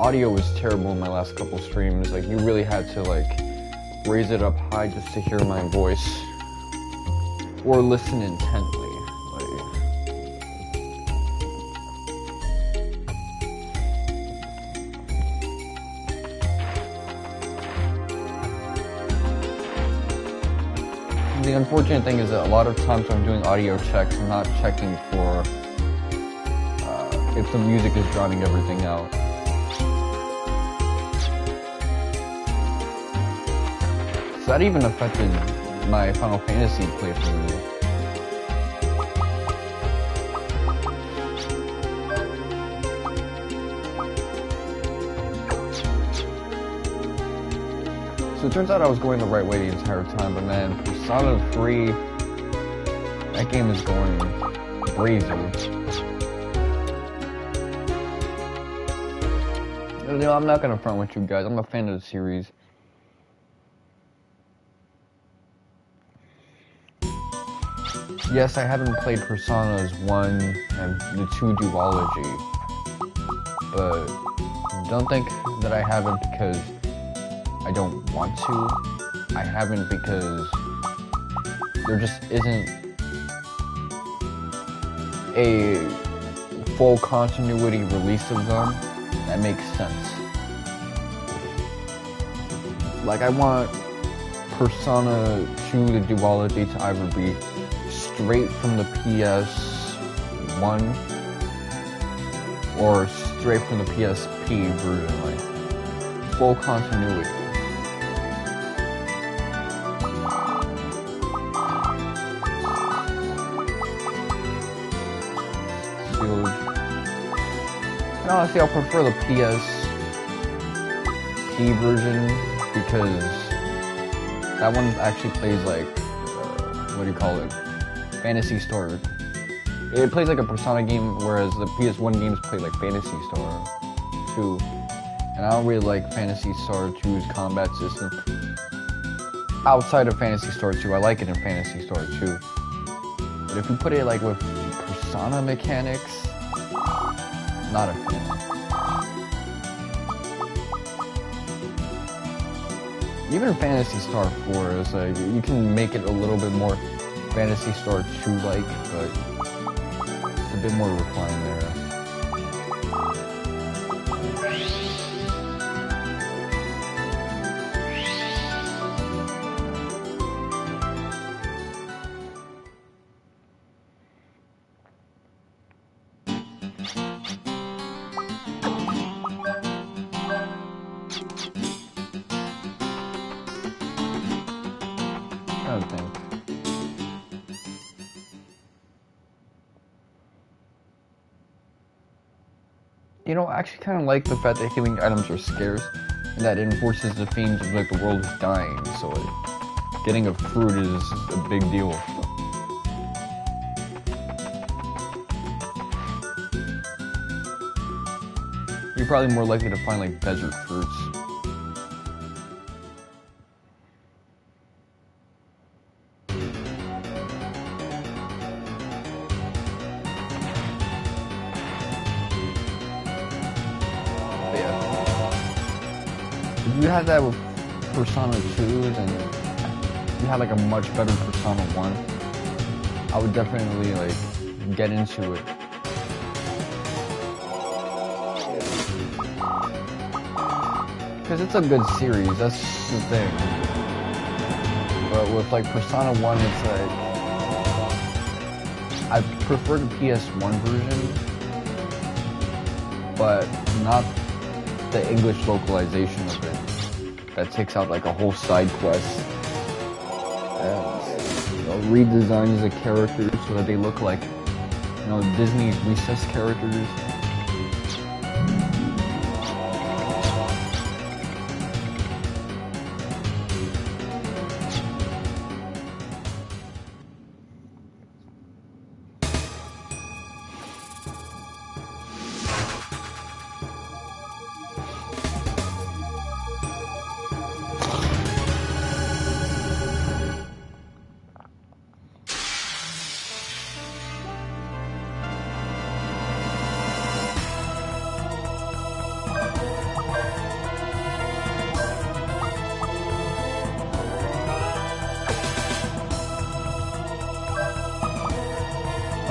audio was terrible in my last couple streams. Like, you really had to, like, raise it up high just to hear my voice. Or listen intently. The unfortunate thing is that a lot of times when I'm doing audio checks, I'm not checking for if the music is drowning everything out. So that even affected my Final Fantasy playthrough. So it turns out I was going the right way the entire time, but man, Persona 3, that game is going crazy. You know, I'm not gonna front with you guys, I'm a fan of the series. Yes, I haven't played Personas 1 and the 2 duology, but don't think that I haven't because I don't want to. I haven't because there just isn't a full continuity release of them that makes sense. Like, I want Persona 2, the duology, to either be straight from the PS1 or straight from the PSP version, like full continuity. And honestly, I'll prefer the PSP version because that one actually plays like, what do you call it? Fantasy Star. It plays like a Persona game, whereas the PS1 games play like Fantasy Star 2. And I don't really like Fantasy Star 2's combat system. Outside of Fantasy Star 2, I like it in Fantasy Star 2. But if you put it like with Persona mechanics, not a fan. Even Phantasy Star 4 is like, you can make it a little bit more Phantasy Star 2-like, but it's a bit more refined there. I don't think. You know, I actually kind of like the fact that healing items are scarce, and that it enforces the themes of like the world is dying, so like, getting a fruit is a big deal. You're probably more likely to find like desert fruits. You had that with Persona 2, then you had like a much better Persona 1. I would definitely like get into it. Because it's a good series, that's the thing. But with like Persona 1, it's like, I prefer the PS1 version, but not the English localization of it. That takes out like a whole side quest. And, you know, redesigns the characters so that they look like, you know, Disney recess characters.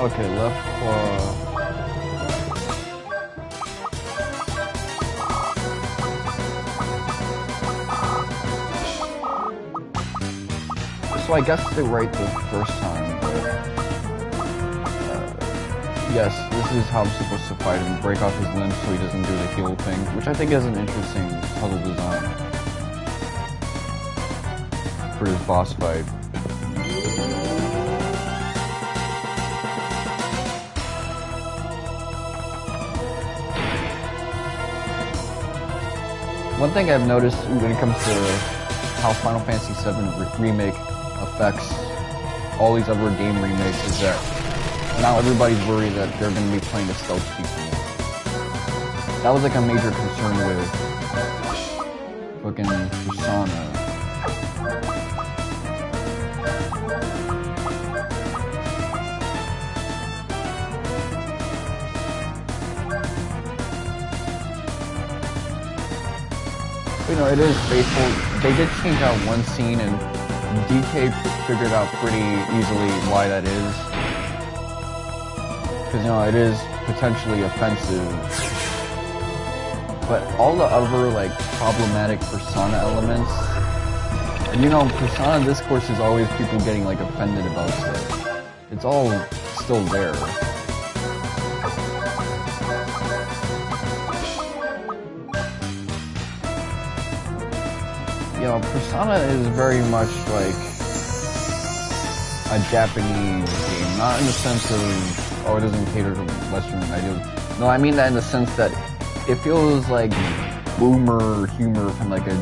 Okay, left claw. So I guessed it right the first time, but yes, this is how I'm supposed to fight him. Break off his limbs so he doesn't do the heal thing, which I think is an interesting puzzle design for his boss fight. One thing I've noticed when it comes to how Final Fantasy VII Remake affects all these other game remakes is that now everybody's worried that they're going to be playing a stealth sequel. That was like a major concern with fucking Persona. You know, it is faithful. They did change out one scene, and DK figured out pretty easily why that is. Because, you know, it is potentially offensive. But all the other, like, problematic Persona elements, and, you know, Persona discourse is always people getting, like, offended about stuff. It's all still there. You know, Persona is very much like a Japanese game, not in the sense of, oh, it doesn't cater to Western ideas. No, I mean that in the sense that it feels like boomer humor from like a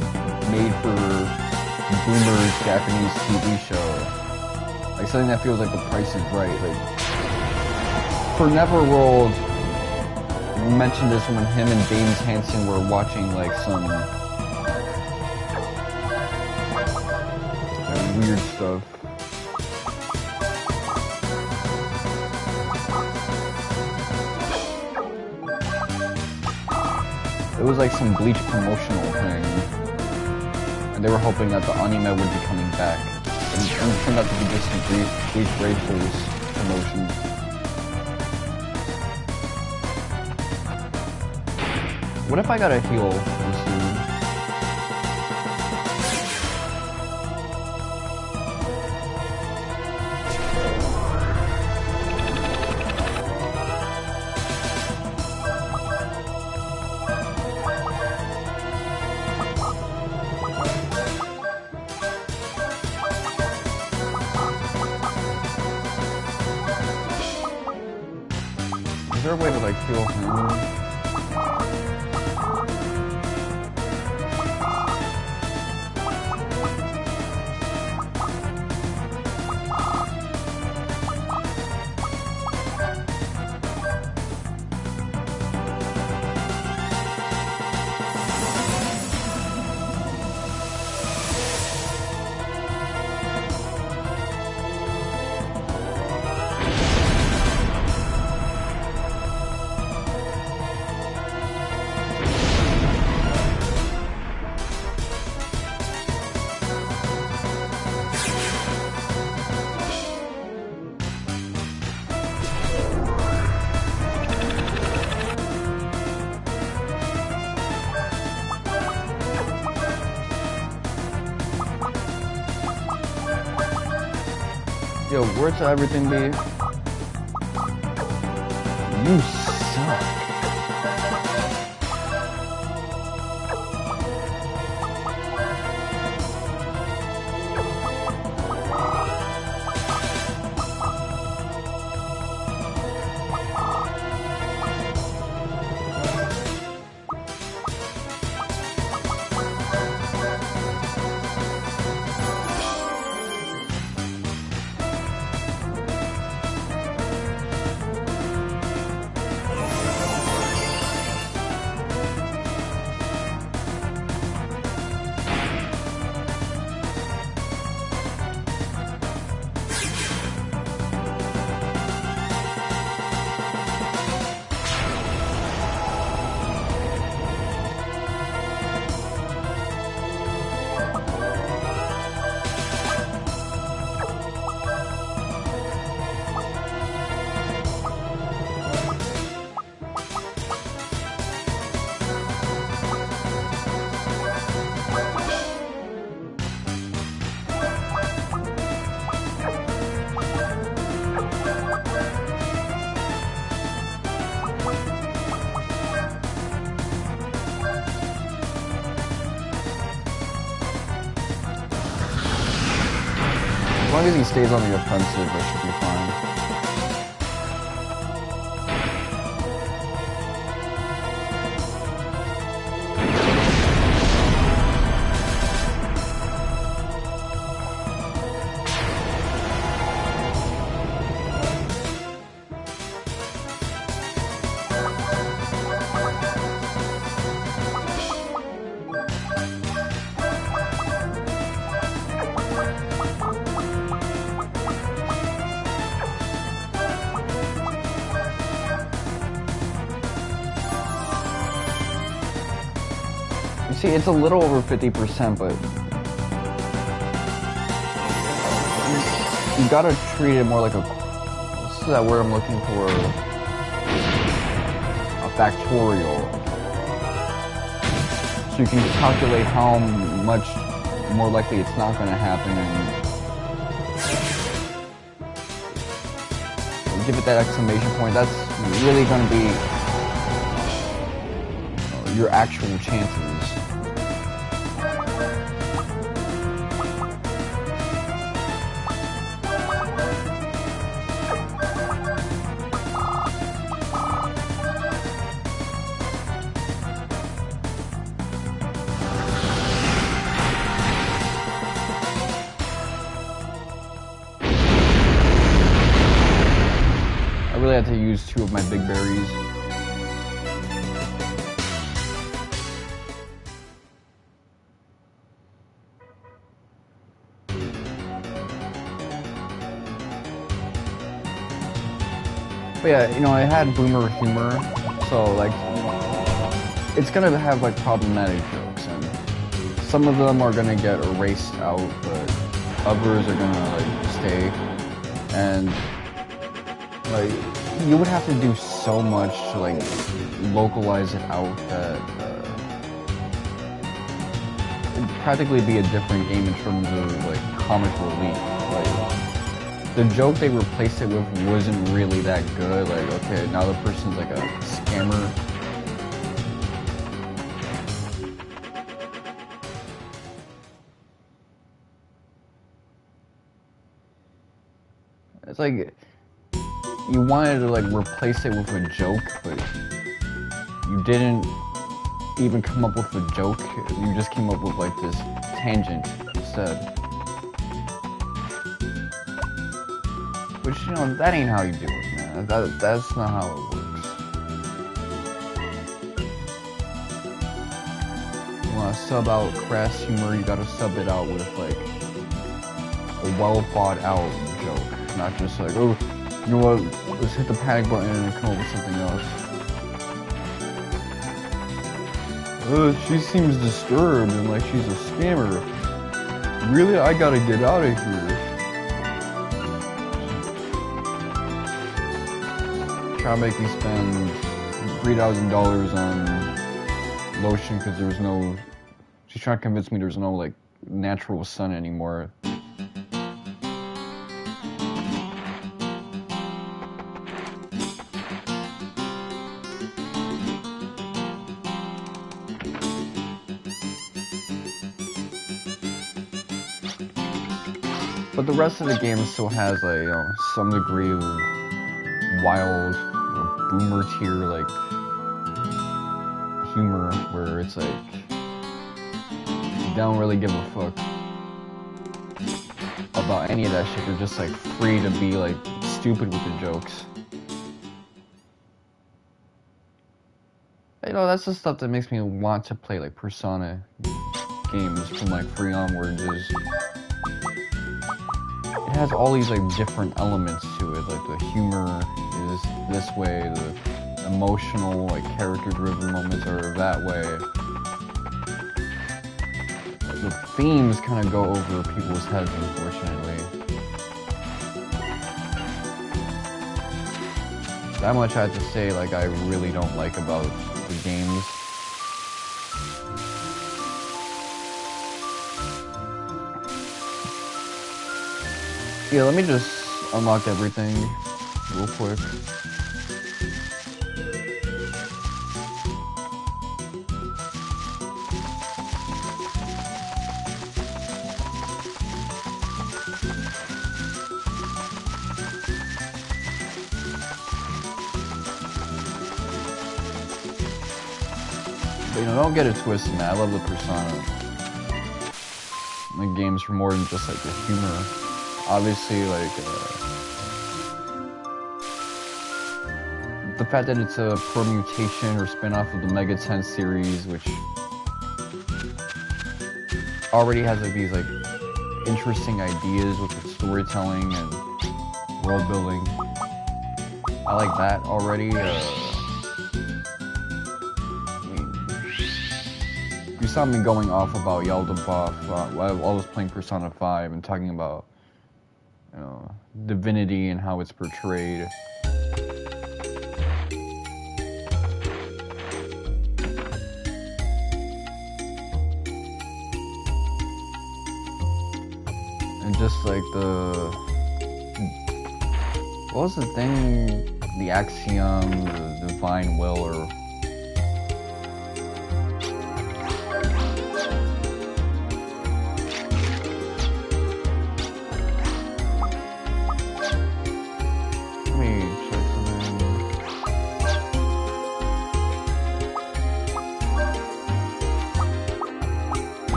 made-for-boomers Japanese TV show. Like something that feels like The Price is Right. Like, for Neverworld, mentioned this when him and James Hansen were watching like some weird stuff. It was like some Bleach promotional thing, and they were hoping that the anime would be coming back, and it turned out to be just some Bleach Racers promotion. What if I got a heal this dude? Is there a way to like heal him? Yo, where to everything be? You suck. As long as he stays on the offensive, that should be fine. See, it's a little over 50%, but you gotta treat it more like a, what's that word I'm looking for? A factorial. So you can calculate how much more likely it's not gonna happen and give it that exclamation point. That's really gonna be your actual chances. I really had to use 2 of my big berries. But yeah, you know, I had boomer humor, so like, it's gonna have like problematic jokes, and some of them are gonna get erased out, but others are gonna like stay, and like, you would have to do so much to like localize it out that it'd practically be a different game in terms of like comic relief. Like, the joke they replaced it with wasn't really that good. Like, okay, now the person's like a scammer. It's like, you wanted to like replace it with a joke, but you didn't even come up with a joke. You just came up with like this tangent instead. Which, you know, that ain't how you do it, man. That's not how it works. You wanna sub out crass humor, you gotta sub it out with like a well thought out joke. Not just like, oh, you know what, let's hit the panic button and come up with something else. She seems disturbed and like she's a scammer. Really? I gotta get out of here. Try to make me spend $3,000 on lotion because there's no... She's trying to convince me there's no, like, natural sun anymore. But the rest of the game still has, like, you know, some degree of wild or boomer tier, like, humor, where it's like, you don't really give a fuck about any of that shit. You're just, like, free to be, like, stupid with the jokes. You know, that's the stuff that makes me want to play, like, Persona games from, like, 3 onwards, is... It has all these like different elements to it, like the humor is this way, the emotional, like character-driven moments are that way. The themes kind of go over people's heads, unfortunately. That much I have to say, like, I really don't like about the games. Yeah, let me just unlock everything real quick. But, you know, don't get it twisted, man. I love the Persona like games for more than just like the humor. Obviously, like the fact that it's a permutation or spin-off of the Mega 10 series, which already has like these like interesting ideas with its storytelling and world building. I like that already. You saw me going off about Yaldabaoth while I was playing Persona 5 and talking about, you know, divinity and how it's portrayed. And just like what was the thing? The axiom, the divine will, or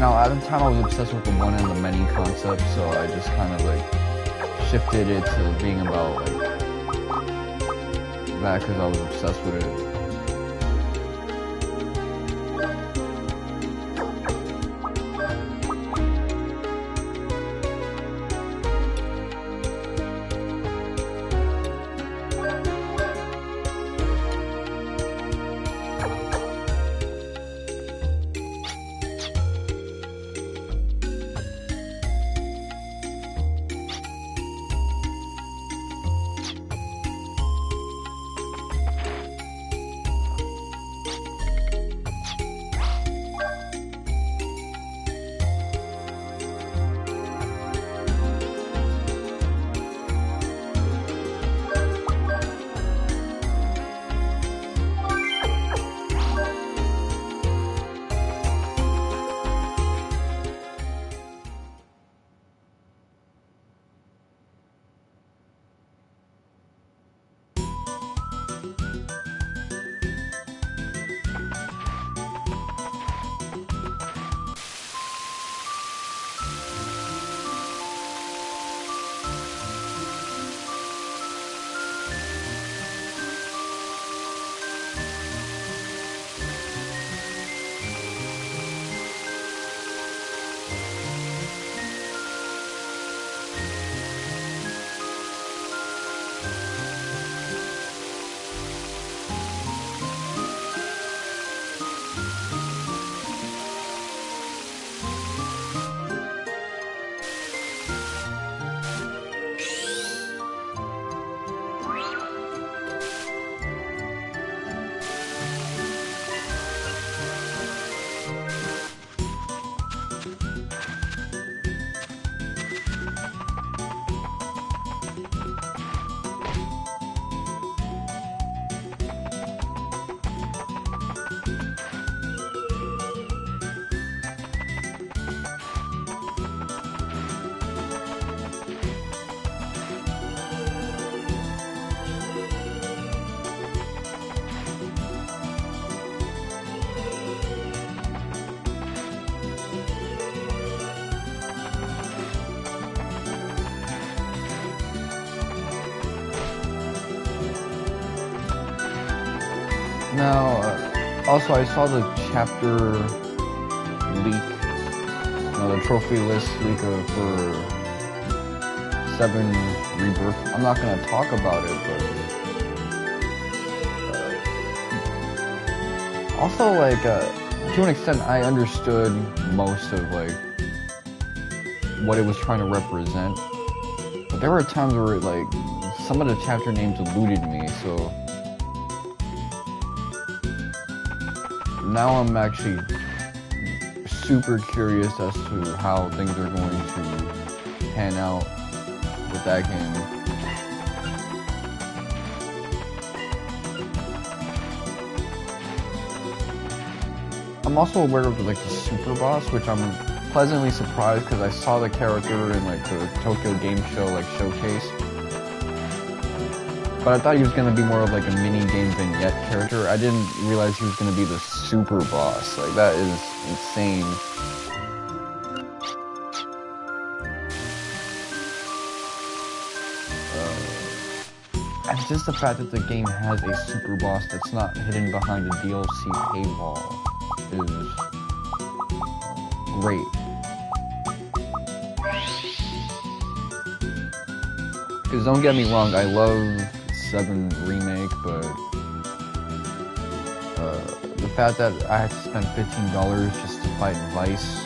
now, at the time I was obsessed with the one and the many concept, so I just kind of like shifted it to being about like that because I was obsessed with it. Now, also I saw the chapter leak, the trophy list leak for 7 Rebirth. I'm not gonna talk about it, but also like to an extent I understood most of like what it was trying to represent, but there were times where like some of the chapter names eluded me, so now I'm actually super curious as to how things are going to pan out with that game. I'm also aware of like the super boss, which I'm pleasantly surprised because I saw the character in like the Tokyo Game Show like showcase. But I thought he was gonna be more of like a mini game vignette character. I didn't realize he was gonna be the super boss. Like, that is insane. And just the fact that the game has a super boss that's not hidden behind a DLC paywall is great. Because don't get me wrong, I love 7 Remake, but the fact that I had to spend $15 just to fight Vice,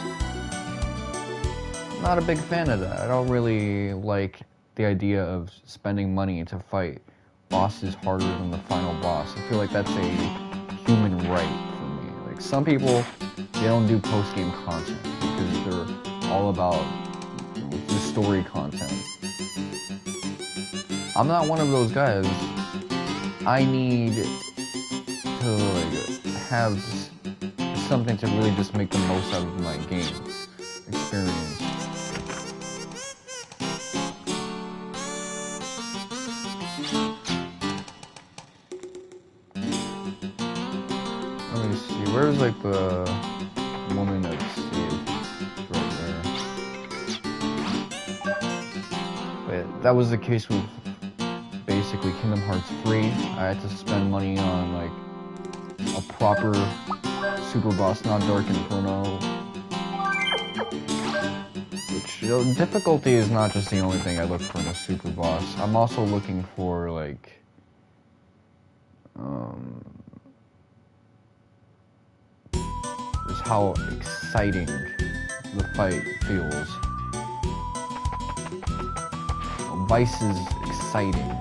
I'm not a big fan of that. I don't really like the idea of spending money to fight bosses harder than the final boss. I feel like that's a human right for me. Like, some people, they don't do post-game content because they're all about the story content. I'm not one of those guys. I need to like have something to really just make the most out of my game experience. Let me see, where's like the woman that's saved? Right there. But that was the case with basically Kingdom Hearts 3. I had to spend money on like a proper super boss, not Dark Inferno. Which, you know, difficulty is not just the only thing I look for in a super boss. I'm also looking for like just how exciting the fight feels. Vice is exciting.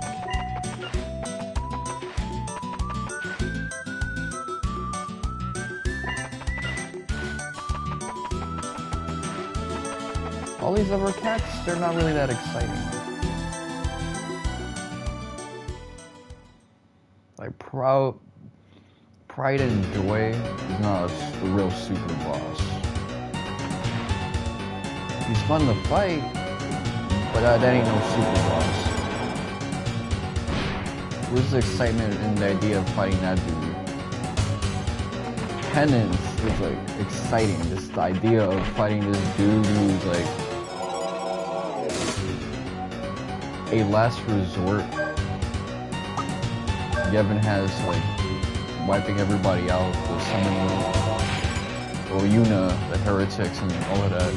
All these other cats, they're not really that exciting. Like, Pride and Joy is not the real super boss. He's fun to fight, but that ain't no super boss. Where's the excitement in the idea of fighting that dude? Penance is like exciting. Just the idea of fighting this dude who's like a last resort. Yevon has like wiping everybody out, the summoning, or Yuna, the heretics, and all of that.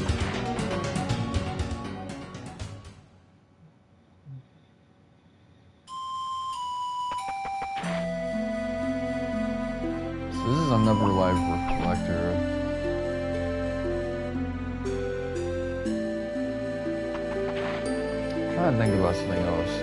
So this is another live reflector. I'm trying to think about something else.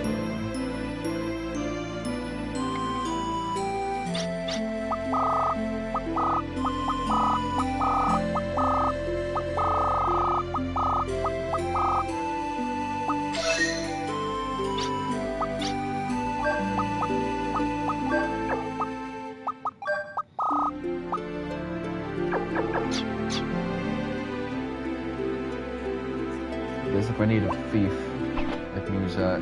I guess if I need a thief, I can use that.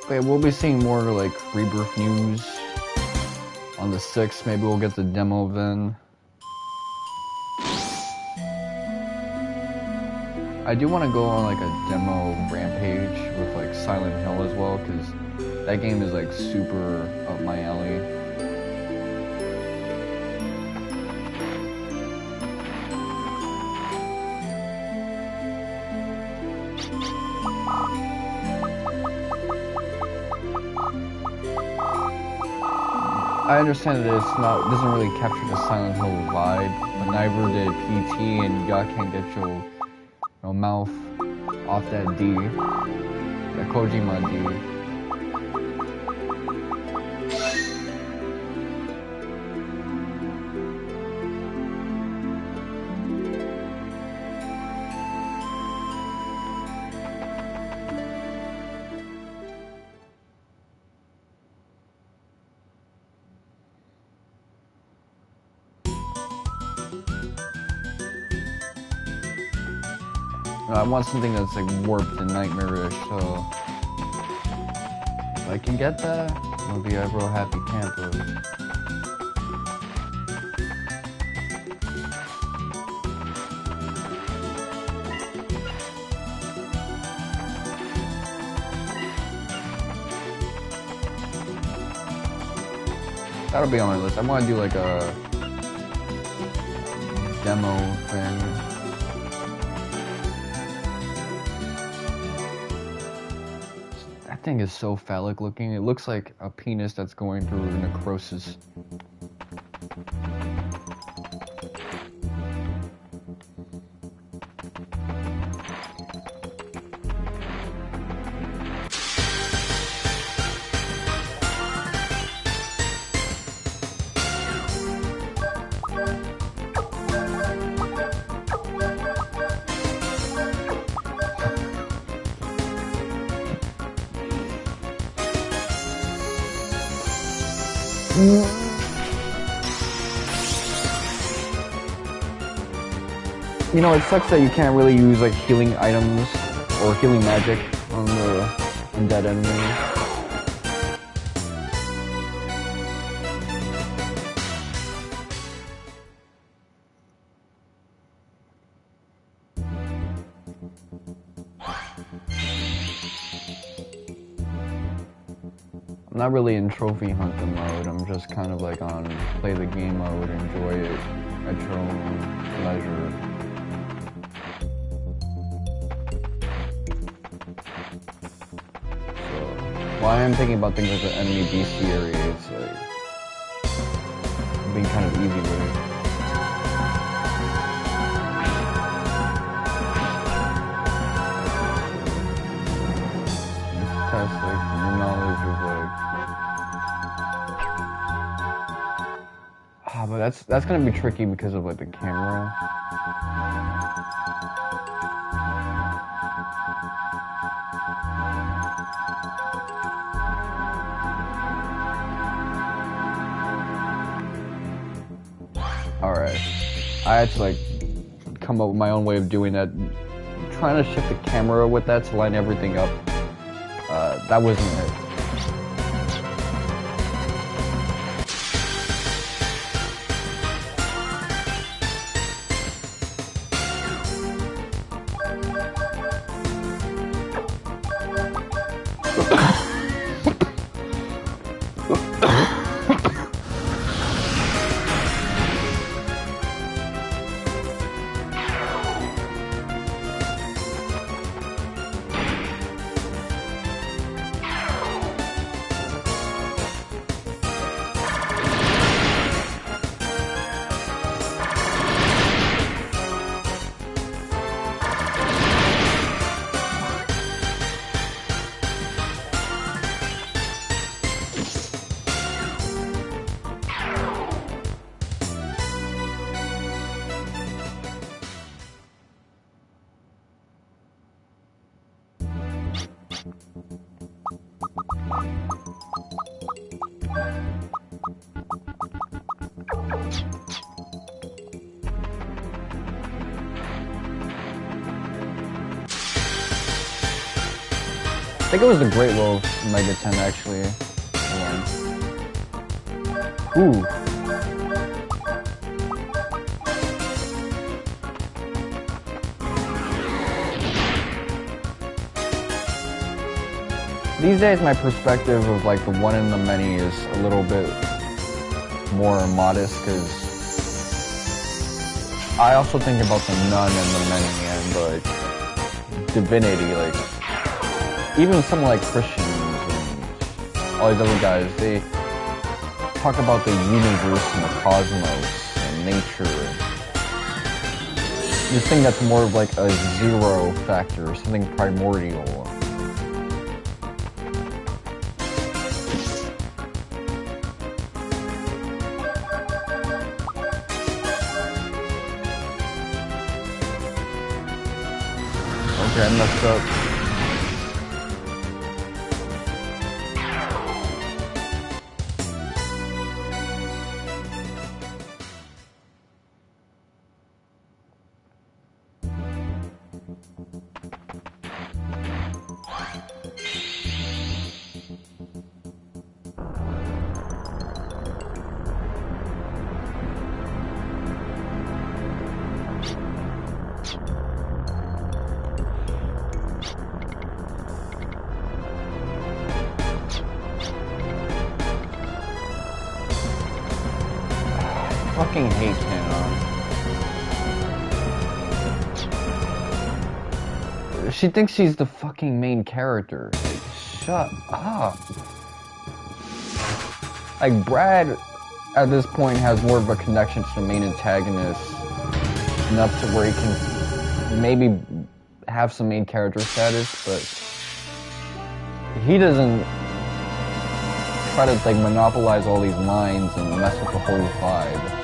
Okay, we'll be seeing more like Rebirth news on the 6th. Maybe we'll get the demo then. I do want to go on like a demo rampage with like Silent Hill as well, because that game is like super up my alley. I understand that it doesn't really capture the Silent Hill vibe, but neither did PT, and y'all can't get your mouth off that D, that Kojima D. No, I want something that's like warped and nightmarish, so if I can get that, I'll be a real happy camper. That'll be on my list. I want to do like a demo thing. That thing is so phallic looking. It looks like a penis that's going through necrosis. You know, it sucks that you can't really use like healing items or healing magic on the undead enemies. I'm not really in trophy hunting mode. I'm just kind of like on play the game mode, enjoy it at your own leisure. While I am thinking about things like the enemy bestiary, it's like being kind of easy with it. Just test like your knowledge of like but that's gonna be tricky because of like the camera. Alright, I had to like come up with my own way of doing that. Trying to shift the camera with that to line everything up, that wasn't it. I think it was the Great Wolf Mega 10 actually. Ooh. These days my perspective of like the one and the many is a little bit more modest because I also think about the none and the many and like divinity, like even some like Christians and all these other guys, they talk about the universe and the cosmos and nature. This thing that's more of like a zero factor, something primordial. Okay, I messed up. fucking hate Canon. She thinks she's the fucking main character. Like, shut up. Like, Brad, at this point, has more of a connection to the main antagonist, enough to where he can maybe have some main character status, but he doesn't try to, like, monopolize all these lines and mess with the whole vibe.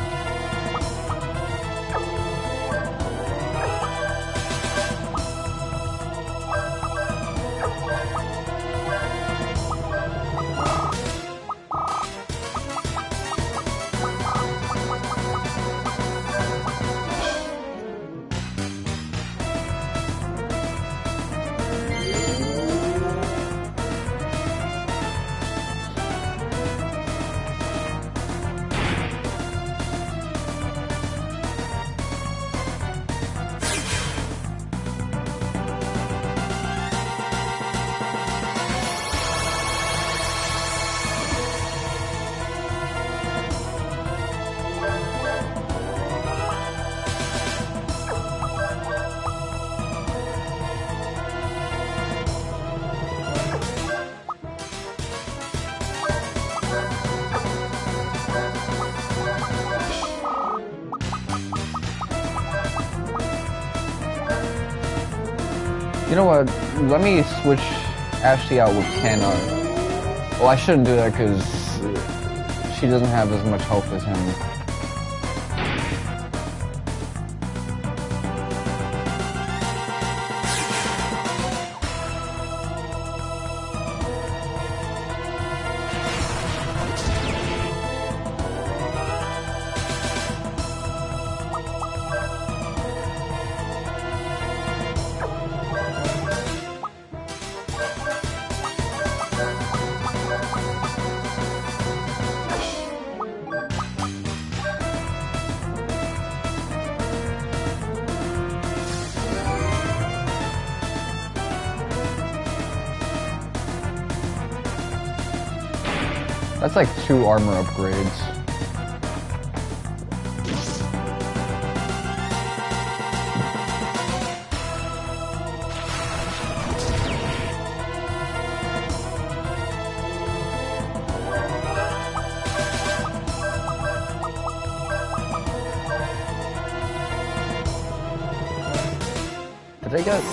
You know what? Let me switch Ashley out with Canon. Well, I shouldn't do that because she doesn't have as much health as him. That's like 2 armor upgrades. Did I get...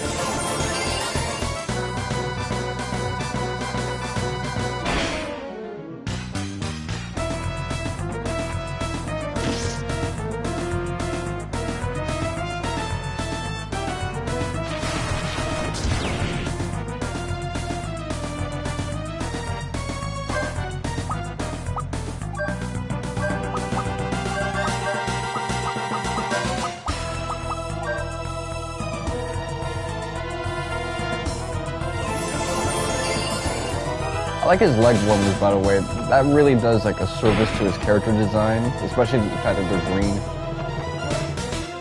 I like his leg warmers, by the way. That really does like a service to his character design, especially the fact that they're green.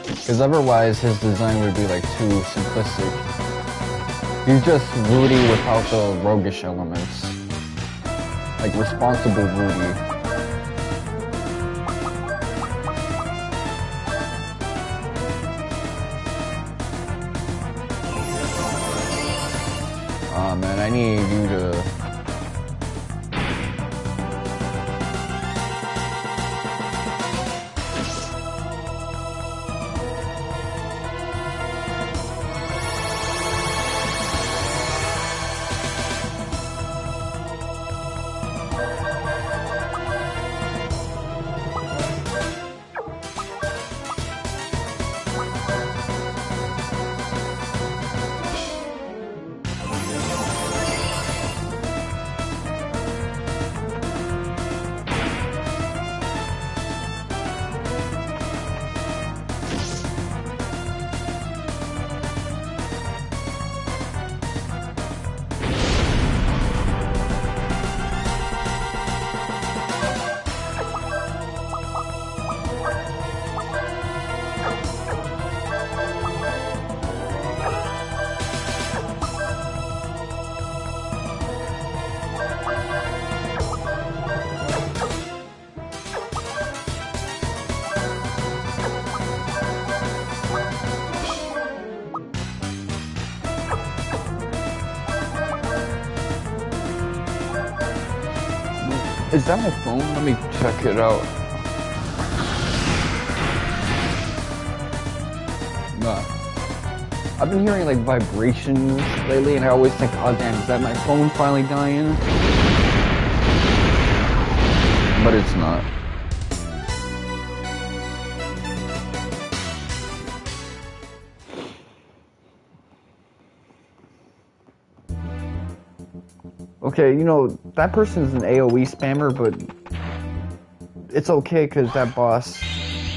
Because otherwise, his design would be like too simplistic. He's just Rudy without the roguish elements. Like responsible Rudy. Aw man, I need you to... Is that my phone? Let me check it out. Nah. I've been hearing like vibrations lately, and I always think, oh damn, is that my phone finally dying? But it's not. Okay, you know, that person's an AoE spammer, but it's okay because that boss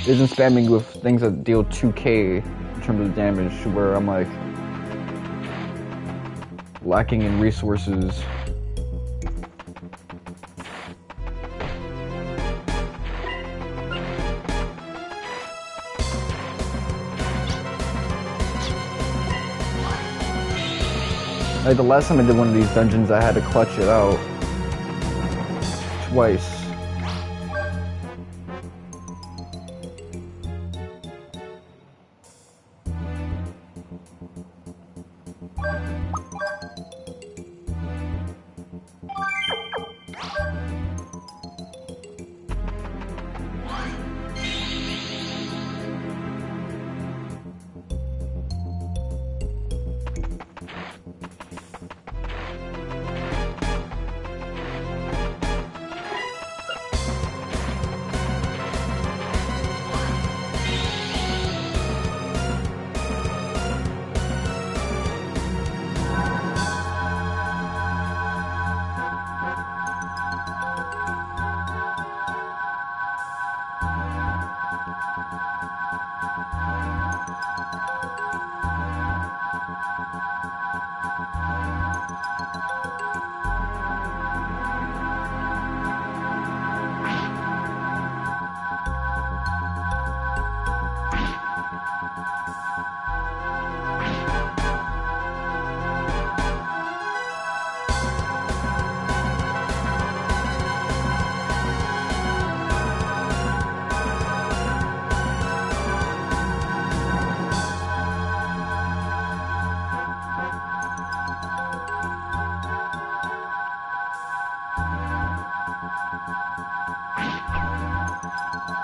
isn't spamming with things that deal 2k in terms of damage, where I'm like lacking in resources. Like the last time I did one of these dungeons, I had to clutch it out twice.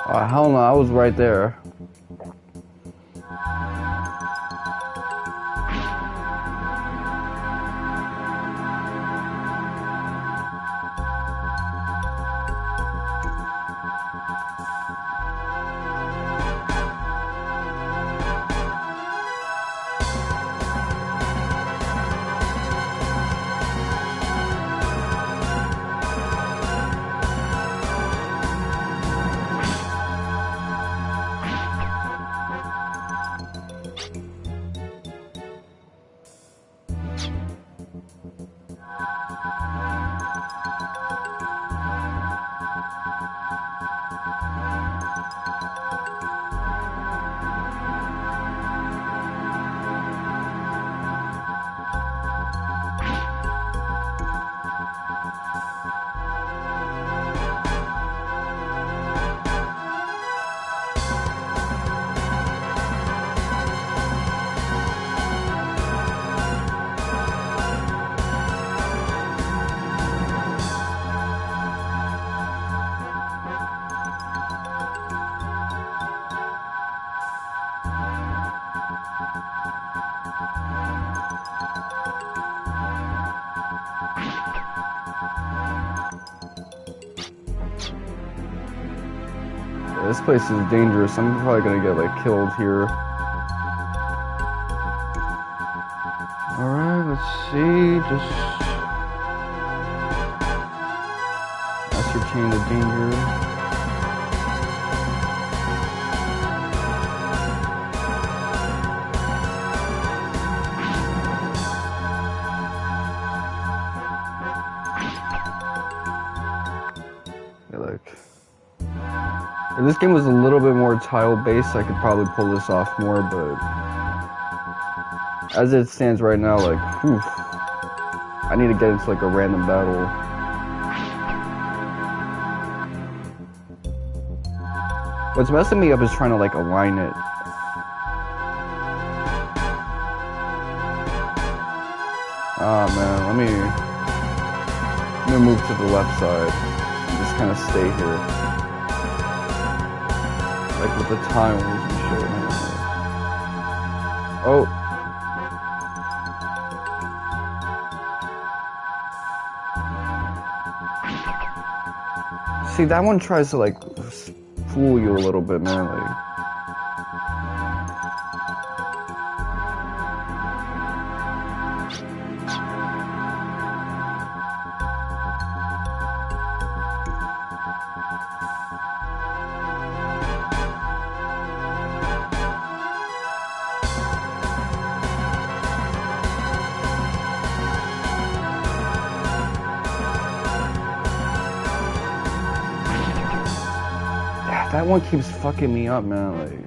Oh, hell no, I was right there. This place is dangerous. I'm probably gonna get like killed here. Alright, let's see. Just ascertain the danger. If this game was a little bit more tile-based, I could probably pull this off more, but as it stands right now, like, whew, I need to get into like a random battle. What's messing me up is trying to like align it. Ah man, let me move to the left side. just kind of stay here. Like with the time we showed. Oh. See, that one tries to like fool you a little bit, man. Like. That one keeps fucking me up, man. Like.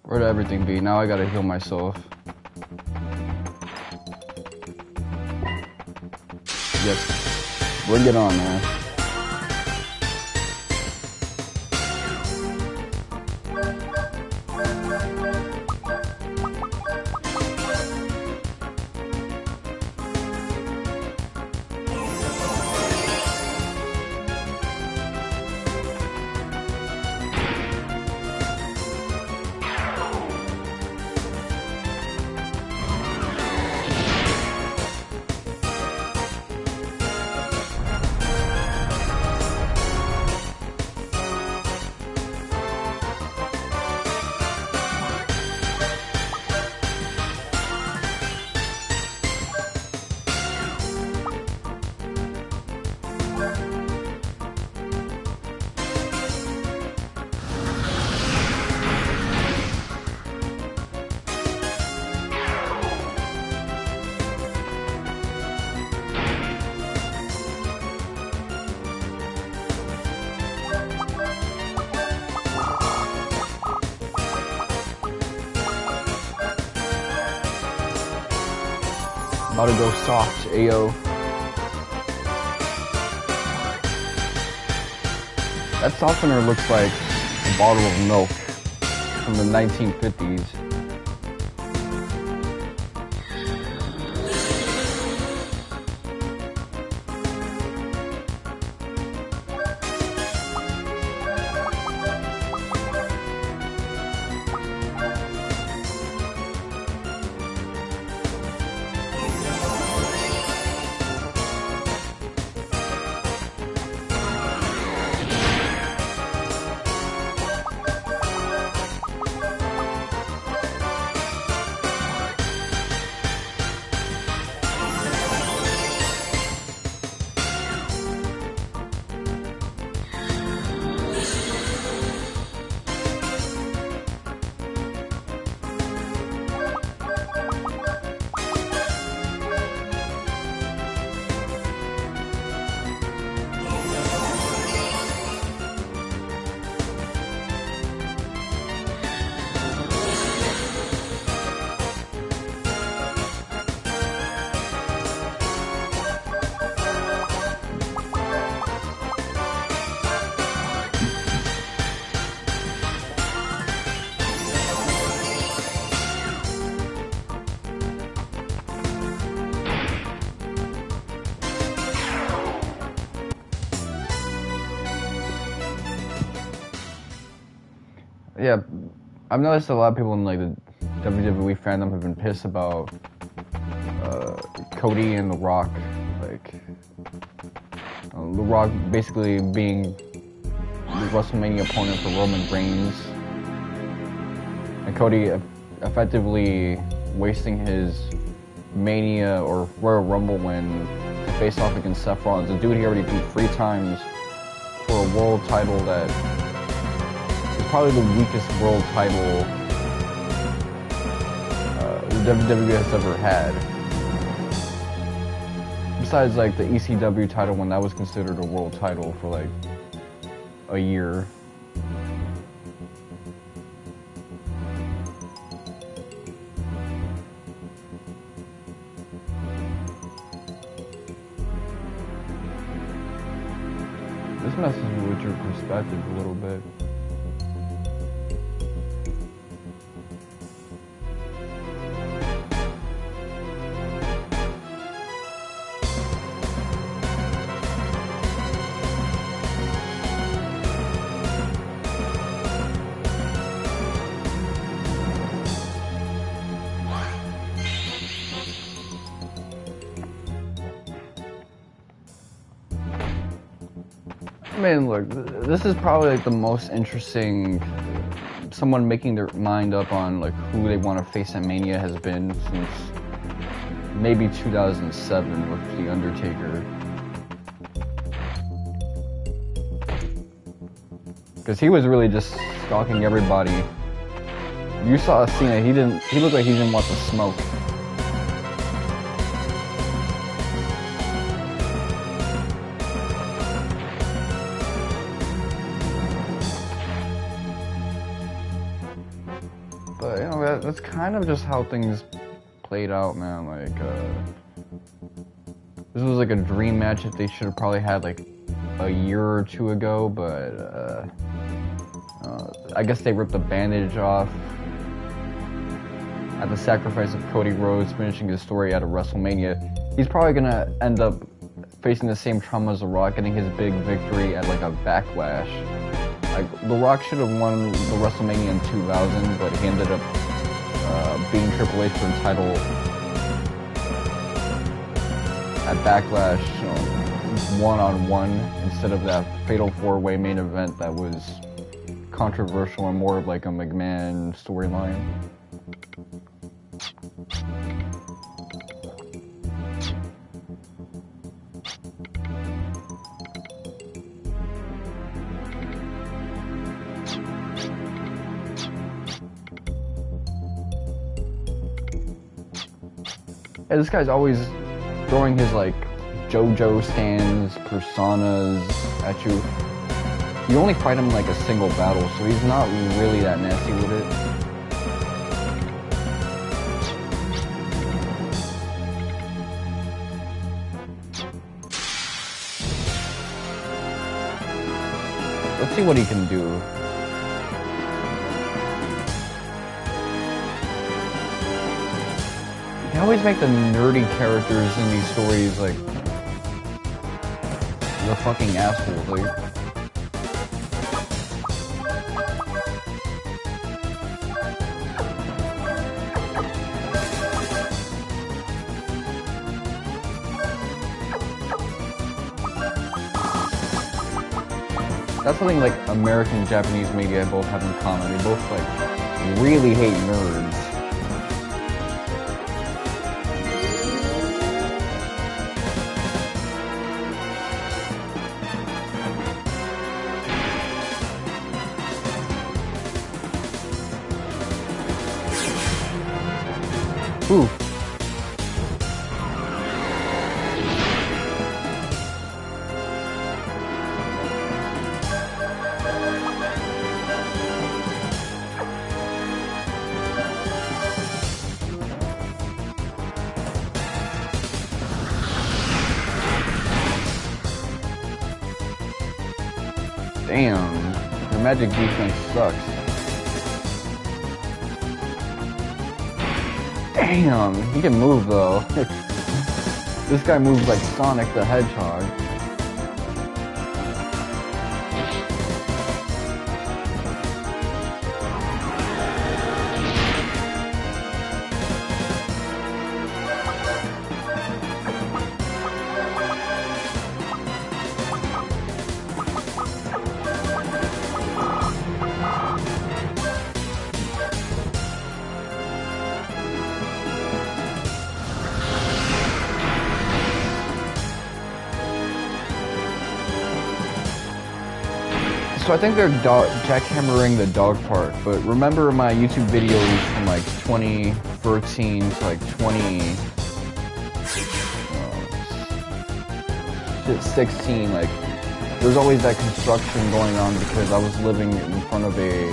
Where'd everything be? Now I gotta heal myself. Yes. Bring it on, man. About to go soft, Ayo. That softener looks like a bottle of milk from the 1950s. Yeah, I've noticed a lot of people in like the WWE fandom have been pissed about Cody and The Rock, like The Rock basically being the WrestleMania opponent for Roman Reigns, and Cody effectively wasting his Mania or Royal Rumble win to face off against Seth Rollins, a dude he already beat 3 times for a world title that is probably the weakest world title the WWE has ever had. Besides like the ECW title when that was considered a world title for like a year. This messes with your perspective a little bit. I mean, look, this is probably like the most interesting someone making their mind up on like who they want to face at Mania has been since maybe 2007 with The Undertaker. Because he was really just stalking everybody. You saw Cena, he looked like he didn't want the smoke. But, you know, that's kind of just how things played out, man. Like, this was like a dream match that they should have probably had like a year or 2 ago, but, I guess they ripped the bandage off at the sacrifice of Cody Rhodes finishing his story at a WrestleMania. He's probably gonna end up facing the same trauma as The Rock, getting his big victory at like a Backlash. Like, The Rock should have won the WrestleMania in 2000, but he ended up beating Triple H for the title at Backlash, one-on-one, instead of that Fatal 4-Way main event that was controversial and more of like a McMahon storyline. Yeah, this guy's always throwing his like JoJo stands, personas at you. You only fight him in like a single battle, so he's not really that nasty with it. Let's see what he can do. They always make the nerdy characters in these stories like the fucking assholes. Like, that's something like American and Japanese media both have in common. They both like really hate nerds. Ooh. Damn, the magic defense sucks. Damn, he can move though. This guy moves like Sonic the Hedgehog. So I think they're jackhammering the dog part, but remember my YouTube videos from like 2013 to like 2016, like there's always that construction going on because I was living in front of a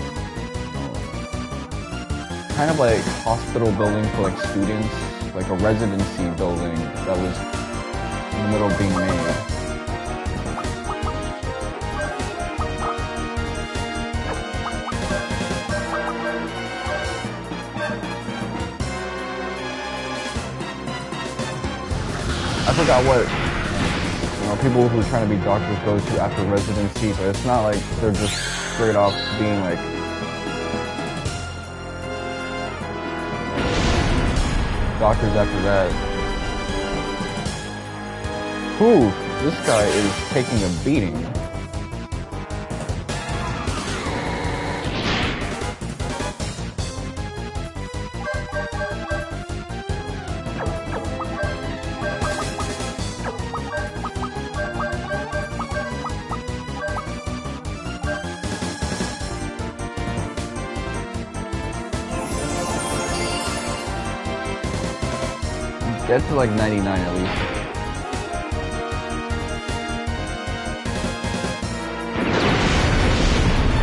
kind of like hospital building for like students, like a residency building that was in the middle of being made. I forgot what people who are trying to be doctors go to after residency, but it's not like they're just straight off being like doctors after that. Whew, this guy is taking a beating. Get to like 99 at least.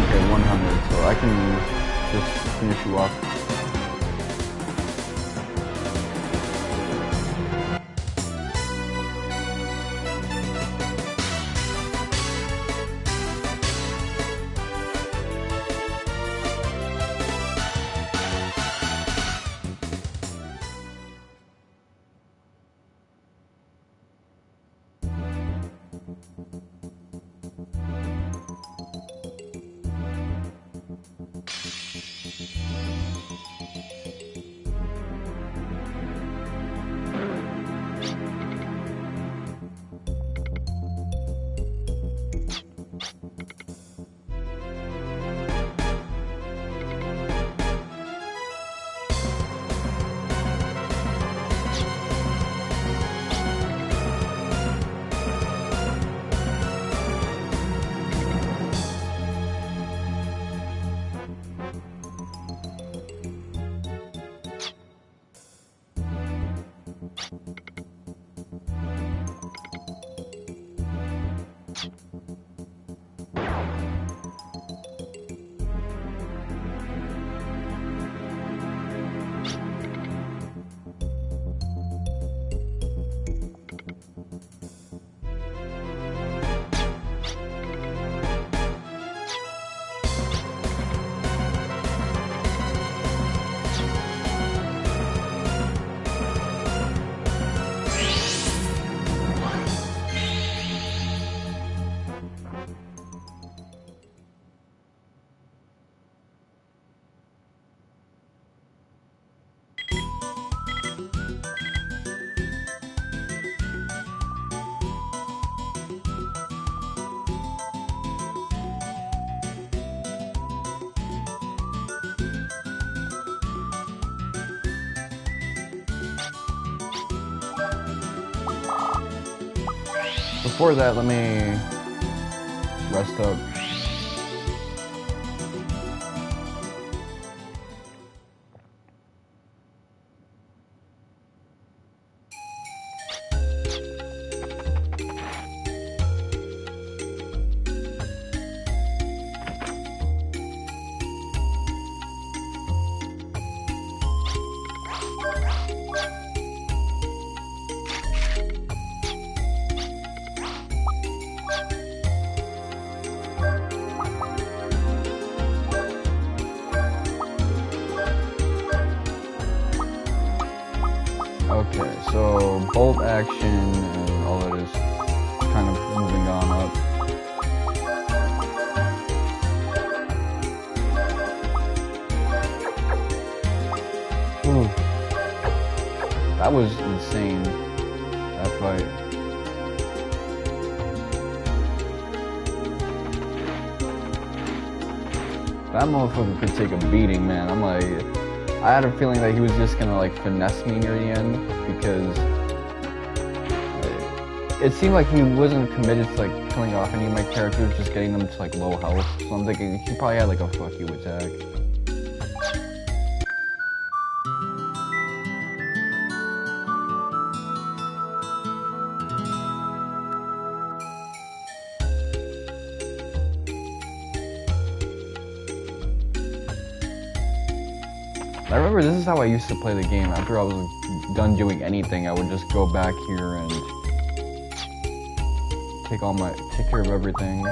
Okay, 100, so I can just finish you off. Before that, let me rest up. Okay, so bolt action and all that is kind of moving on up. Ooh. That was insane, that fight. That motherfucker could take a beating, man. I'm like, I had a feeling that he was just gonna like finesse me near the end because it seemed like he wasn't committed to like killing off any of my characters, just getting them to like low health. So I'm thinking he probably had like a fuck you attack. I remember this is how I used to play the game. After I was done doing anything, I would just go back here and take care of everything.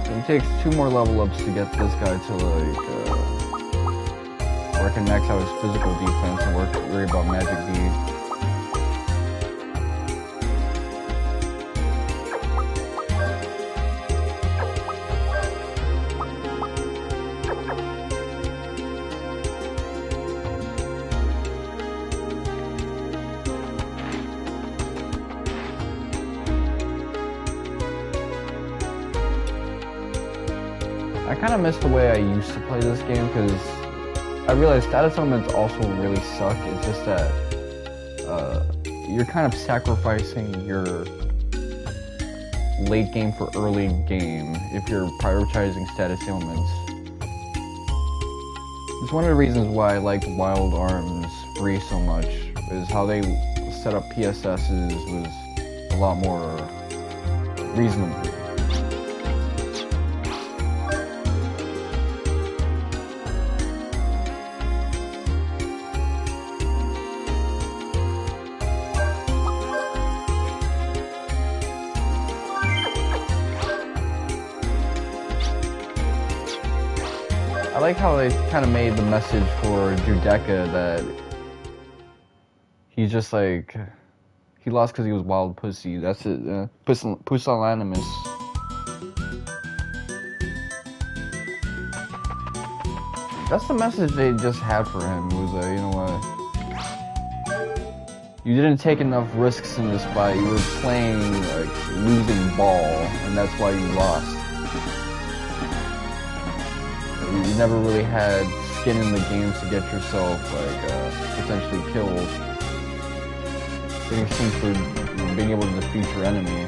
So it takes 2 more level ups to get this guy to like where I can max out his physical defense and worry about magic D. I kind of miss the way I used to play this game because I realized status elements also really suck. It's just that you're kind of sacrificing your late game for early game if you're prioritizing status ailments. It's one of the reasons why I liked Wild Arms Free so much, is how they set up PSSs was a lot more reasonable. I like how they kind of made the message for Judecca that he's just like, he lost because he was wild pussy. That's it. Pusillanimous. That's the message they just had for him. It was you know what? You didn't take enough risks in this fight. You were playing like losing ball, and that's why you lost. You never really had skin in the game to get yourself like potentially killed. Getting seen for being able to defeat your enemy.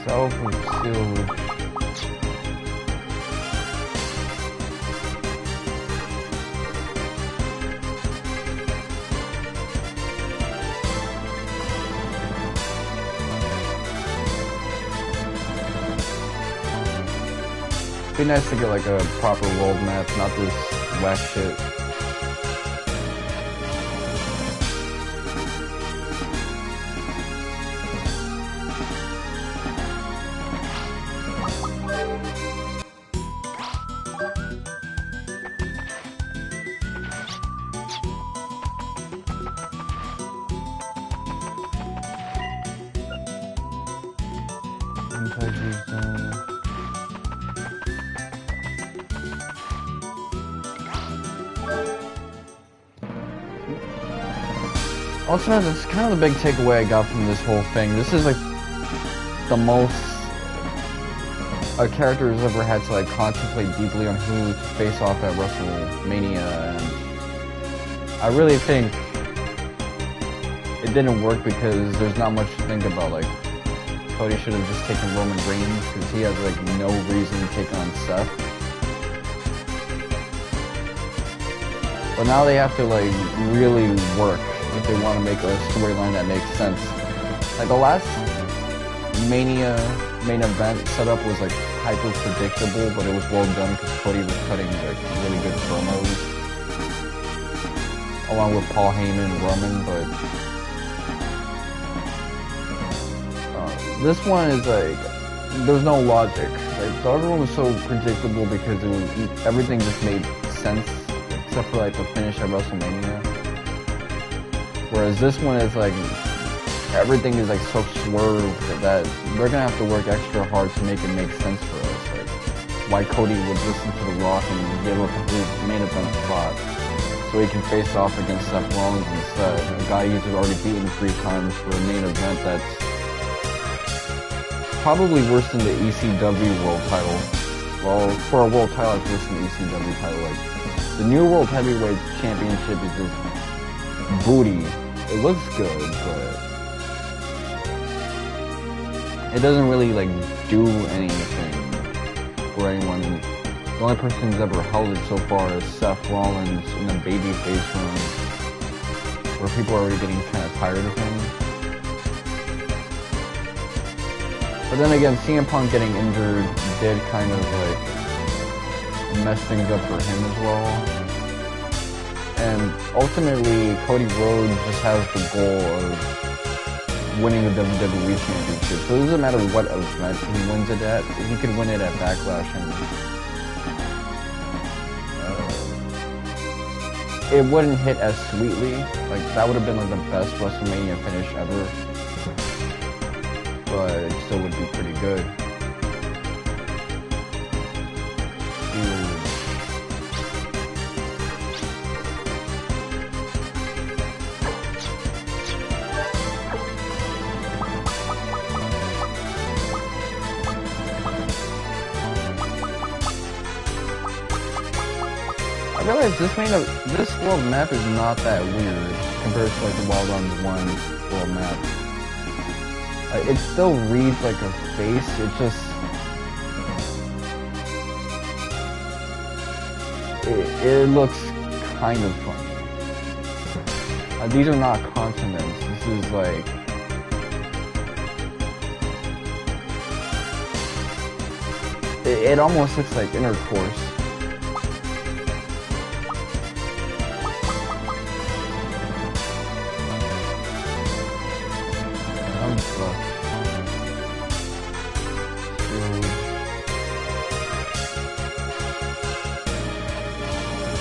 Self-sealed. It'd be nice to get like a proper world map, not this whack shit. Also, that's kind of the big takeaway I got from this whole thing. This is like the most a character has ever had to like contemplate deeply on who to face off at WrestleMania, and I really think it didn't work because there's not much to think about. Like, Cody should have just taken Roman Reigns because he has like no reason to take on Seth. But now they have to like really work if they want to make a storyline that makes sense. Like the last Mania main event setup was like hyper predictable, but it was well done because Cody was cutting like really good promos. along with Paul Heyman and Roman, but this one is like, there's no logic. Like, the other one was so predictable because everything just made sense, except for like the finish at WrestleMania. Whereas this one is like, everything is like so swerved that they're gonna have to work extra hard to make it make sense for us. Like, why Cody would listen to The Rock and give up his main event spot so he can face off against Seth Rollins instead, a guy he's already beaten 3 times for a main event that's probably worse than the ECW world title. Well, for a world title, it's worse than the ECW title. Like, the new World Heavyweight Championship is just booty. It looks good, but it doesn't really, like, do anything for anyone. The only person who's ever held it so far is Seth Rollins in the babyface run, where people are already getting kind of tired of him. But then again, CM Punk getting injured did kind of like mess things up for him as well. And ultimately, Cody Rhodes just has the goal of winning the WWE Championship. So it doesn't matter what event he wins it at. He could win it at Backlash, and it wouldn't hit as sweetly. Like, that would have been like the best WrestleMania finish ever. But it still would be pretty good. I realize this world map is not that weird compared to like the Wild Arms 1 world map. It still reads like a face, it just... It looks kind of funny. These are not consonants, this is like... It almost looks like intercourse.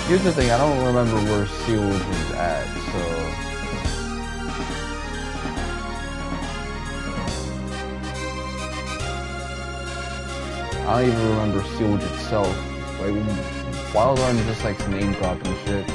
Here's the thing, I don't remember where Sealed is at, so... I don't even remember Sealed itself. Like, Wild Arms just likes name dropping shit.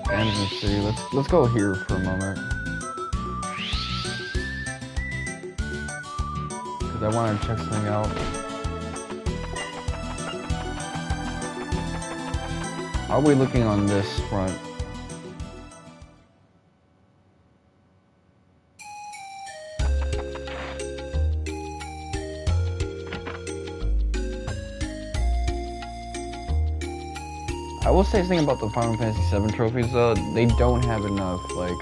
Kansas City. Let's go here for a moment, because I want to check something out. How are we looking on this front? I will say something about the Final Fantasy VII trophies though, they don't have enough, like,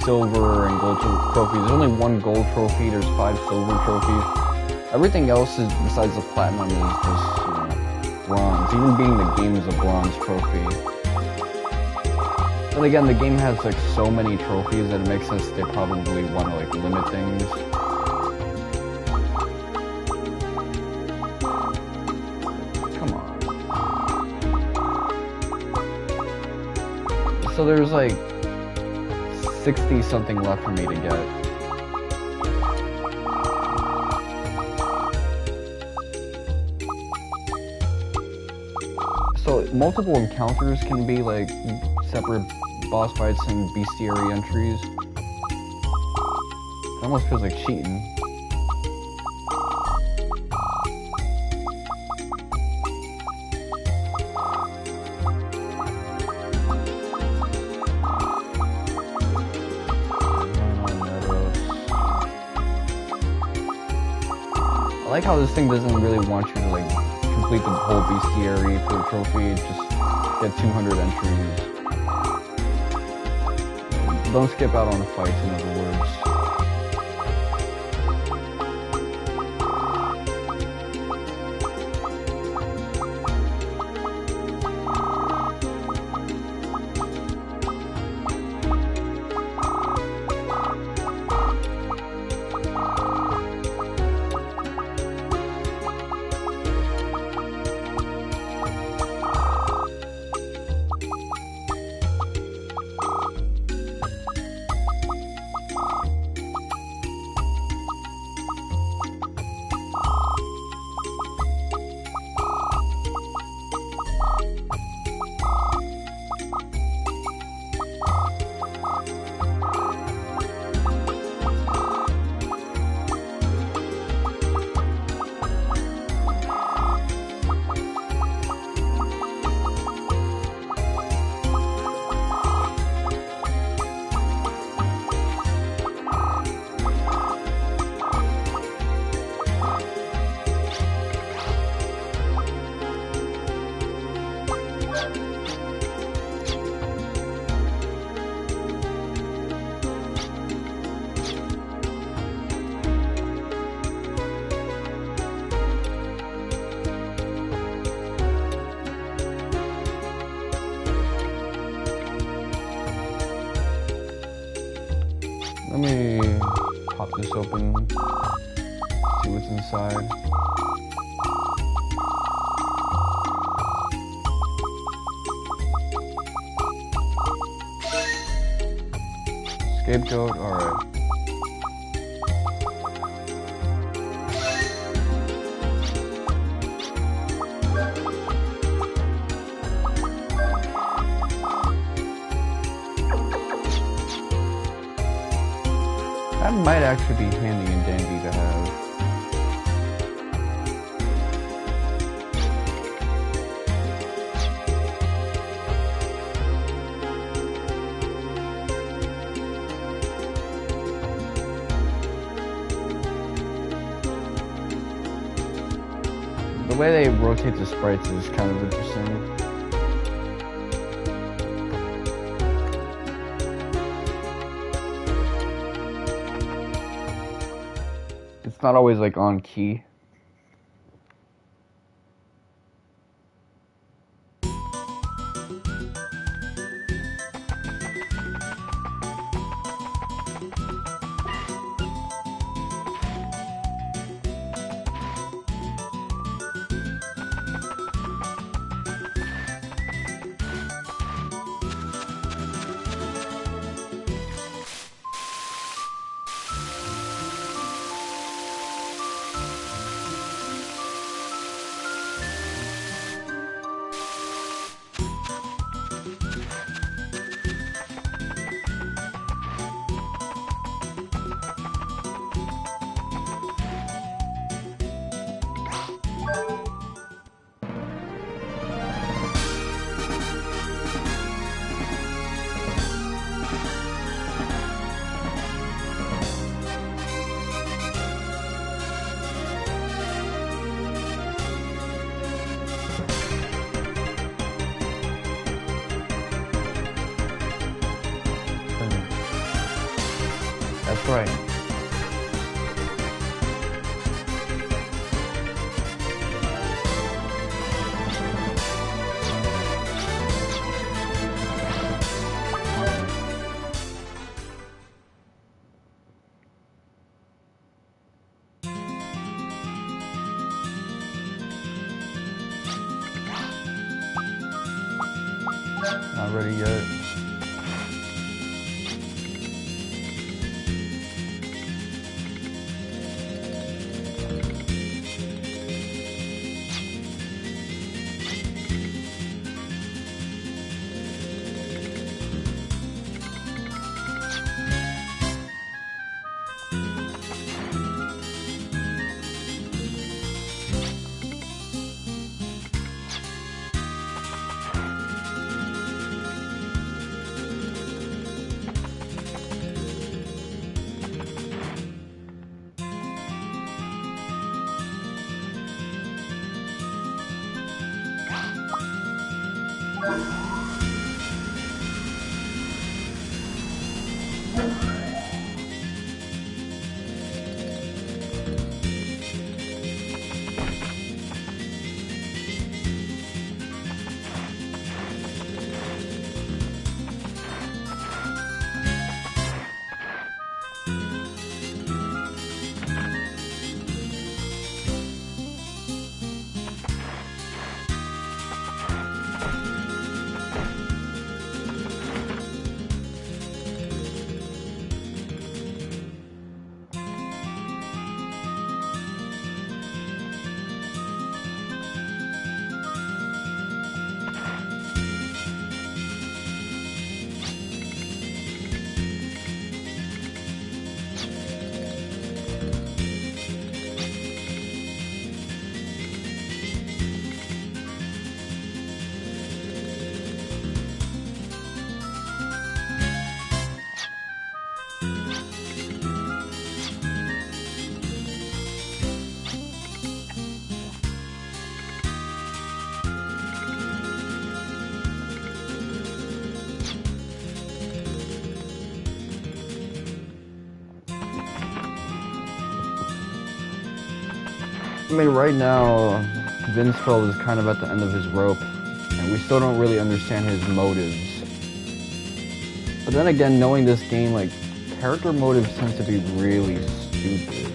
silver and gold trophies. There's only 1 gold trophy, there's 5 silver trophies. Everything else is, besides the platinum, is just, you know, bronze. Even being the game is a bronze trophy. But again, the game has like so many trophies that it makes sense they probably want to like limit things. Come on. So there's like 60 something left for me to get. So multiple encounters can be like separate boss fights and bestiary entries. It almost feels like cheating. like how this thing doesn't really want you to like complete the whole bestiary for the trophy, just get 200 entries. Don't skip out on the fights, in other words. Let me pop this open, see what's inside. Scapegoat, alright. That might actually be handy and dandy to have. The way they rotate the sprites is kind of interesting. It's not always like on key. That's right. Not ready yet. I mean, right now, Vinsfeld is kind of at the end of his rope, and we still don't really understand his motives. But then again, knowing this game, like, character motives tend to be really stupid.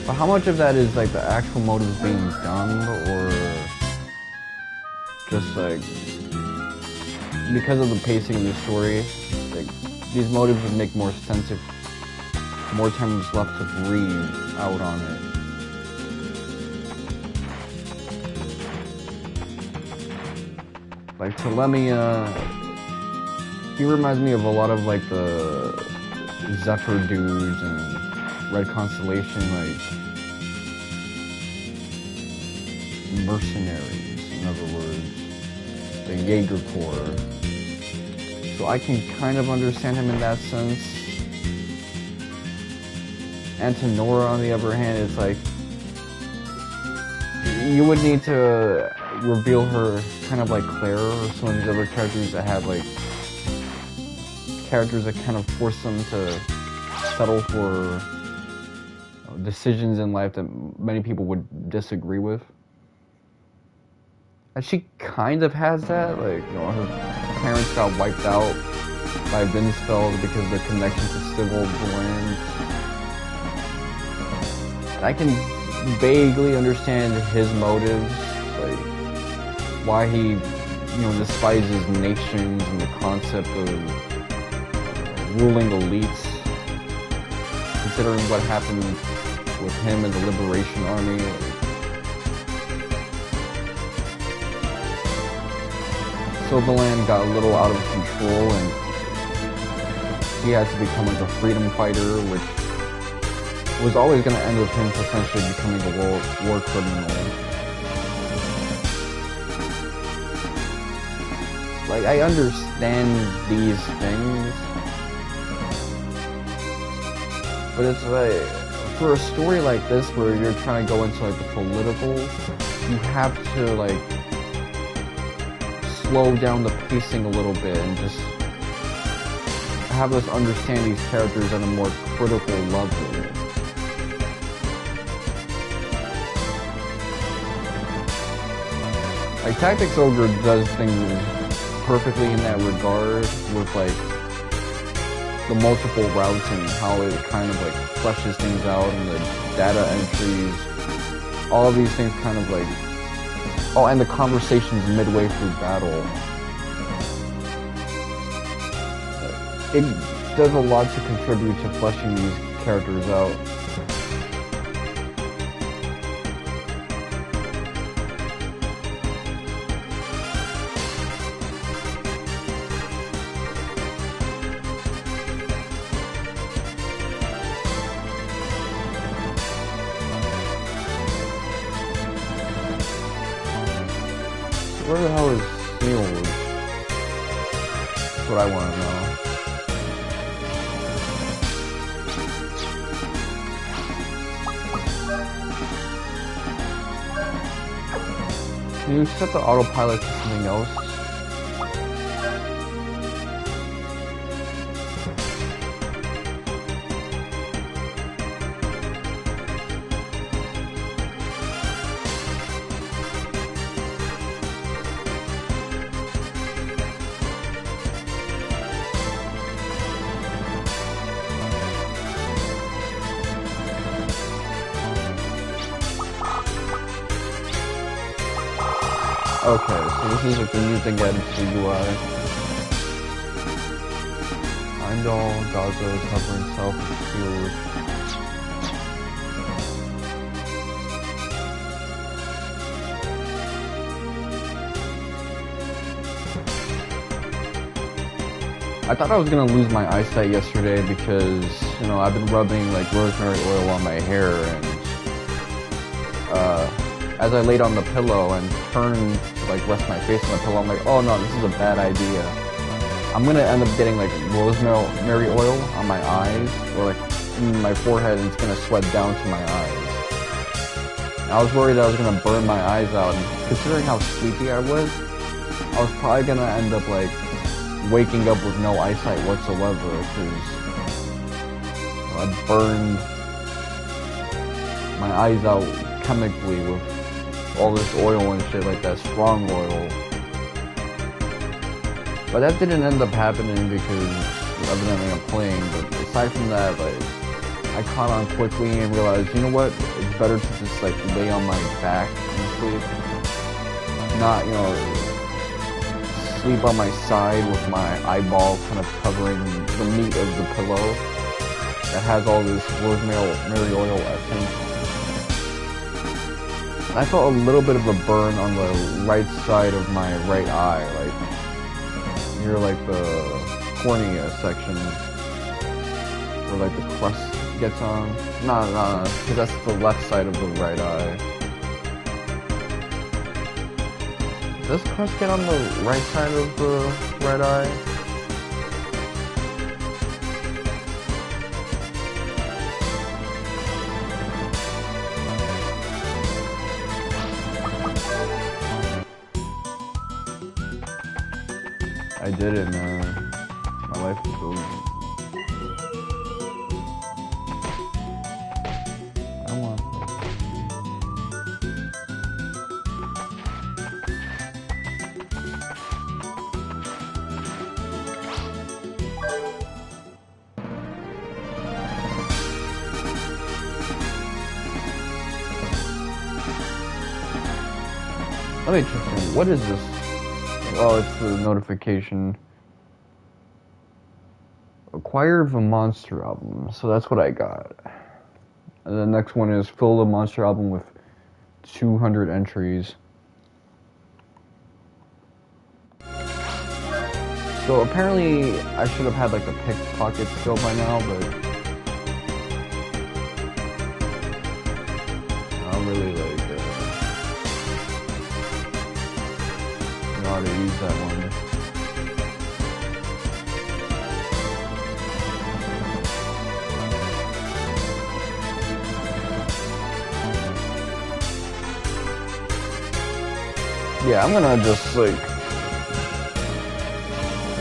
But how much of that is, like, the actual motives being dumb, or just, like, because of the pacing of the story, like, these motives would make more sense if more time was left to breathe out on it. Like, Telemia, he reminds me of a lot of, like, the Zephyr dudes and Red Constellation, like, mercenaries, in other words, the Jaeger Corps. So I can kind of understand him in that sense. Antenora, on the other hand, is like, you would need to reveal her kind of like Claire or some of these other characters that have like characters that kind of force them to settle for decisions in life that many people would disagree with. And she kind of has that, like, you know, her parents got wiped out by Vinsfeld because of their connection to civil lands. I can vaguely understand his motives, like why he, you know, despises nations and the concept of ruling elites, considering what happened with him and the Liberation Army. Silverland got a little out of control and he had to become like a freedom fighter, which was always going to end with him potentially becoming a war criminal. Like, I understand these things, but it's like, for a story like this where you're trying to go into like the political, you have to like slow down the pacing a little bit and just have us understand these characters at a more critical level. Like, Tactics Ogre does things perfectly in that regard with like the multiple routes and how it kind of like fleshes things out and the data entries, all of these things kind of like, oh, and the conversations midway through battle. It does a lot to contribute to fleshing these characters out. Where the hell is Seals? That's what I want to know. Can you set the autopilot to something else? Okay, so this is like the new thing added to the UI. Heimdall Gazzo is hovering south of the field. I thought I was gonna lose my eyesight yesterday because, you know, I've been rubbing like rosemary oil on my hair, and as I laid on the pillow and turned to like rest my face on the pillow, I'm like, oh no, this is a bad idea. I'm gonna end up getting like rosemary oil on my eyes or like in my forehead, and it's gonna sweat down to my eyes. And I was worried I was gonna burn my eyes out, and considering how sleepy I was probably gonna end up like waking up with no eyesight whatsoever, because I burned my eyes out chemically with all this oil and shit, like that strong oil. But that didn't end up happening because evidently I'm playing. But aside from that, like, I caught on quickly and realized, you know what? It's better to just like lay on my back and sleep. Not, you know, sleep on my side with my eyeball kind of covering the meat of the pillow that has all this rosemary oil essence. And I felt a little bit of a burn on the right side of my right eye, like near like the cornea section, where like the crust gets on. Nah, because that's the left side of the right eye. Does crust get on the right side of the right eye? I did it, man. My life is over. I want to play. Let me check in. What is this? Oh, it's the notification. Acquire the Monster album. So that's what I got. And the next one is fill the Monster album with 200 entries. So apparently I should have had like the pickpocket skill by now, but I don't really like know how to use that one. Yeah, I'm gonna just like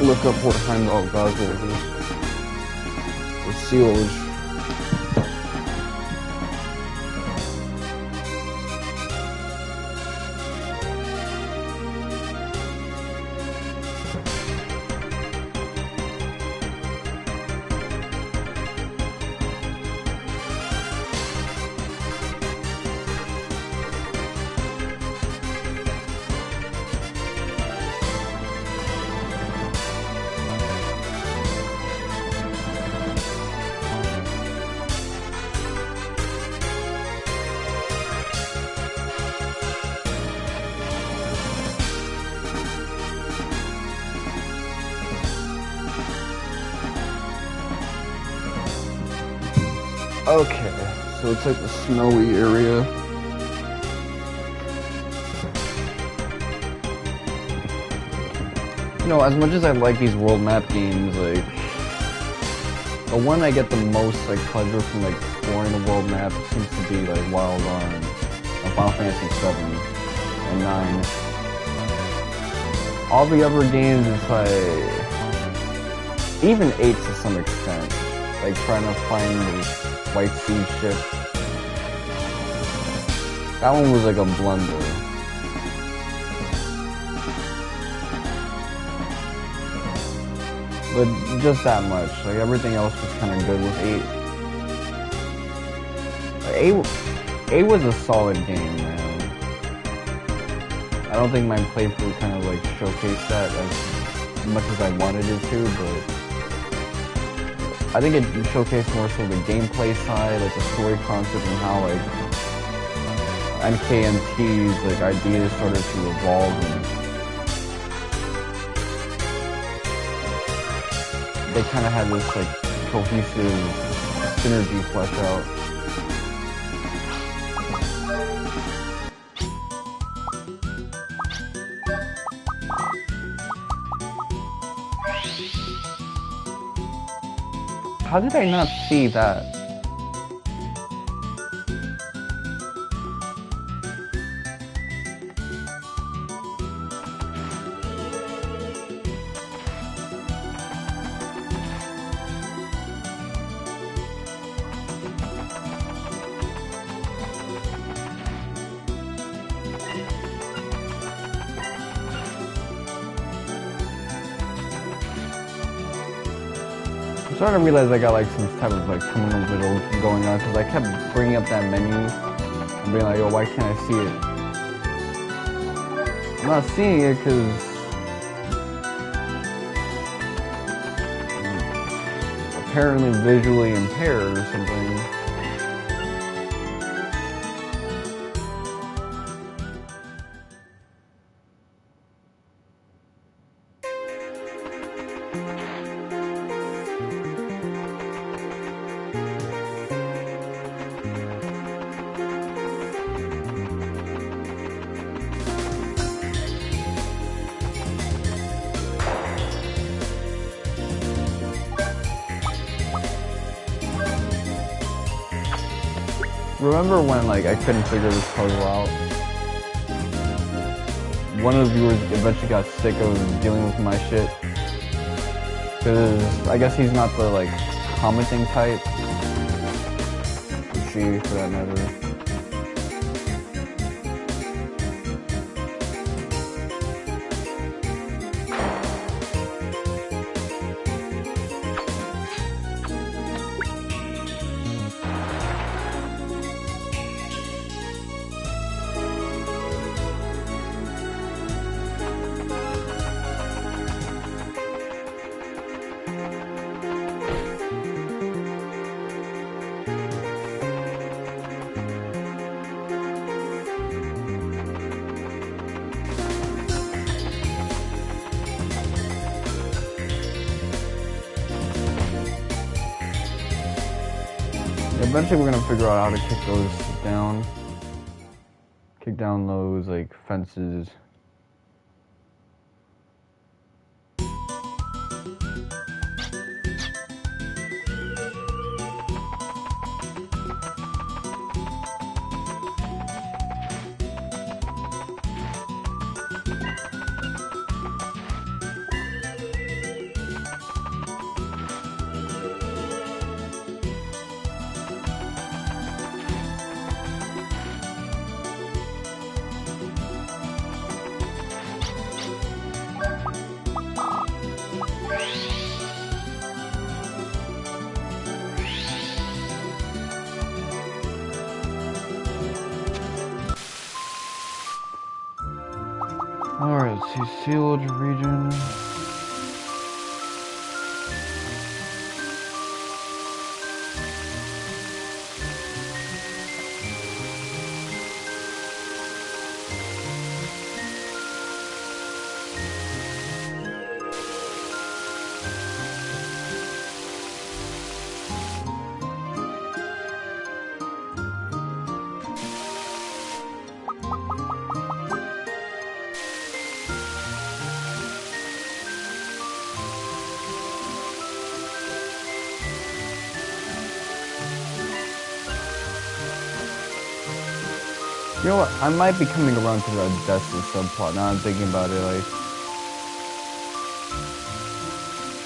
look up what Heimdall Gazzo is. Or Sealage. Okay, so it's like the snowy area. You know, as much as I like these world map games, like, the one I get the most, like, pleasure from, like, exploring the world map seems to be, like, Wild Arms, Final Fantasy 7 and 9. All the other games, it's like, even 8 to some extent, like, trying to find the White Sea ship. That one was like a blunder. But just that much. Like everything else was kind of good with 8. Like, 8 was a solid game, man. I don't think my playthrough kind of like showcased that as much as I wanted it to, but I think it showcased more so the gameplay side, like the story concept and how like NKMT's like ideas started to evolve and they kind of had this like cohesive synergy flesh out. How did I not see that? I'm starting to realize I got like some type of like terminal visual going on because I kept bringing up that menu and being like, yo, why can't I see it? I'm not seeing it because apparently visually impaired or something. Remember when like I couldn't figure this puzzle out? One of the viewers eventually got sick of dealing with my shit. Cause I guess he's not the like commenting type. Or she, for that matter. Eventually we're gonna figure out how to kick those down. Kick down those like fences. Alright, let's see, sealed region. You know what? I might be coming around to the Odessa subplot now I'm thinking about it. Like,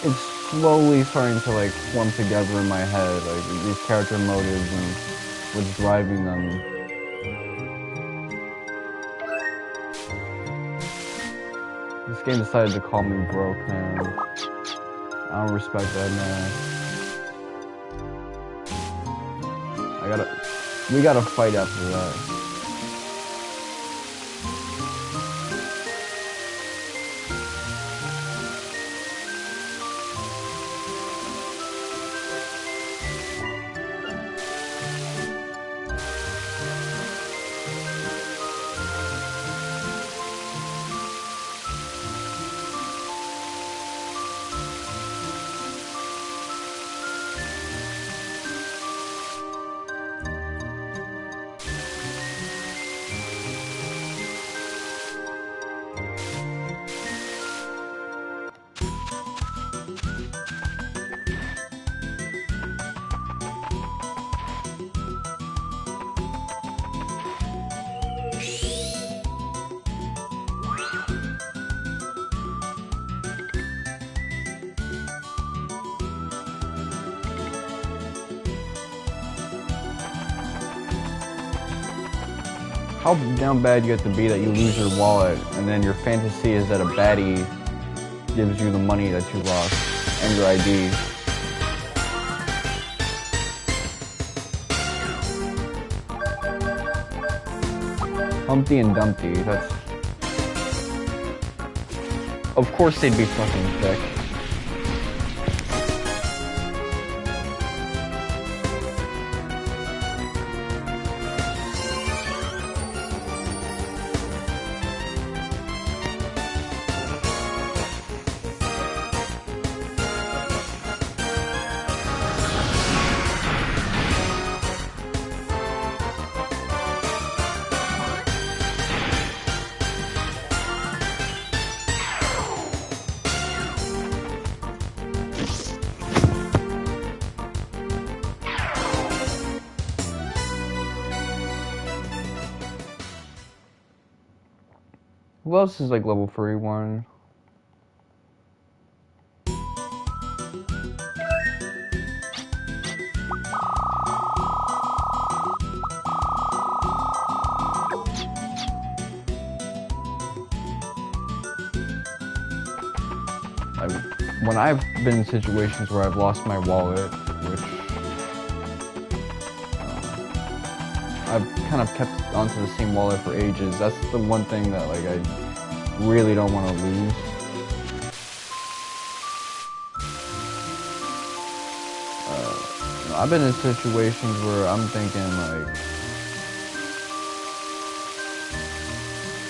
it's slowly starting to like form together in my head, like these character motives and what's driving them. This game decided to call me broke, man. I don't respect that, man. We gotta fight after that. How down bad you have to be that you lose your wallet, and then your fantasy is that a baddie gives you the money that you lost and your ID. Humpty and Dumpty, that's... Of course they'd be fucking thick. Who else is like level 31? When I've been in situations where I've lost my wallet, which I've kind of kept onto the same wallet for ages, that's the one thing that like I really don't want to lose. I've been in situations where I'm thinking like,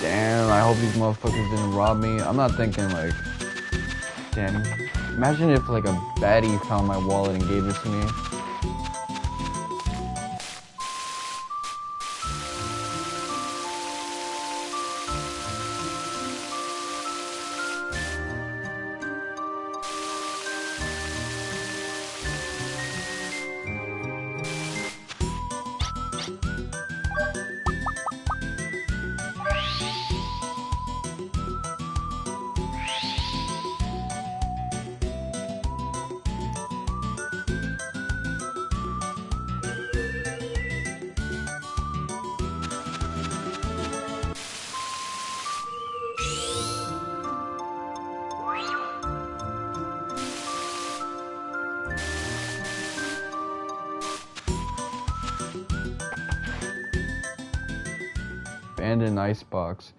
damn, I hope these motherfuckers didn't rob me. I'm not thinking like, damn, imagine if like a baddie found my wallet and gave it to me. Abandoned icebox.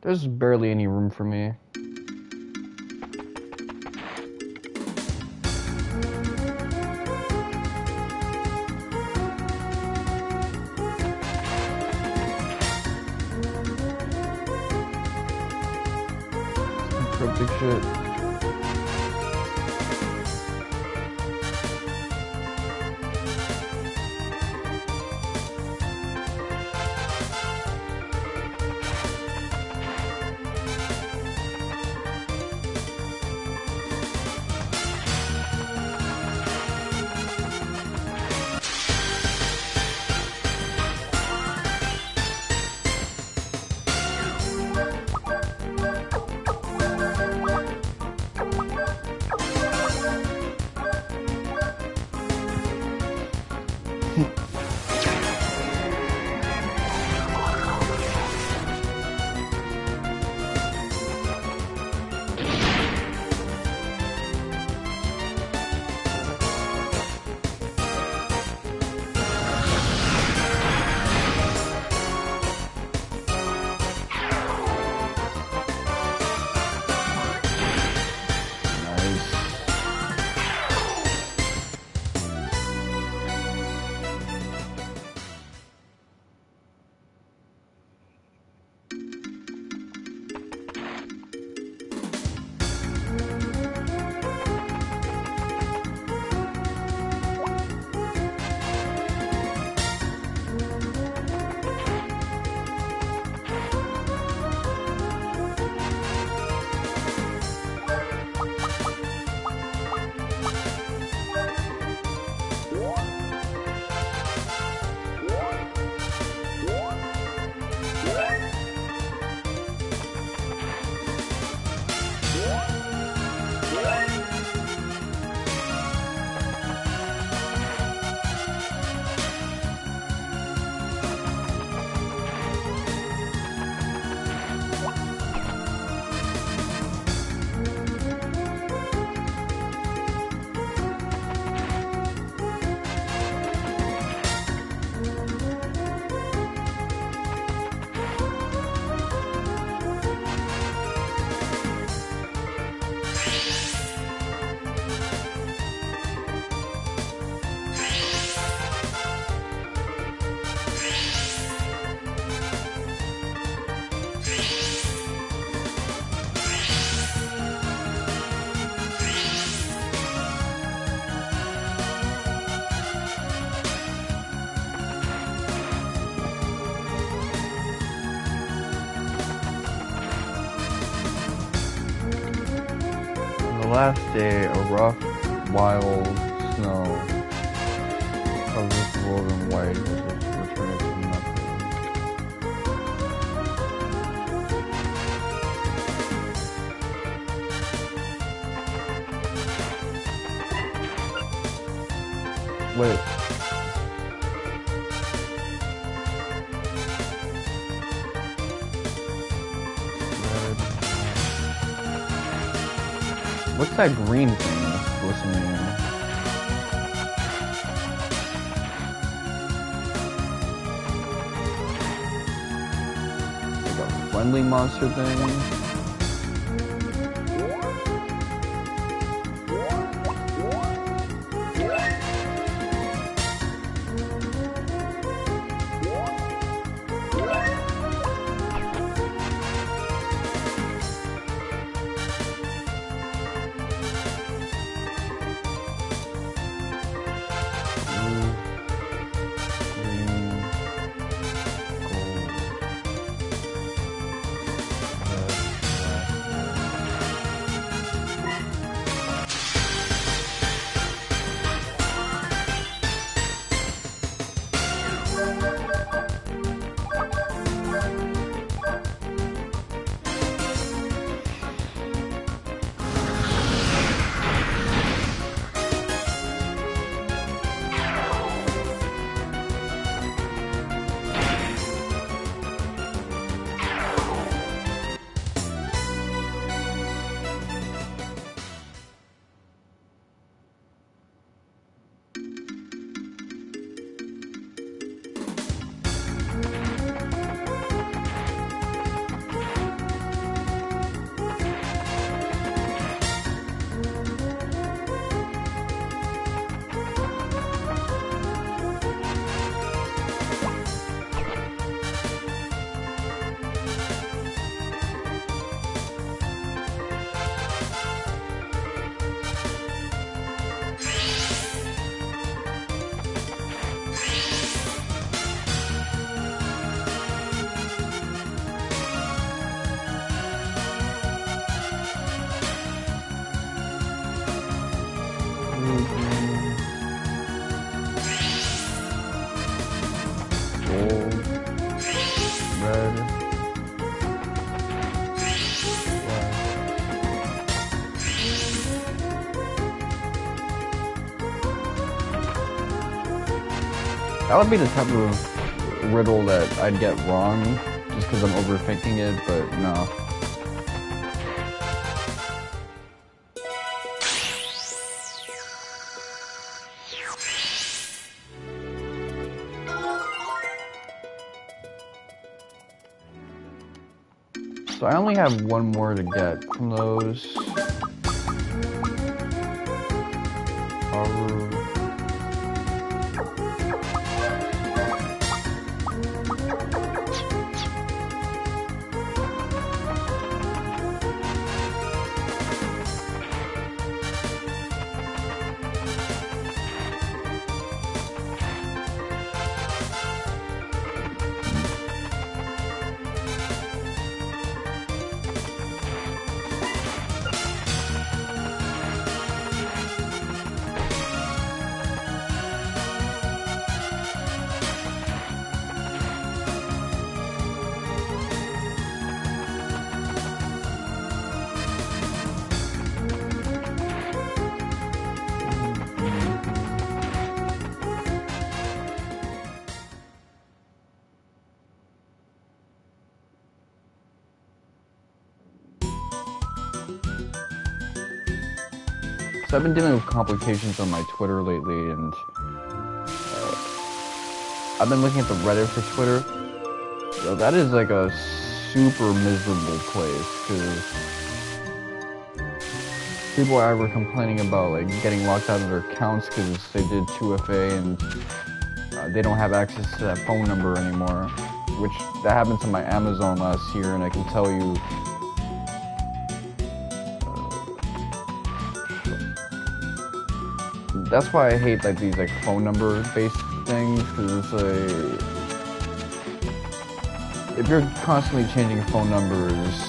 There's barely any room for me. Cryptic shit. last day, a rough, wild snow covers the world in white as it's returning from nothing. Wait. What's that green thing that's glistening? Like a friendly monster thing? That would be the type of riddle that I'd get wrong just because I'm overthinking it, but no. So I only have one more to get from those. I've been dealing with complications on my Twitter lately, and I've been looking at the Reddit for Twitter. So that is like a super miserable place, because people are ever complaining about like getting locked out of their accounts because they did 2FA and they don't have access to that phone number anymore, which that happened to my Amazon last year, and I can tell you that's why I hate like these like phone number based things, because it's like if you're constantly changing phone numbers,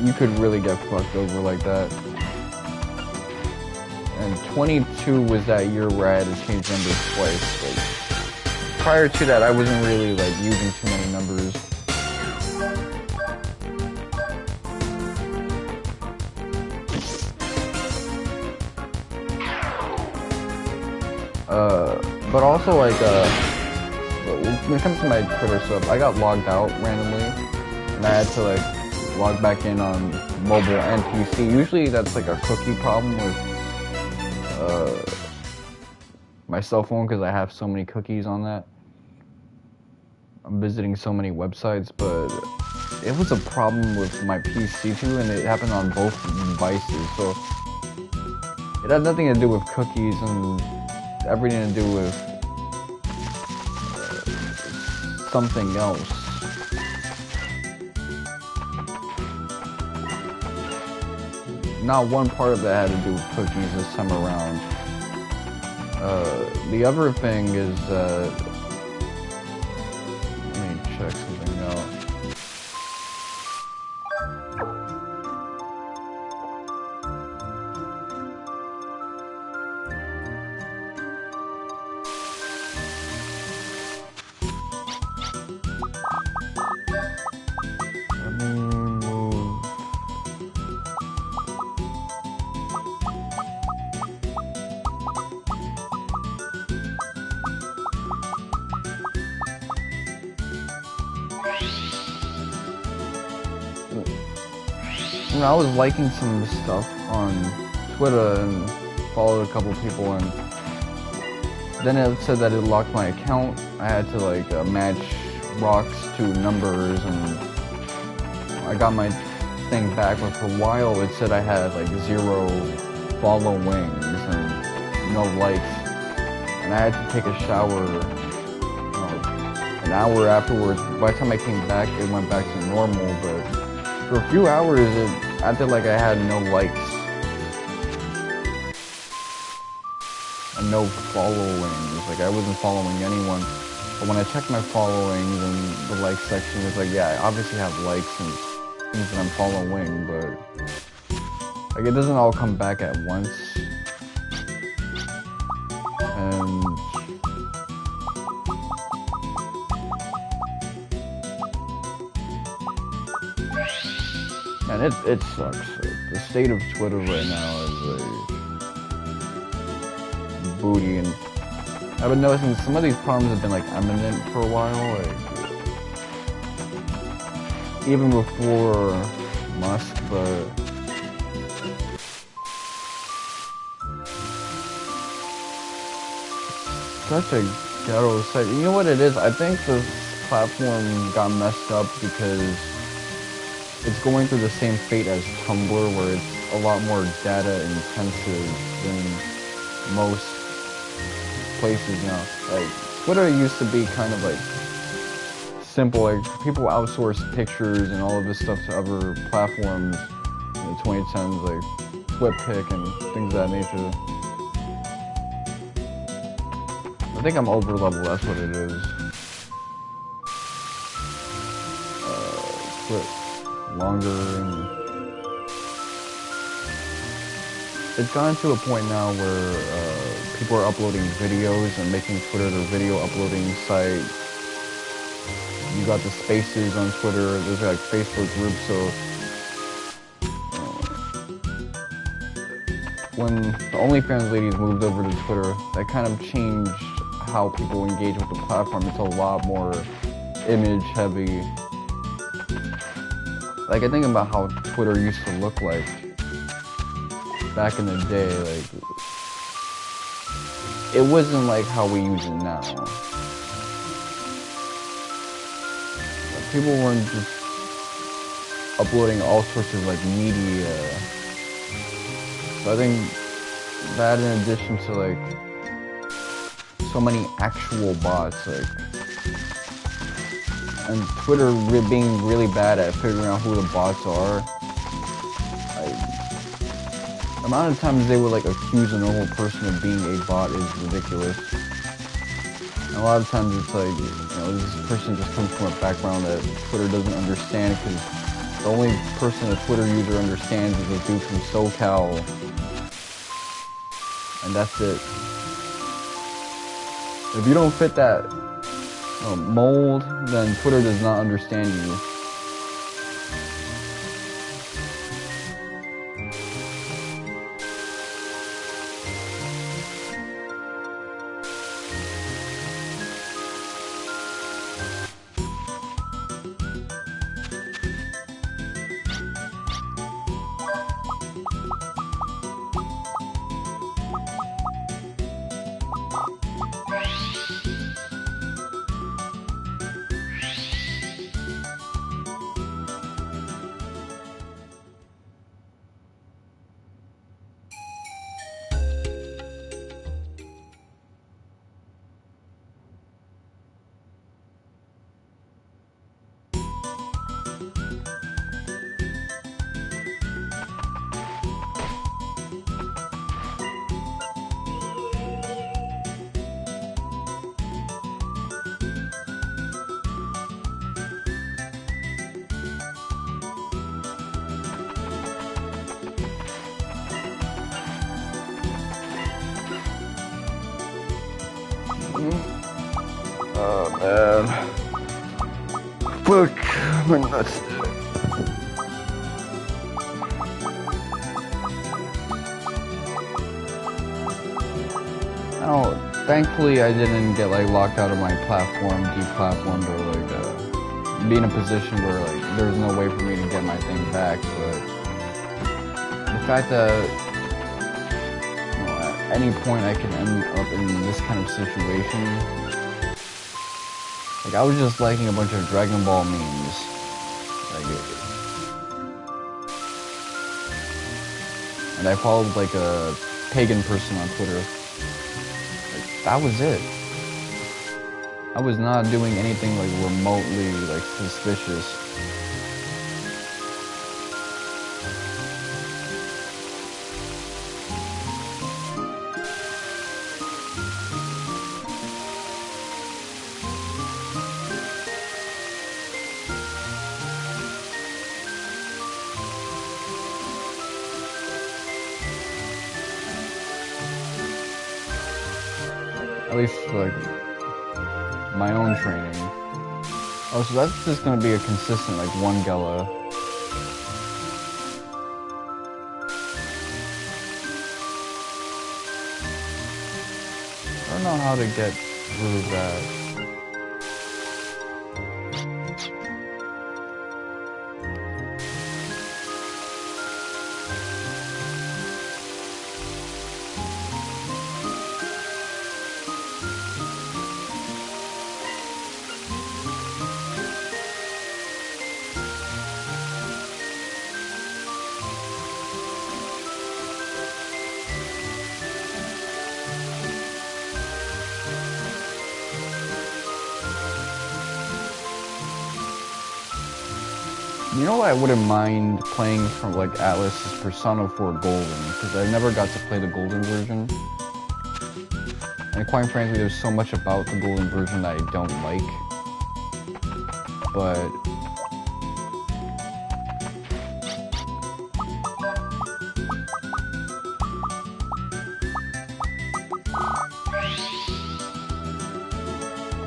you could really get fucked over like that. And 22 was that year where I had to change numbers twice. Like, prior to that, I wasn't really like using too many numbers. But also like when it comes to my Twitter stuff, I got logged out randomly, and I had to like log back in on mobile and PC. Usually that's like a cookie problem with my cell phone because I have so many cookies on that. I'm visiting so many websites, but it was a problem with my PC too, and it happened on both devices. So it had nothing to do with cookies and everything to do with something else. Not one part of that had to do with cookies this time around. The other thing is, let me check something out. I was liking some stuff on Twitter and followed a couple people, and then it said that it locked my account. I had to like match rocks to numbers, and I got my thing back, but for a while it said I had like 0 followings and no likes, and I had to take a shower an hour afterwards. By the time I came back, it went back to normal, but for a few hours it acted like I had no likes and no followings. Like I wasn't following anyone. But when I checked my followings and the like section, it's like, yeah, I obviously have likes and things that I'm following, but like it doesn't all come back at once. And it sucks. Like, the state of Twitter right now is like booty, and I've been noticing some of these problems have been like imminent for a while. Like even before Musk, but such a ghetto site. You know what it is? I think this platform got messed up because it's going through the same fate as Tumblr, where it's a lot more data intensive than most places now. Like Twitter used to be kind of like simple, like people outsource pictures and all of this stuff to other platforms in the 2010s, like TwitPic and things of that nature. I think I'm over level, that's what it is. Twit longer, and it's gotten to a point now where people are uploading videos and making Twitter their video uploading site. You got the spaces on Twitter, there's like Facebook groups, so when the OnlyFans ladies moved over to Twitter, that kind of changed how people engage with the platform. It's a lot more image heavy. Like, I think about how Twitter used to look like back in the day. Like, it wasn't like how we use it now. Like, people weren't just uploading all sorts of like media. So I think that, in addition to like so many actual bots, like, and Twitter being really bad at figuring out who the bots are. Like, the amount of times they would like accuse a normal person of being a bot is ridiculous. And a lot of times it's like, you know, this person just comes from a background that Twitter doesn't understand, because the only person a Twitter user understands is a dude from SoCal and that's it. If you don't fit that mold, then Twitter does not understand you. Oh man. Fuck, my nuts. Oh, thankfully I didn't get like locked out of my platform, deplatformed, or like be in a position where like there's no way for me to get my thing back. But the fact that at any point I can end up in this kind of situation. Like, I was just liking a bunch of Dragon Ball memes. Like, and I followed, like, a pagan person on Twitter. Like, that was it. I was not doing anything, like, remotely, like, suspicious. At least, like, my own training. Oh, so that's just gonna be a consistent, like, one Gela. I don't know how to get through that. You know what I wouldn't mind playing from like Atlas is Persona 4 Golden, because I never got to play the Golden version. And quite frankly, there's so much about the Golden version that I don't like. But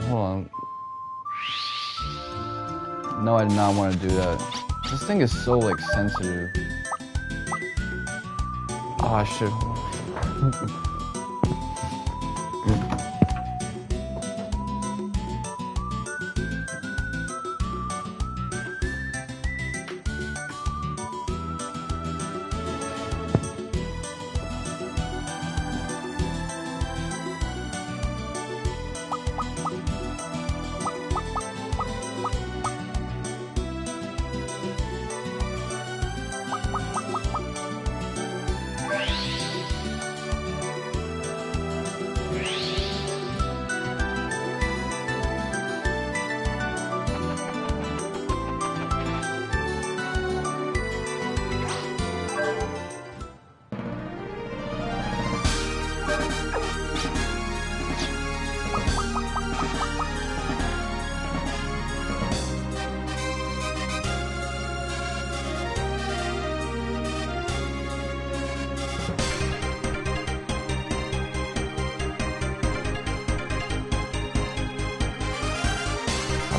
hold on. No, I did not want to do that. This thing is so, like, sensitive. Oh, shit.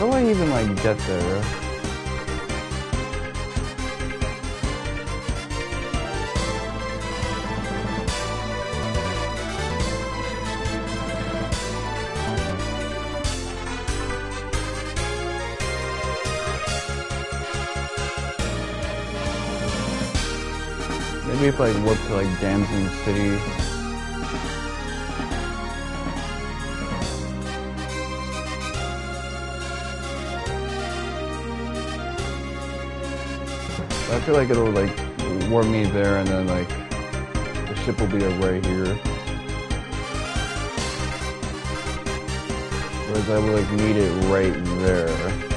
do I even like get there? Maybe if I warp to like Damson City. I feel like it'll like warp me there, and then like the ship will be like right here. Whereas I would like need it right there.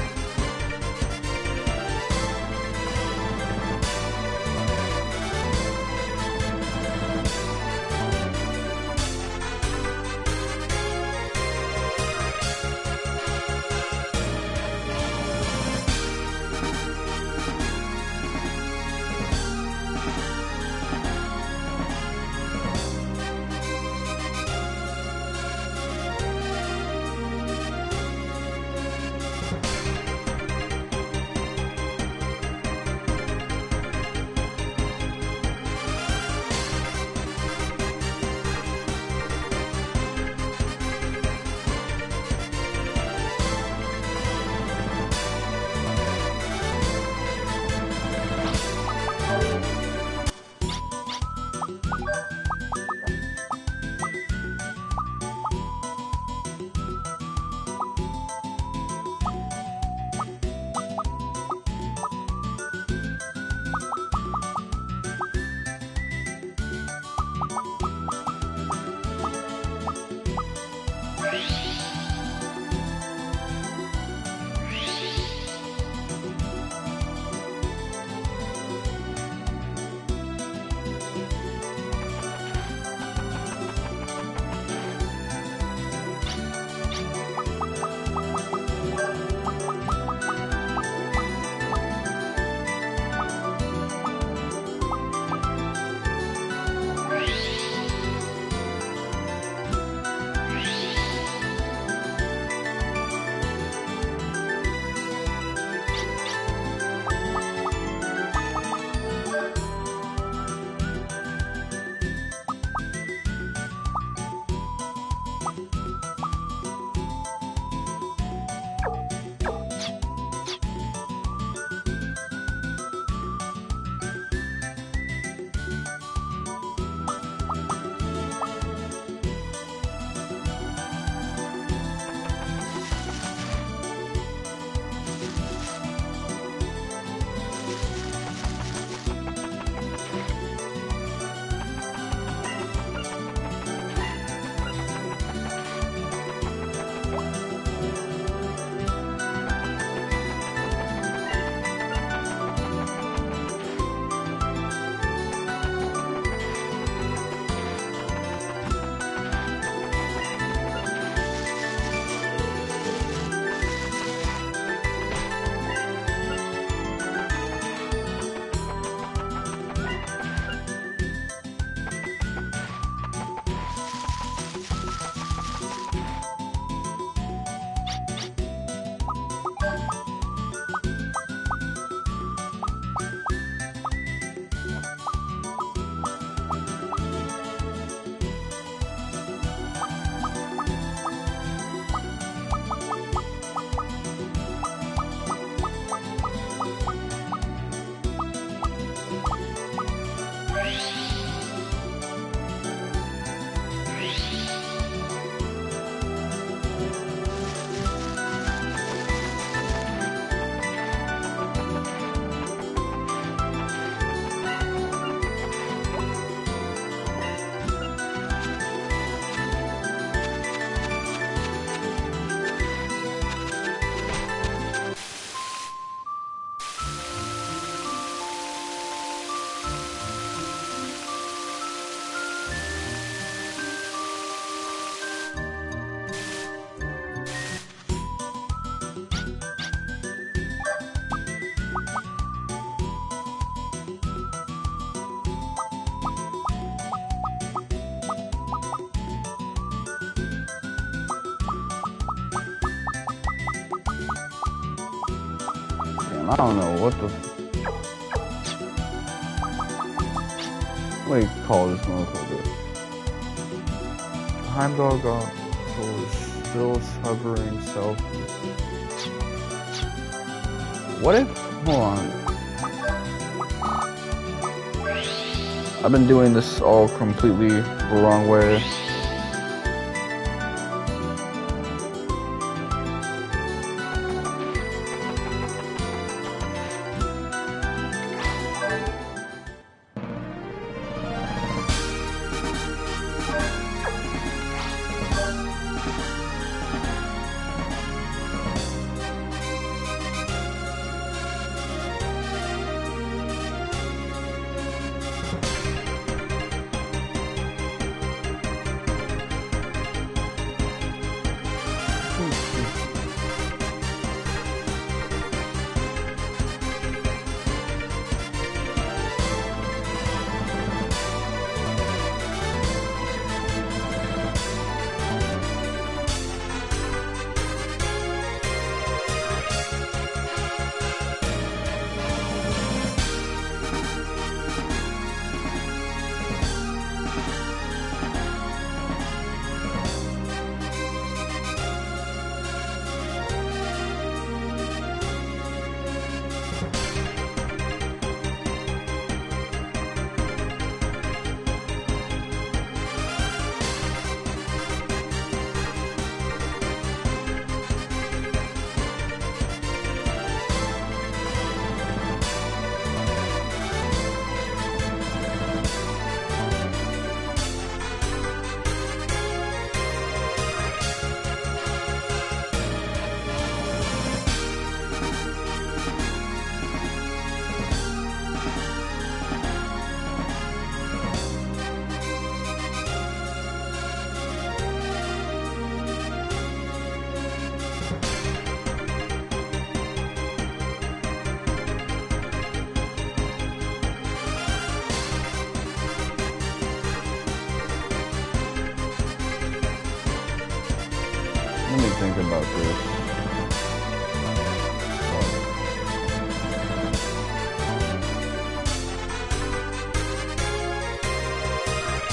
I don't know what the. What do you call this motherfucker? Heimdall Gazzo is still hovering south. What if? Hold on. I've been doing this all completely the wrong way. Let me think about this.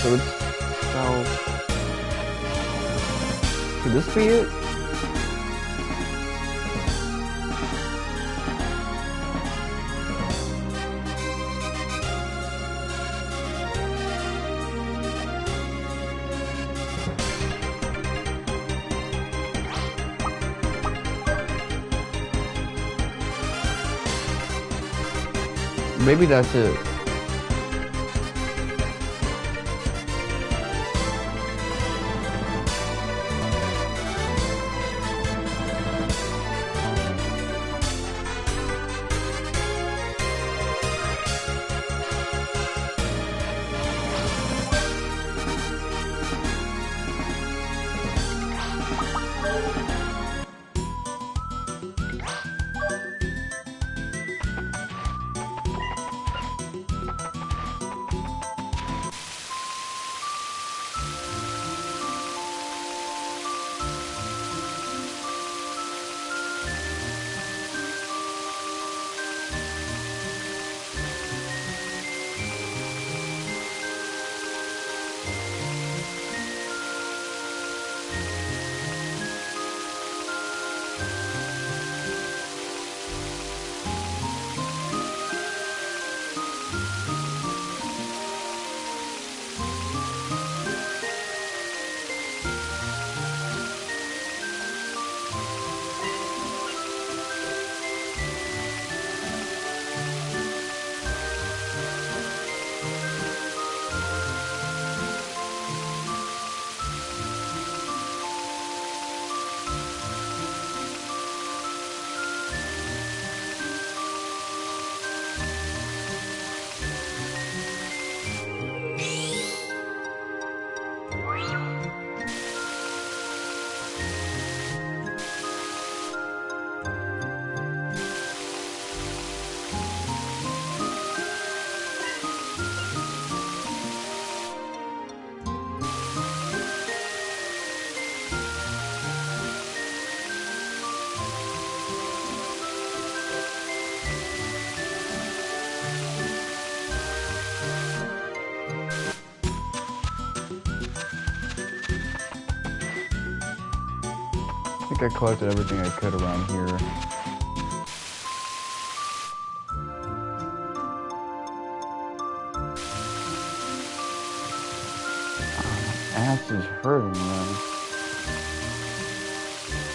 So it's south. Could this be it? Maybe that's it. think I collected everything I could around here. Ass is hurting, man.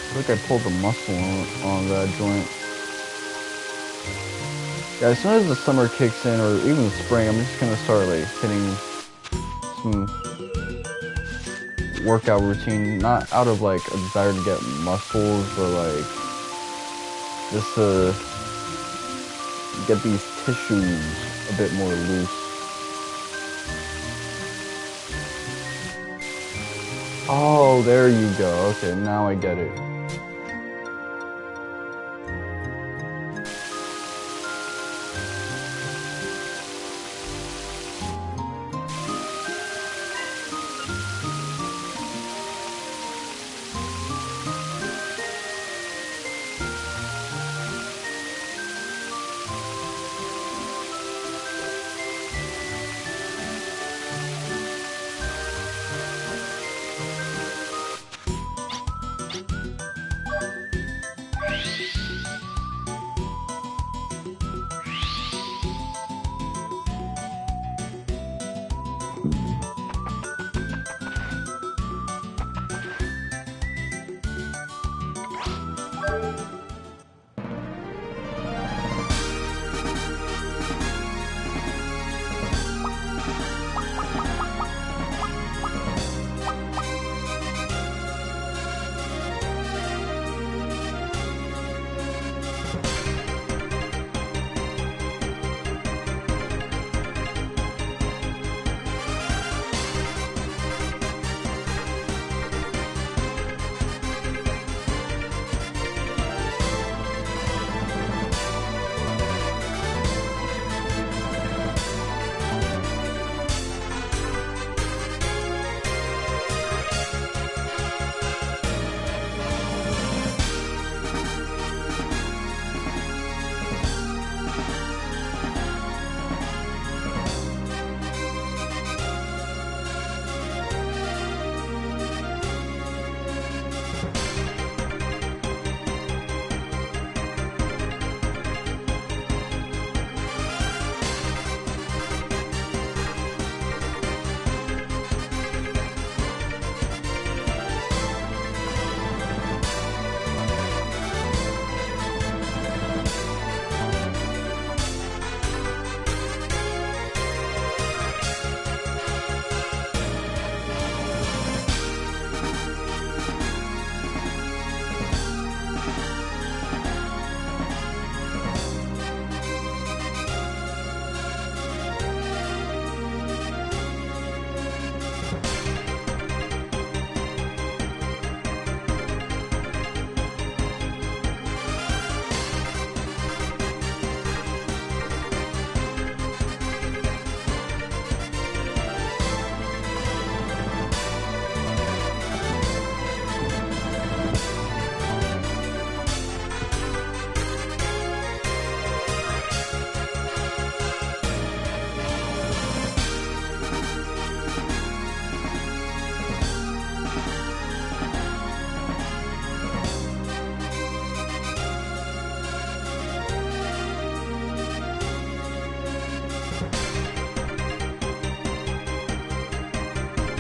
I think I pulled the muscle on that joint. Yeah, as soon as the summer kicks in, or even the spring, I'm just gonna start like hitting some workout routine, not out of like a desire to get muscles, but like just to get these tissues a bit more loose. Oh, there you go. Okay, now I get it.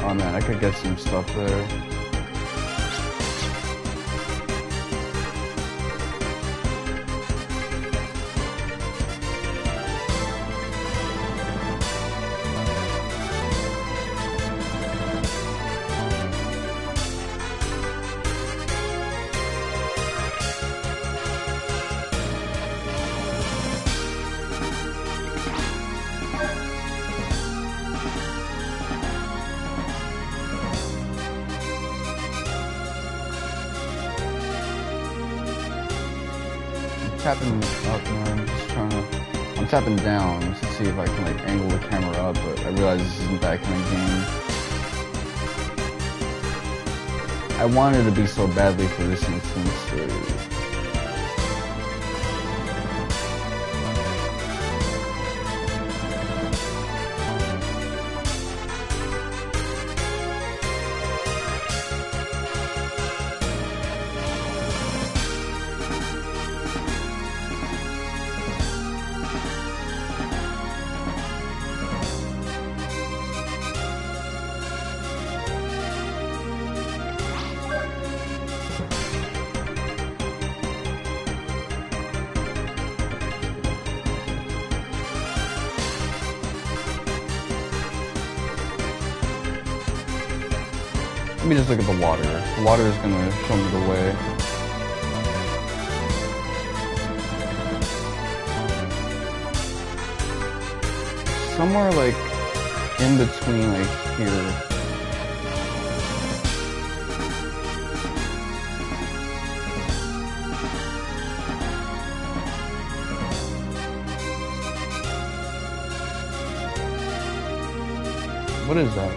Oh man, I could get some stuff there. Tapping up, man. Just trying to. I'm tapping down to see if I can like angle the camera up, but I realize this isn't that kind of game. I wanted to be so badly for this instance. Let me just look at the water. The water is gonna show me the way. Somewhere like in between like here. What is that?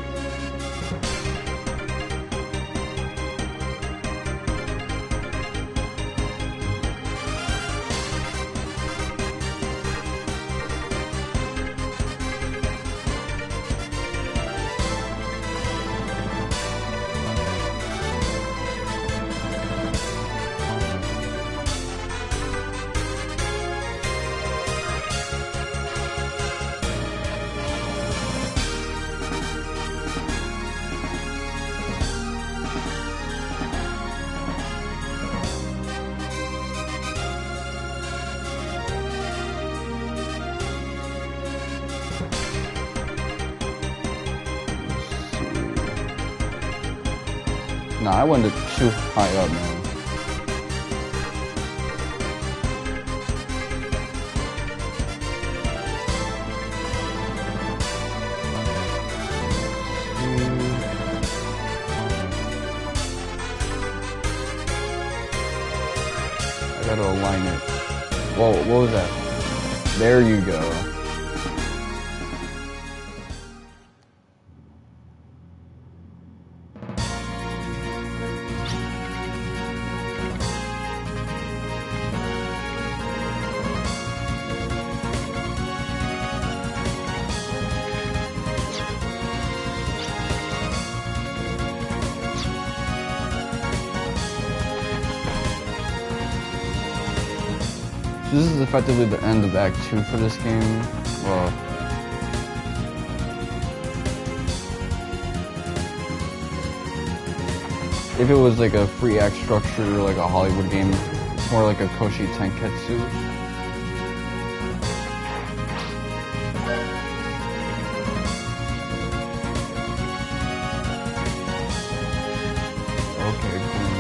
Nah, I went too high up, man. I gotta align it. Whoa, what was that? There you go. This is effectively the end of Act 2 for this game. Well, if it was like a free act structure, like a Hollywood game, more like a Koshi Tenketsu. Okay, cool.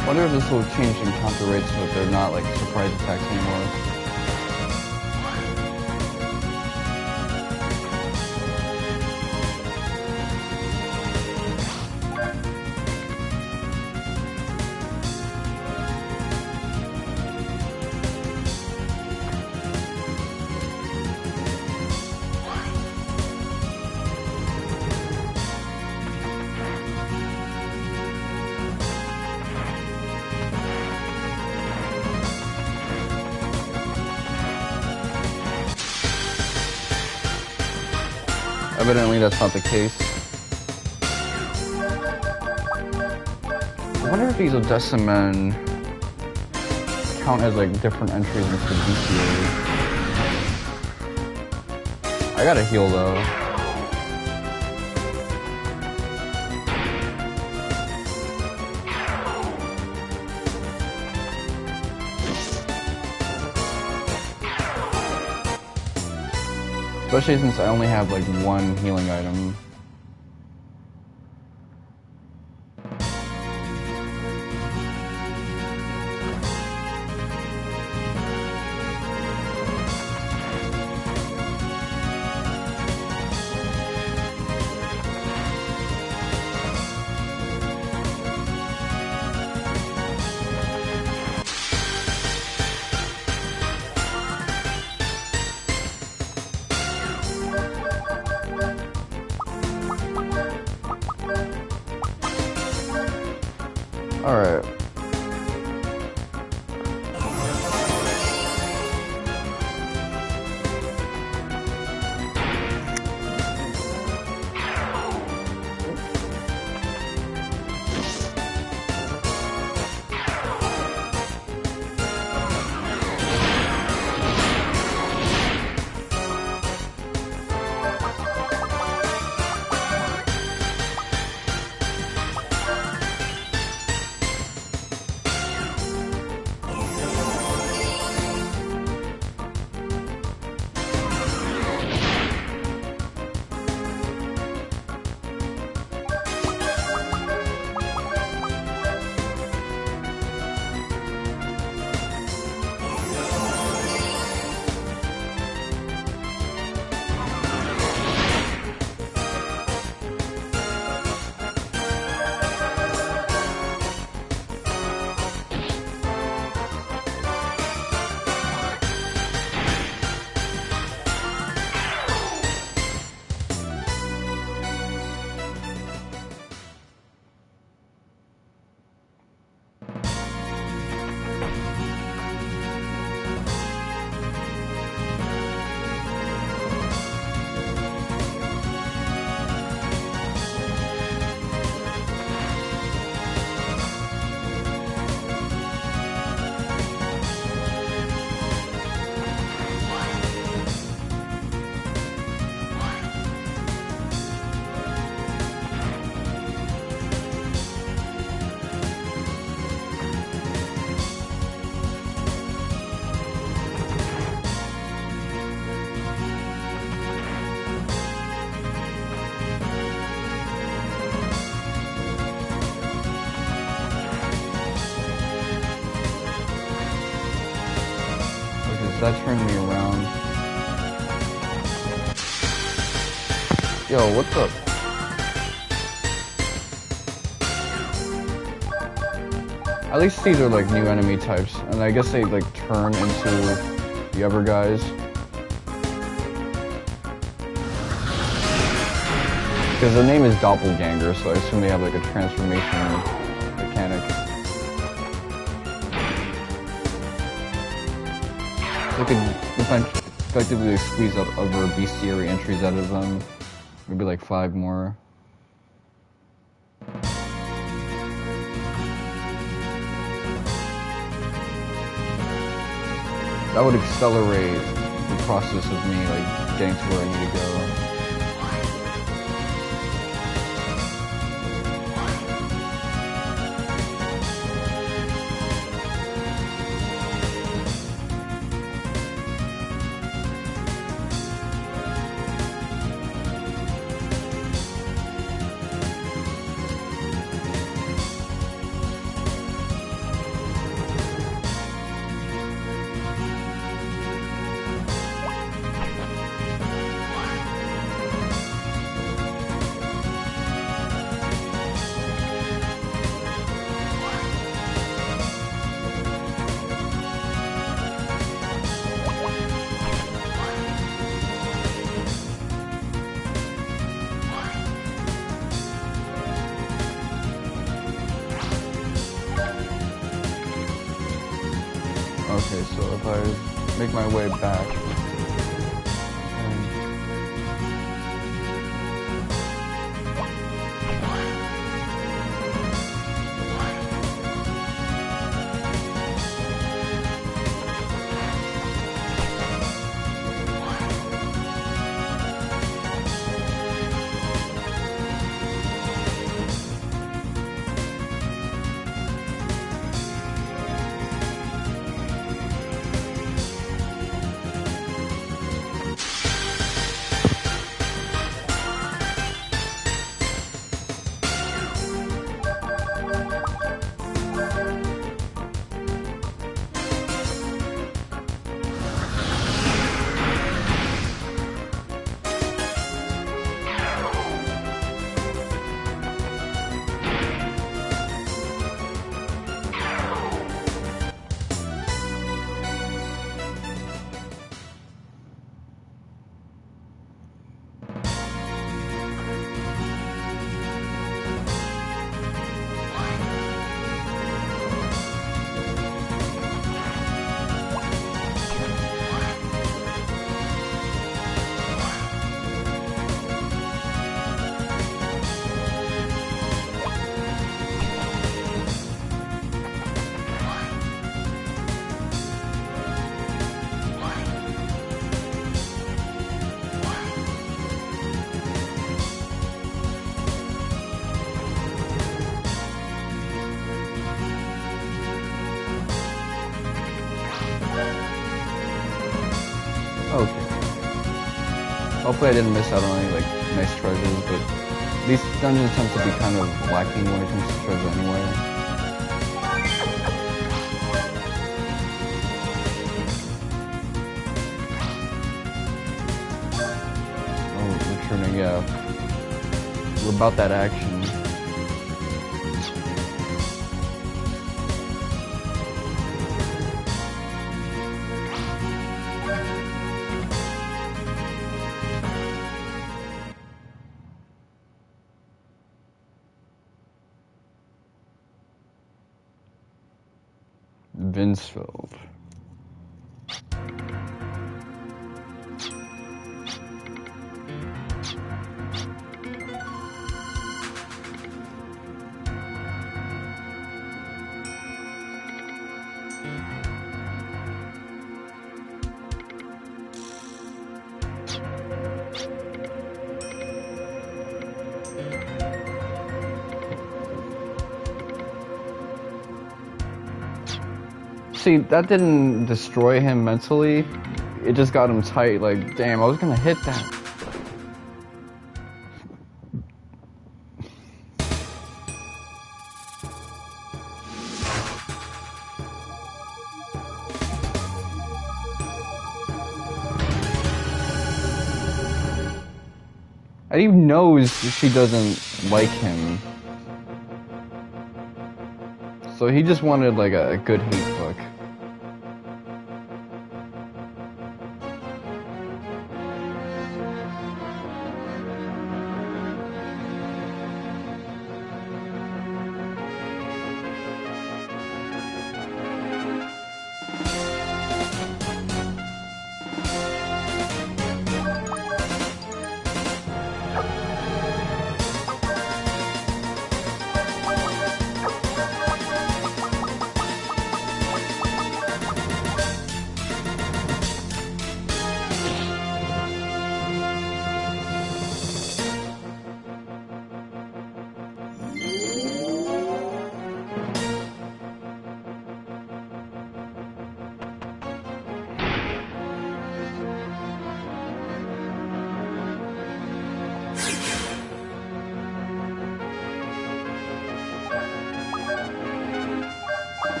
I wonder if this will change encounter rates so that they're not like surprise attacks anymore. evidently that's not the case. I wonder if these Odessa men count as like different entries into the BCA. I gotta heal though. Especially since I only have like one healing item. Alright. That turned me around. Yo, what's up? At least these are like new enemy types, and I guess they like turn into the other guys. Because the name is Doppelganger, so I assume they have like a transformation mechanic. They could effectively squeeze up other bestiary entries out of them. Maybe like 5 more. That would accelerate the process of me like getting to where I need to go. Okay, so if I make my way back, Hopefully I didn't miss out on any like nice treasures, but these dungeons tend to be kind of lacking when it comes to treasure anyway. Oh, returning, yeah. We're about that action. Vinsfeld. See, that didn't destroy him mentally. It just got him tight. Like, damn, I was gonna hit that. And he knows she doesn't like him. So he just wanted like a good hate book.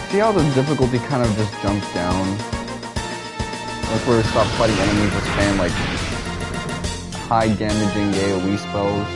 See how the difficulty kind of just jumps down? Like where it stops fighting enemies that spam like high damaging AoE spells.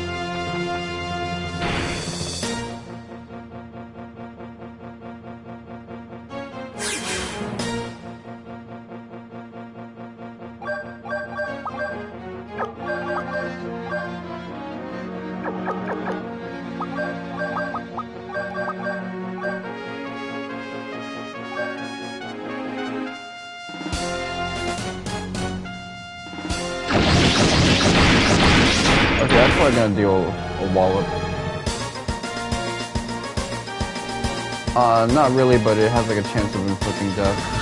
Okay, that's probably gonna deal a wallop. Not really, but it has like a chance of inflicting death.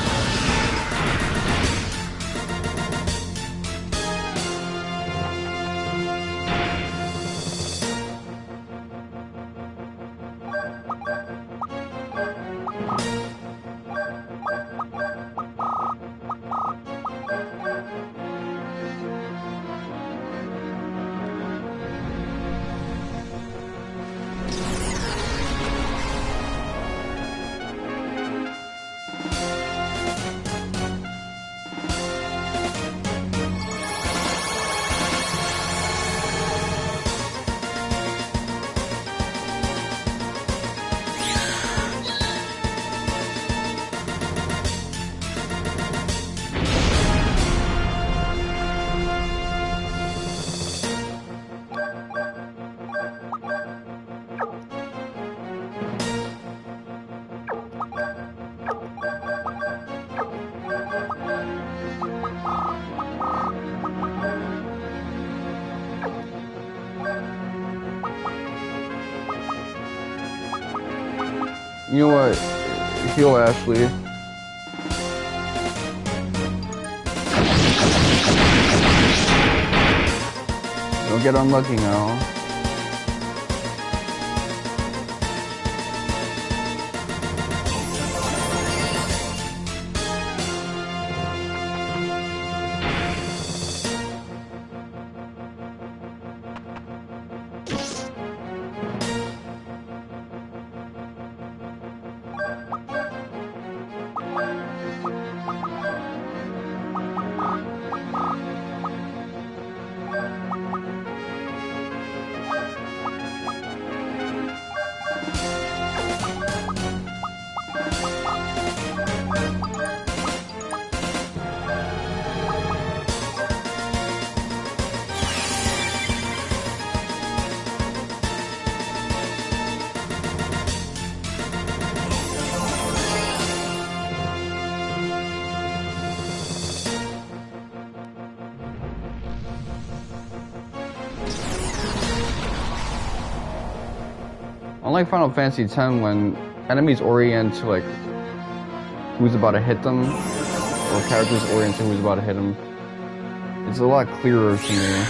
You know what? Heal Ashley. Don't get unlucky now. Unlike Final Fantasy X, when enemies orient to like who's about to hit them, or characters orient to who's about to hit them, it's a lot clearer to me.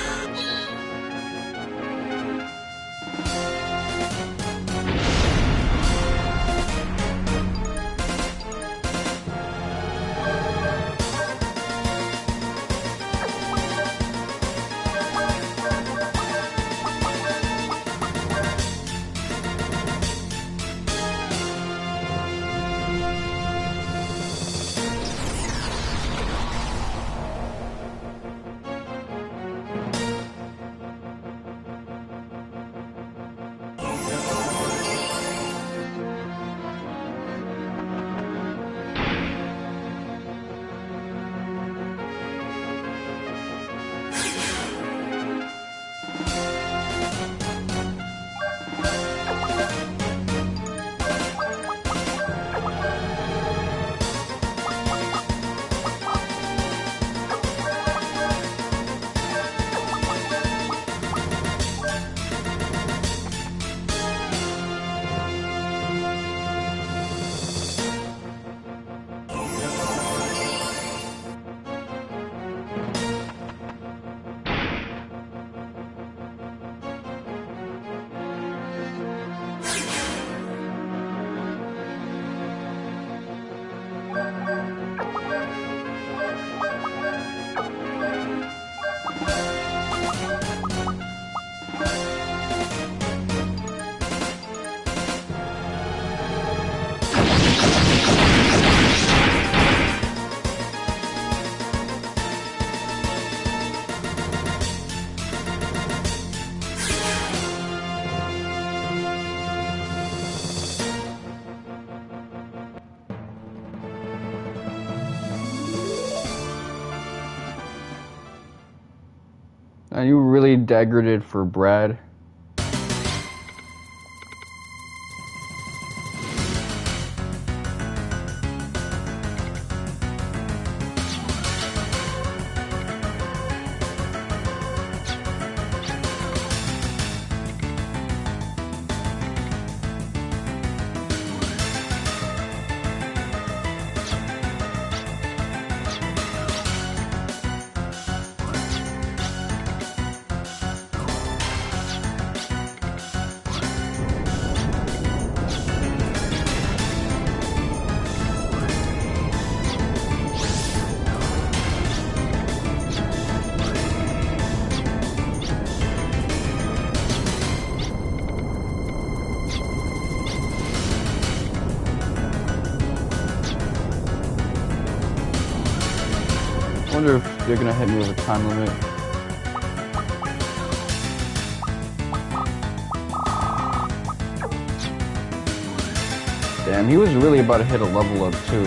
And you really degraded for Brad. I wonder if they're gonna hit me with a time limit. Damn, he was really about to hit a level up too.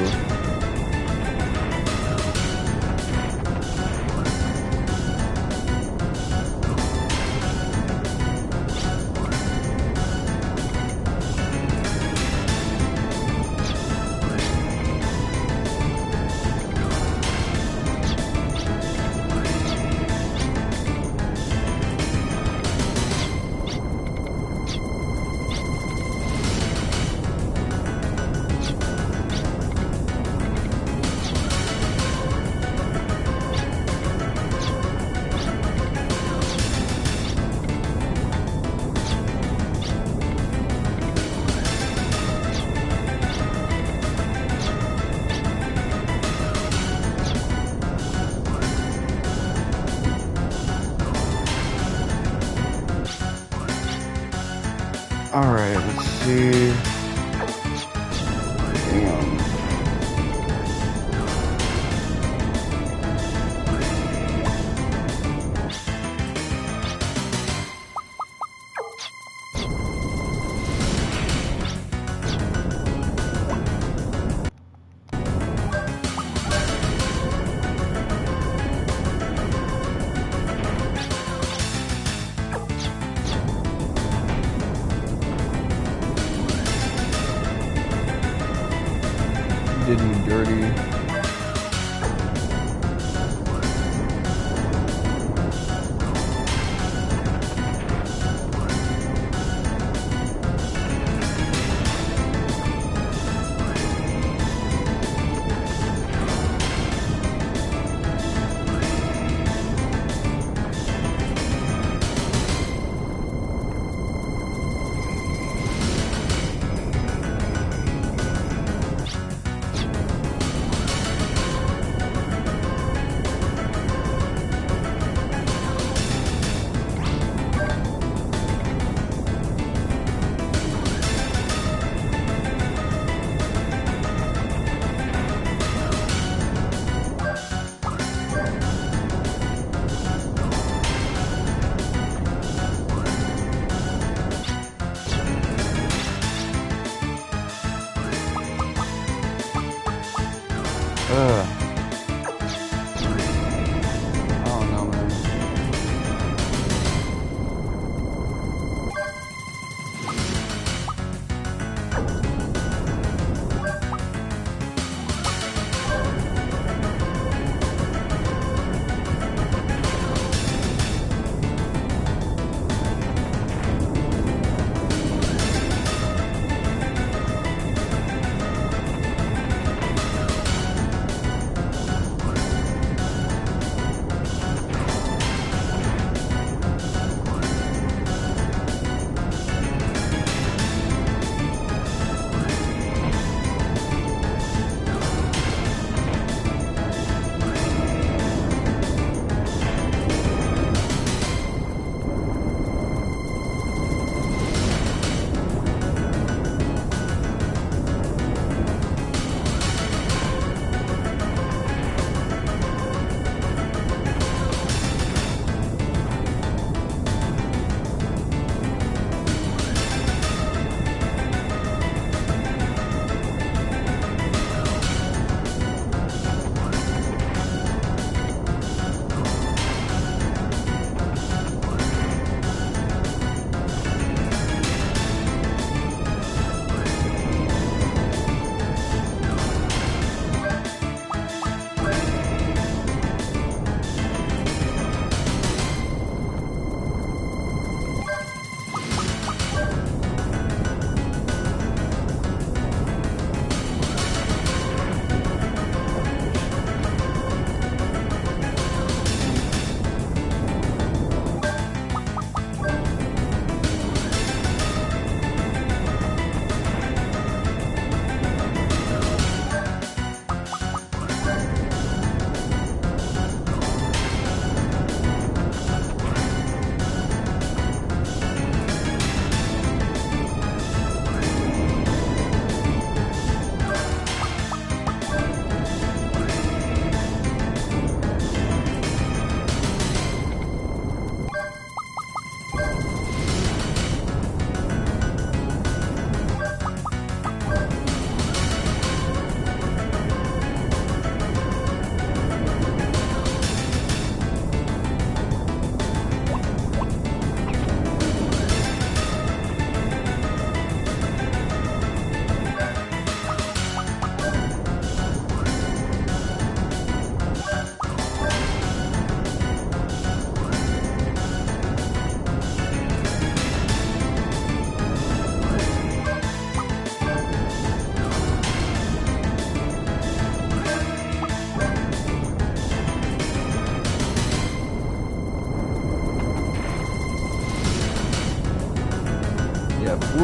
Alright, let's see. Damn. Did me dirty.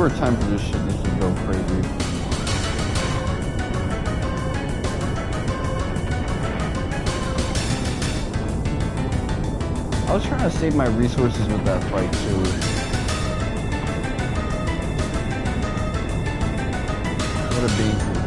never time for this shit. This should go crazy. I was trying to save my resources with that fight too. What a being.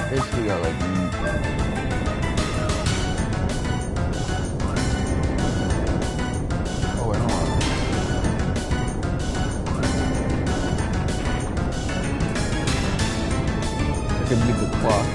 Basically got like oh, I don't want I could beat the clock.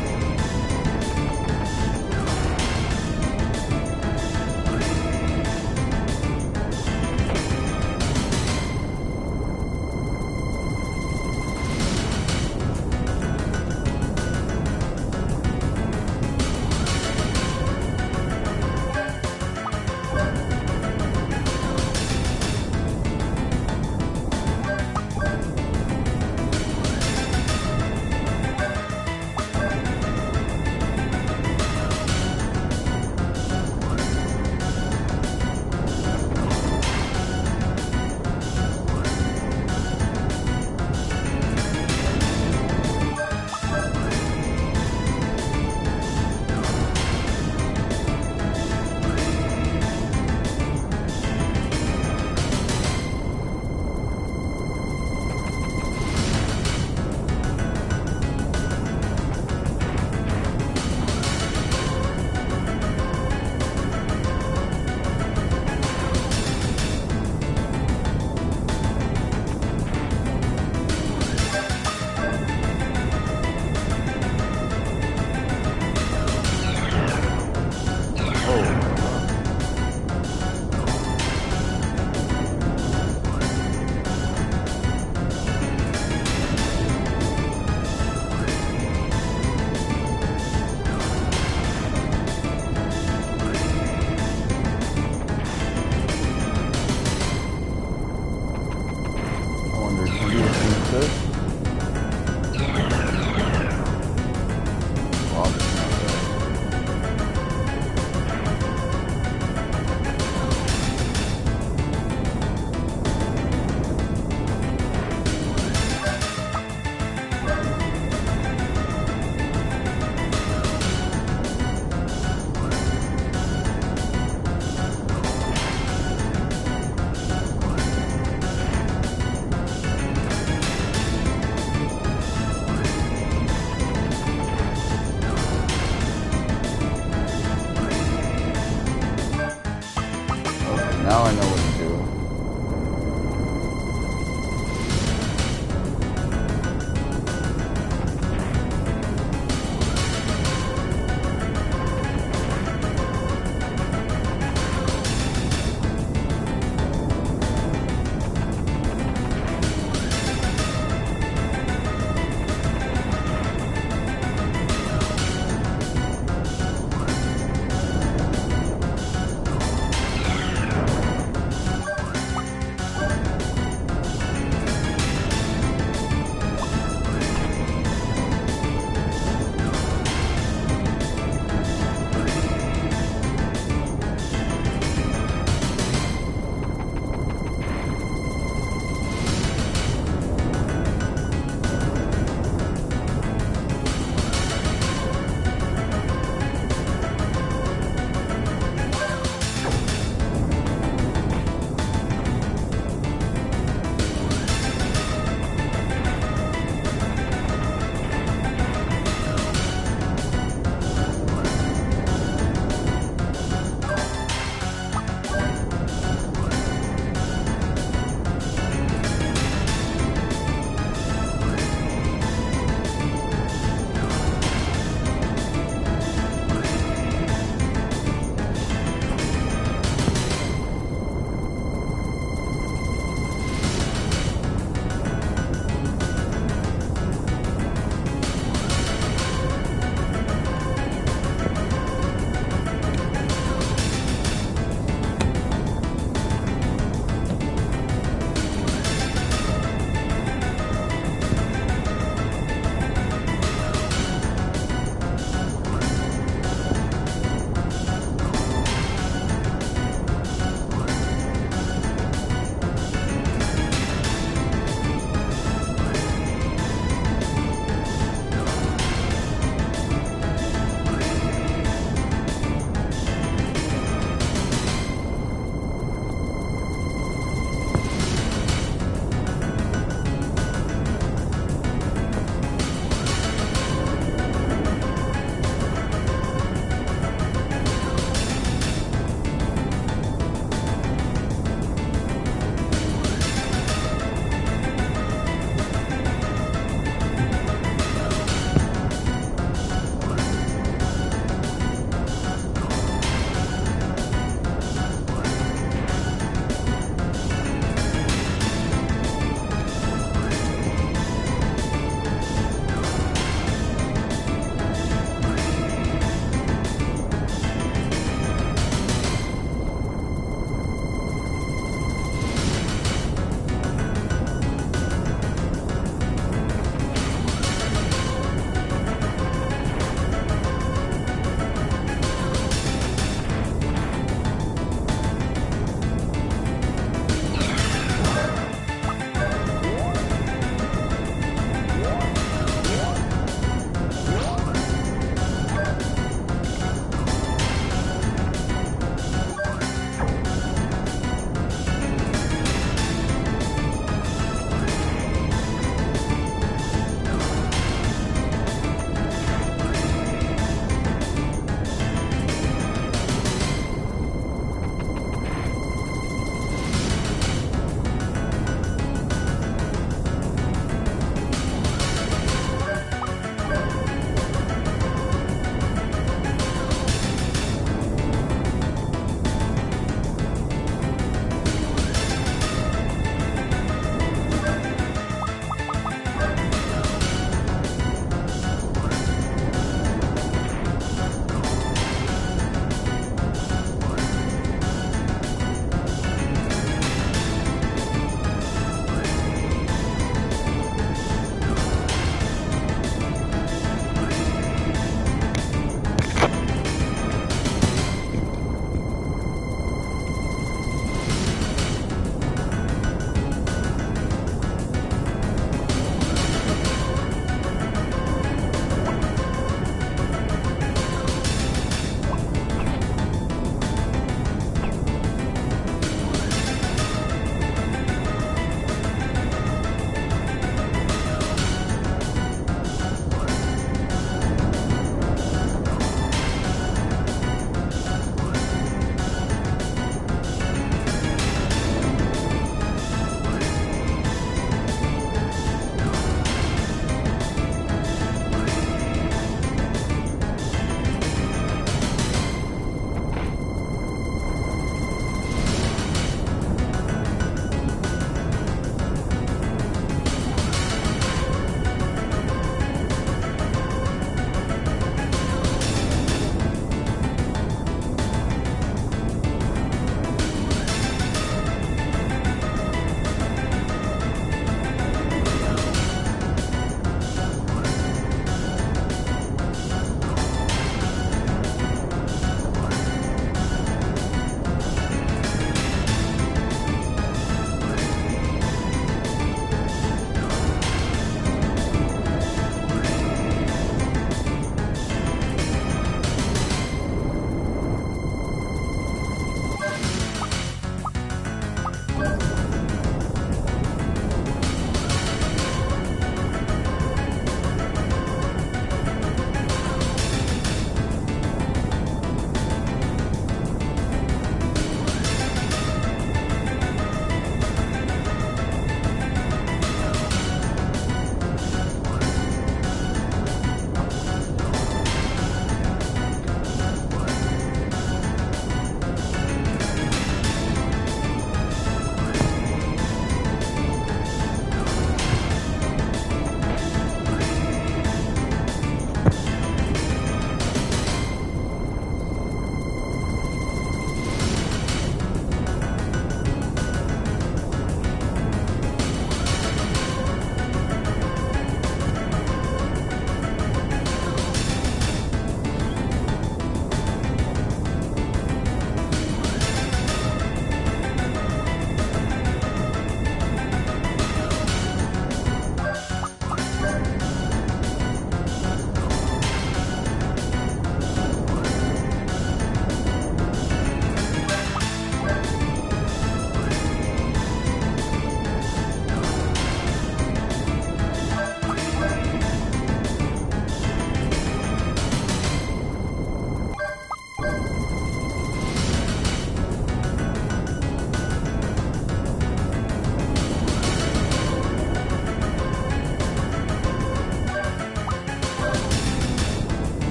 Now I know what to do.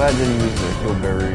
glad I didn't use the heal berry.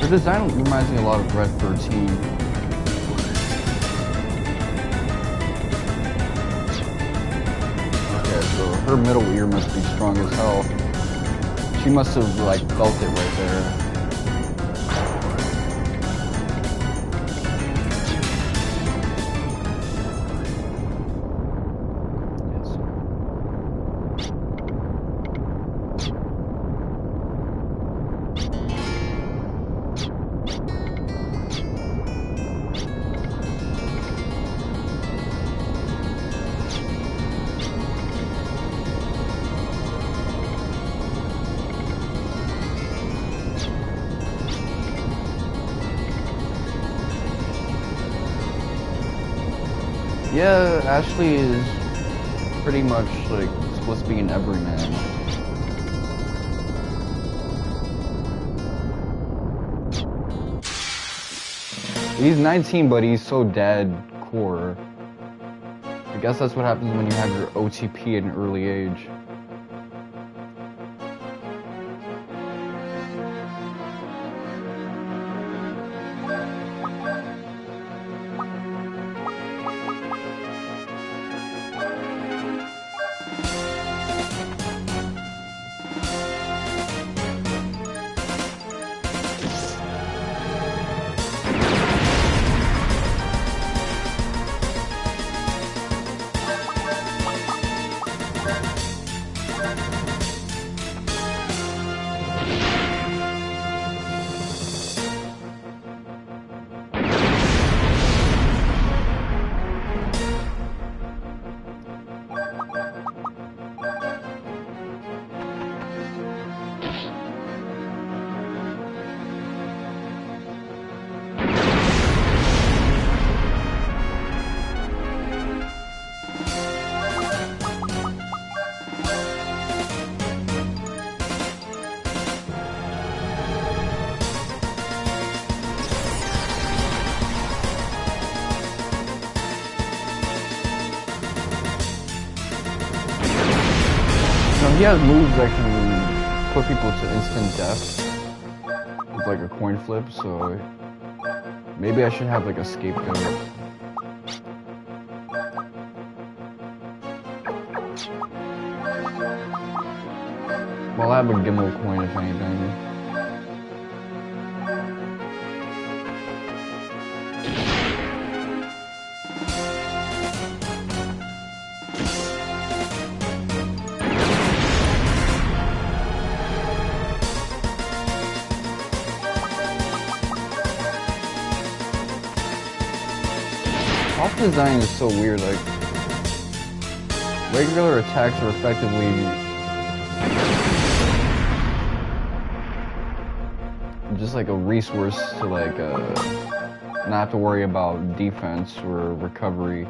The design reminds me a lot of Red 13. Okay, so her middle ear must be strong as hell. She must have, like, felt it right there. Yeah, Ashley is pretty much like supposed to be an everyman. He's 19, but he's so dead core. I guess that's what happens when you have your OTP at an early age. He has moves that can put people to instant death with like a coin flip, so maybe I should have like a scapegoat. Well, I have a gimbal coin if anything. Off design is so weird, like regular attacks are effectively just like a resource to like not have to worry about defense or recovery.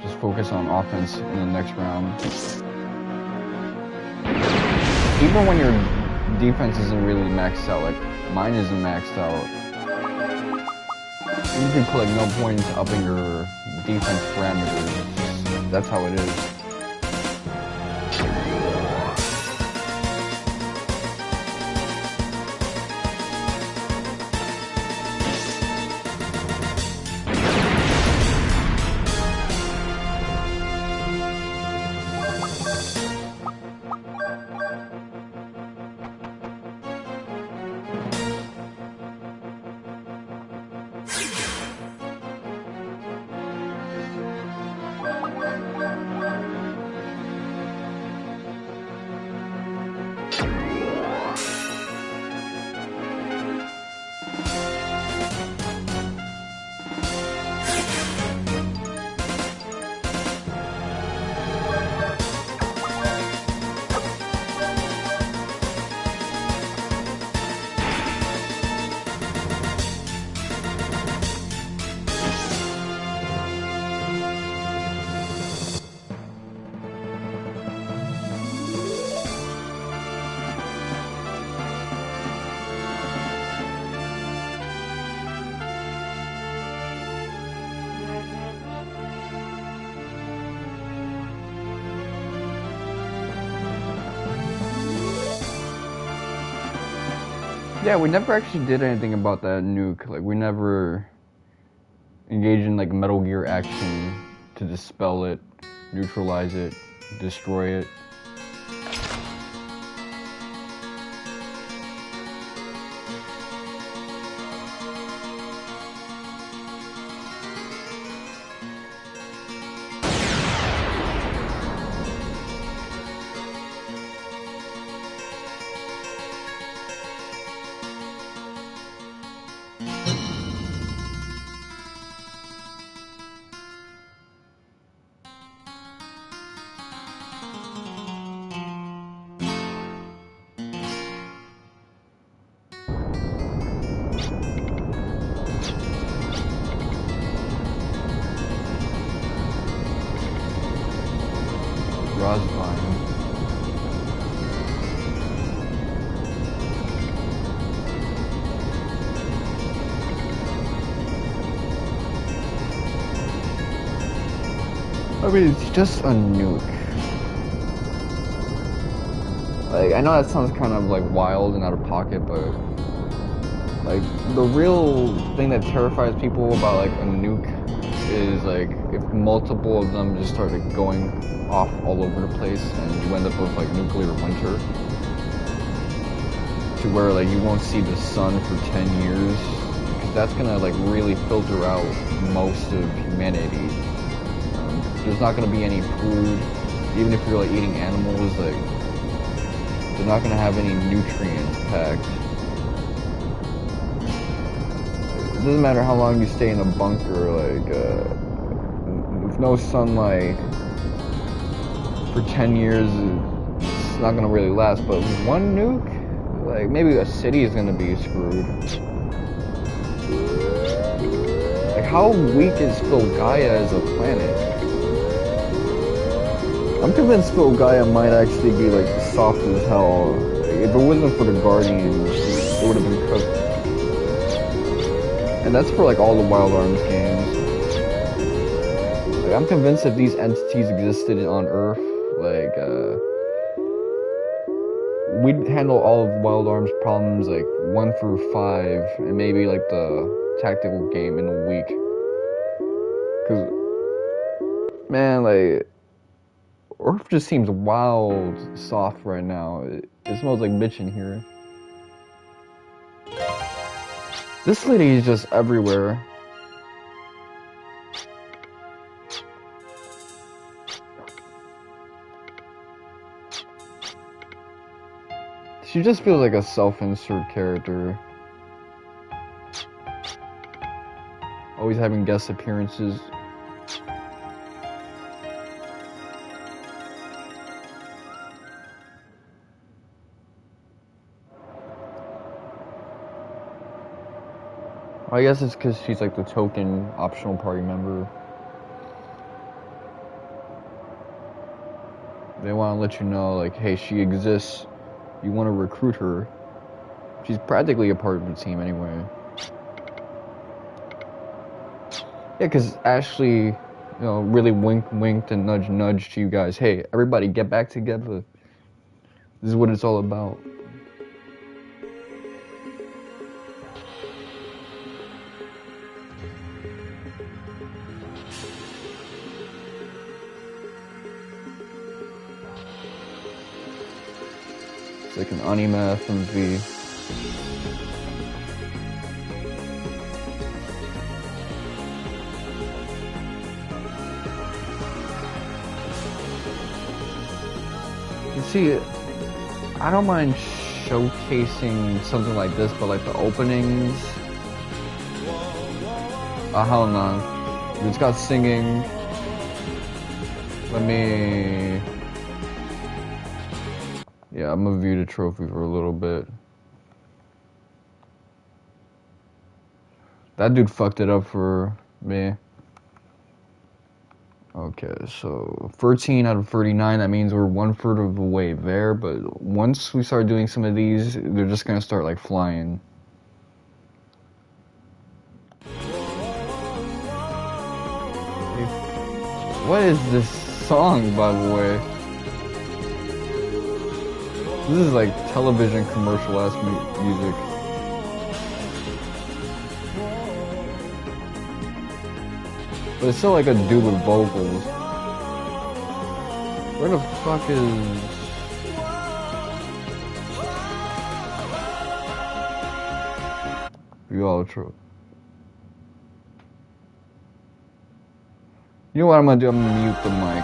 Just focus on offense in the next round. even when your defense isn't really maxed out, like mine isn't maxed out, you can put like no point into upping your defense parameters. That's how it is. Yeah, we never actually did anything about that nuke. Like, we never engaged in, like, Metal Gear action to dispel it, neutralize it, destroy it. I mean, it's just a nuke. Like, I know that sounds kind of like wild and out of pocket, but like the real thing that terrifies people about like a nuke is like if multiple of them just start like going off all over the place and you end up with like nuclear winter to where like you won't see the sun for 10 years, because that's gonna like really filter out most of humanity. There's not gonna be any food, even if you're like eating animals, like they're not gonna have any nutrients packed. It doesn't matter how long you stay in a bunker, like with no sunlight for 10 years, it's not gonna really last. But one nuke, like maybe a city is gonna be screwed. Like, how weak is Filgaia as a planet? I'm convinced Filgaia might actually be like soft as hell. If it wasn't for the Guardians, it would have been cooked. And that's for like all the Wild Arms games. Like, I'm convinced if these entities existed on Earth, like we'd handle all of Wild Arms problems like 1 through 5, and maybe like the tactical game in a week. Cause man, like Earth just seems wild soft right now. It smells like bitch in here. This lady is just everywhere. She just feels like a self-insert character. Always having guest appearances. I guess it's because she's like the token optional party member. They want to let you know, like, hey, she exists You want to recruit her. She's practically a part of the team anyway. Yeah, because Ashley, really winked and nudged to you guys. Hey, everybody, get back together. This is what it's all about. It's like an anime FMV. You see, I don't mind showcasing something like this, but like the openings. Oh, hell no. It's got singing. Let me. Yeah, I'm gonna view the trophy for a little bit. That dude fucked it up for me. Okay, so 13 out of 39, that means we're 1/3 of the way there, but once we start doing some of these, they're just gonna start like flying. What is this song, by the way? This is like television commercial-ass music. But it's still like a dude with vocals. Where the fuck is... View outro. You know what I'm gonna do? I'm gonna mute the mic.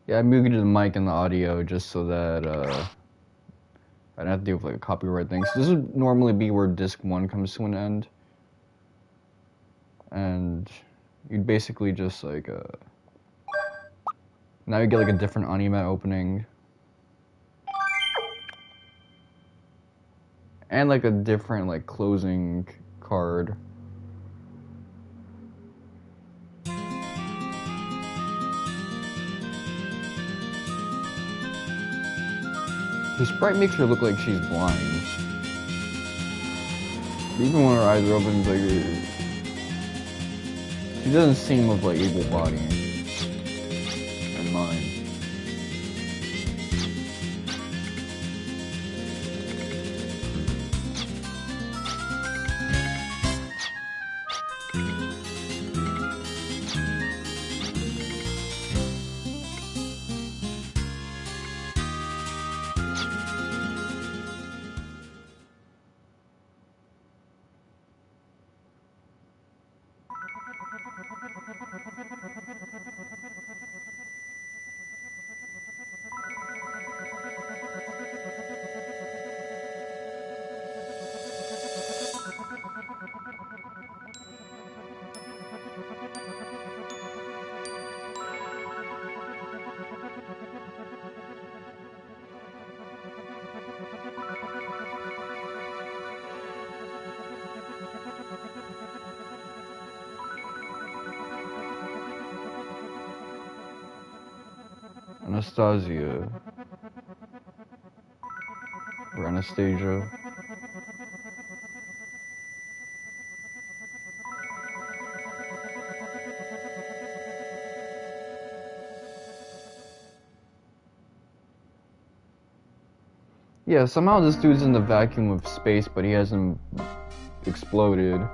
Yeah, I muted the mic and the audio just so that I don't have to deal with like a copyright thing. So this would normally be where disc 1 comes to an end. And you'd basically just like now you get like a different anime opening. And like a different like closing card. The sprite makes her look like she's blind. Even when her eyes are open, like she doesn't seem of like able body and mind. Anastasia. Or Anastasia. Yeah, somehow this dude's in the vacuum of space, but he hasn't exploded.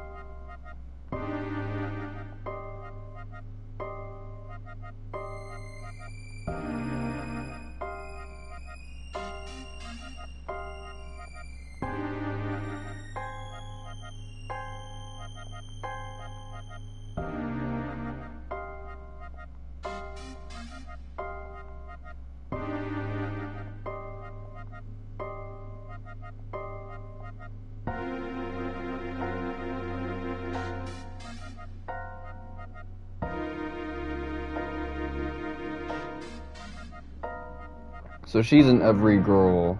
So she's an every girl.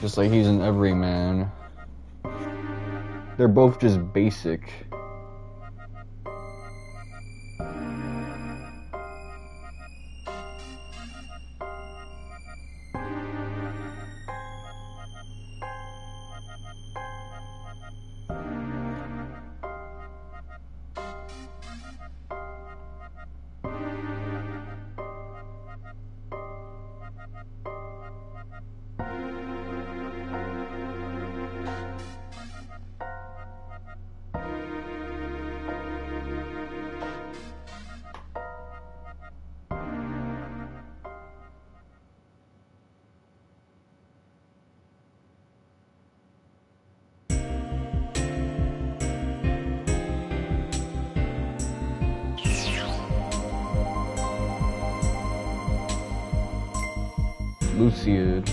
Just like he's an every man. They're both just basic. Luciad.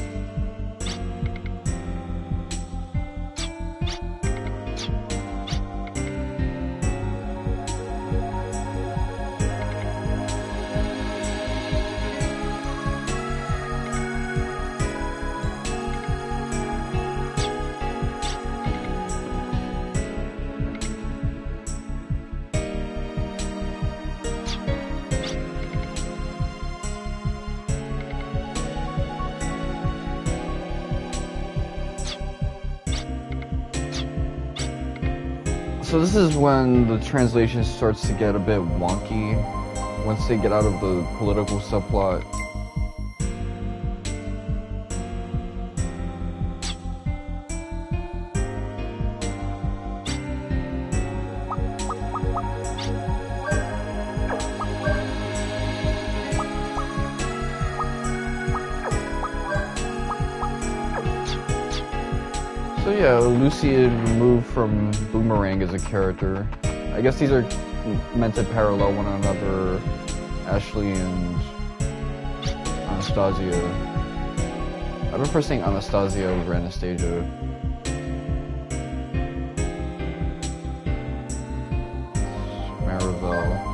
So this is when the translation starts to get a bit wonky, once they get out of the political subplot. So yeah, Luciad removed from Boomerang as a character. I guess these are meant to parallel one another, Ashley and Anastasia. I prefer saying Anastasia over Anastasia. Maribel.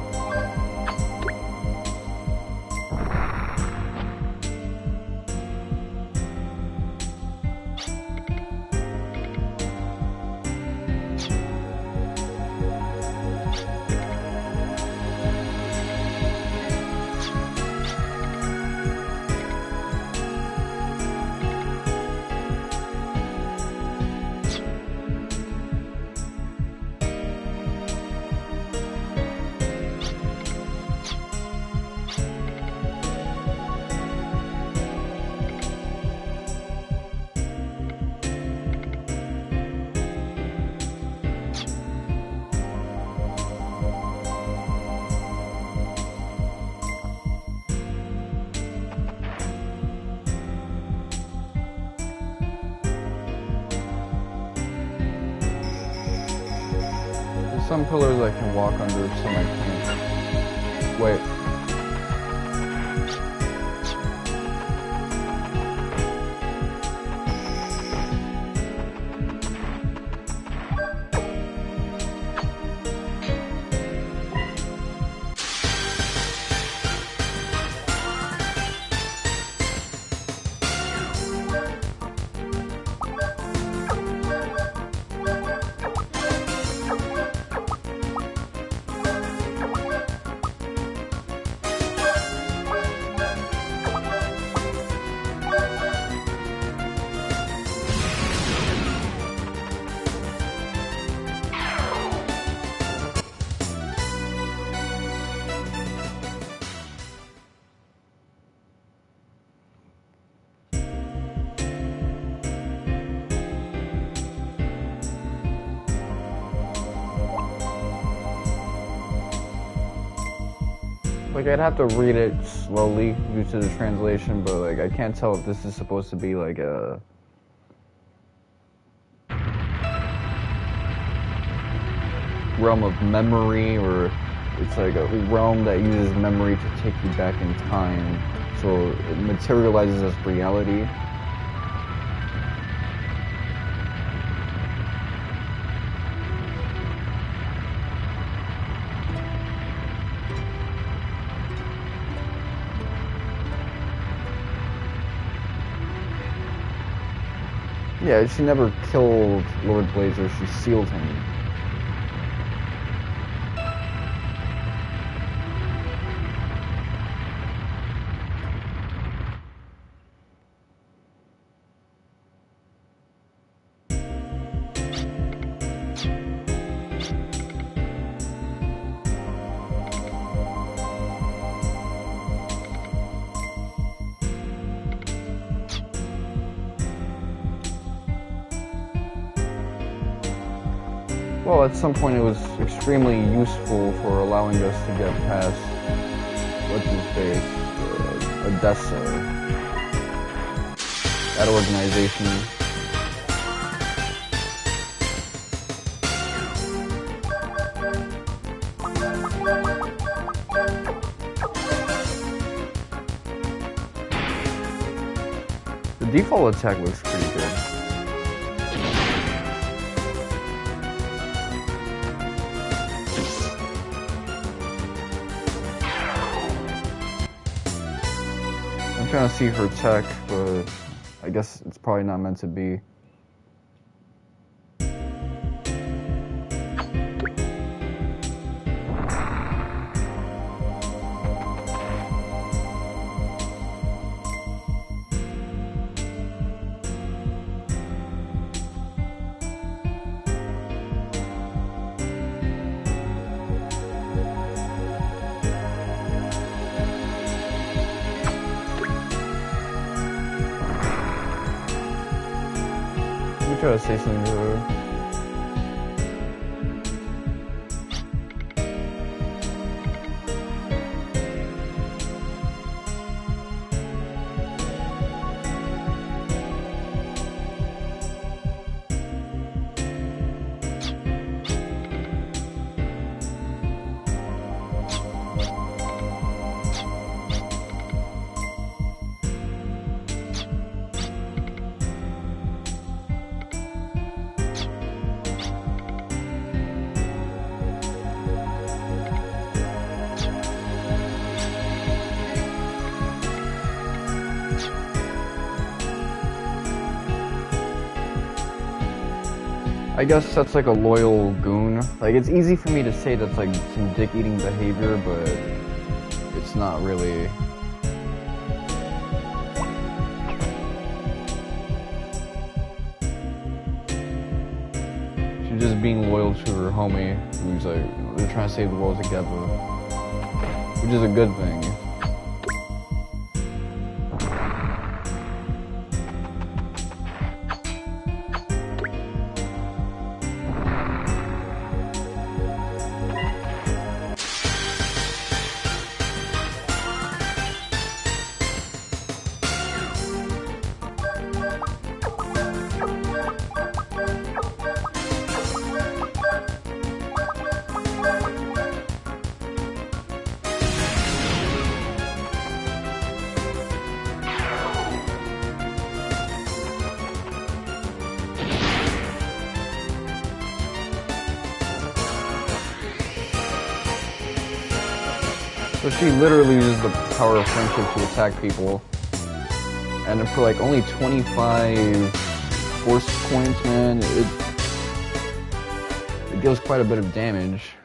Some pillars I can walk under, some I can't. Wait. Like, I'd have to read it slowly due to the translation, but like, I can't tell if this is supposed to be like a realm of memory, or it's like a realm that uses memory to take you back in time, so it materializes as reality. Yeah, she never killed Lord Blazer, she sealed him. Well, at some point it was extremely useful for allowing us to get past, what's his face, Odessa, that organization. The default attack looks pretty good. I'm trying to see her tech, but I guess it's probably not meant to be. Let me try to say something to her. I guess that's like a loyal goon. Like, it's easy for me to say that's like some dick-eating behavior, but it's not really. She's just being loyal to her homie, who's like, they're trying to save the world together, which is a good thing. So she literally uses the power of friendship to attack people. And for like only 25 force points, man, it deals quite a bit of damage.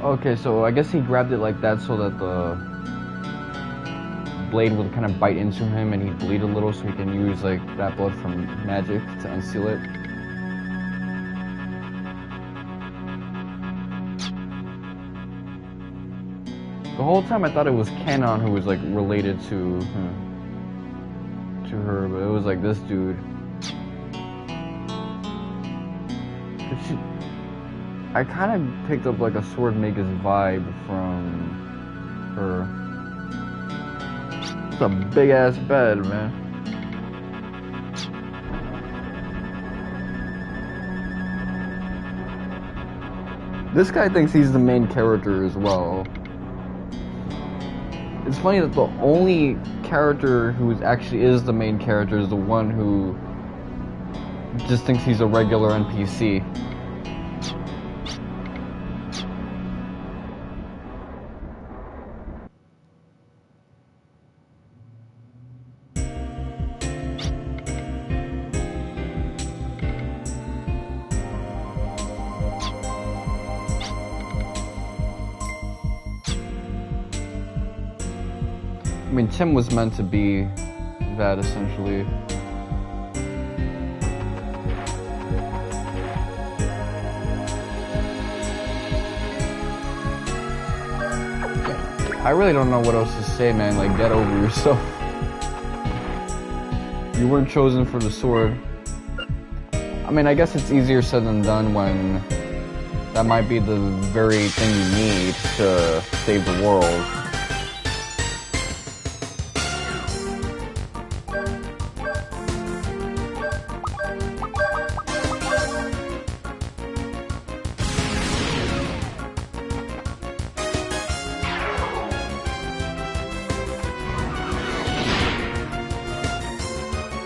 Okay, so I guess he grabbed it like that so that the blade would kind of bite into him and he'd bleed a little so he can use like that blood from magic to unseal it. The whole time I thought it was Canon who was like related to her, but it was like this dude. I kind of picked up like a Sword Magus vibe from her. It's a big ass bed, man. This guy thinks he's the main character as well. It's funny that the only character who actually is the main character is the one who just thinks he's a regular NPC. I mean, Tim was meant to be that, essentially. I really don't know what else to say, man. Like, get over yourself. You weren't chosen for the sword. I mean, I guess it's easier said than done when that might be the very thing you need to save the world.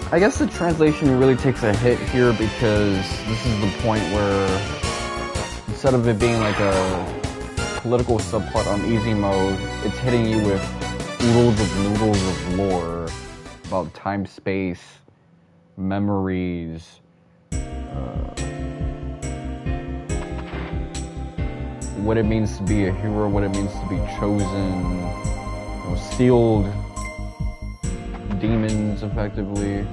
I guess the translation really takes a hit here because this is the point where instead of it being like a political subplot on easy mode, it's hitting you with oodles of lore about time, space, memories, what it means to be a hero, what it means to be chosen, you know, sealed demons, effectively.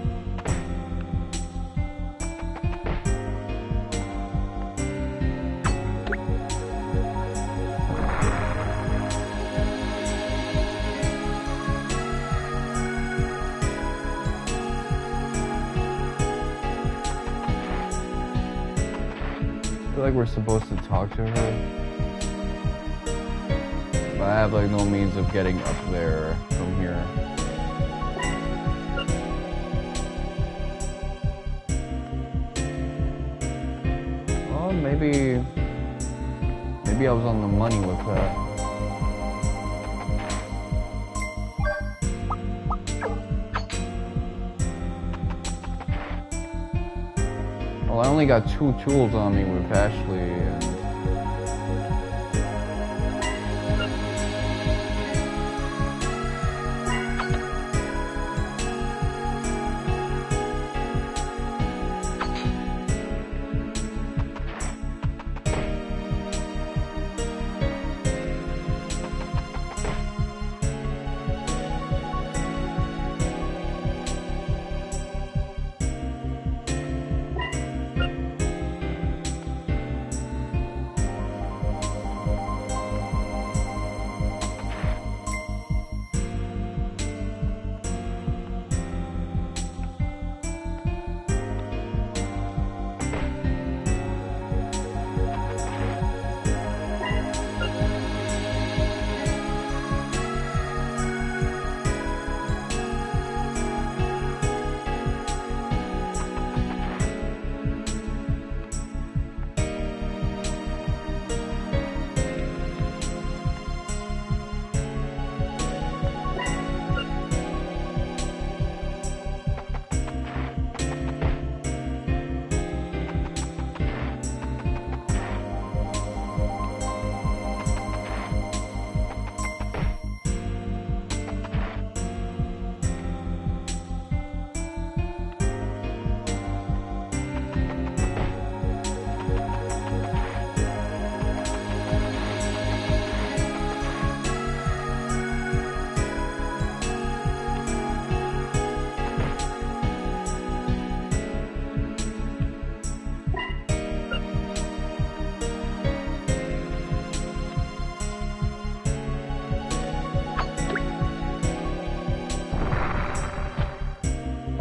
I feel like we're supposed to talk to her, but I have like no means of getting up there from here. Well, maybe I was on the money with that. Well, I only got 2 tools on me with Ashley, and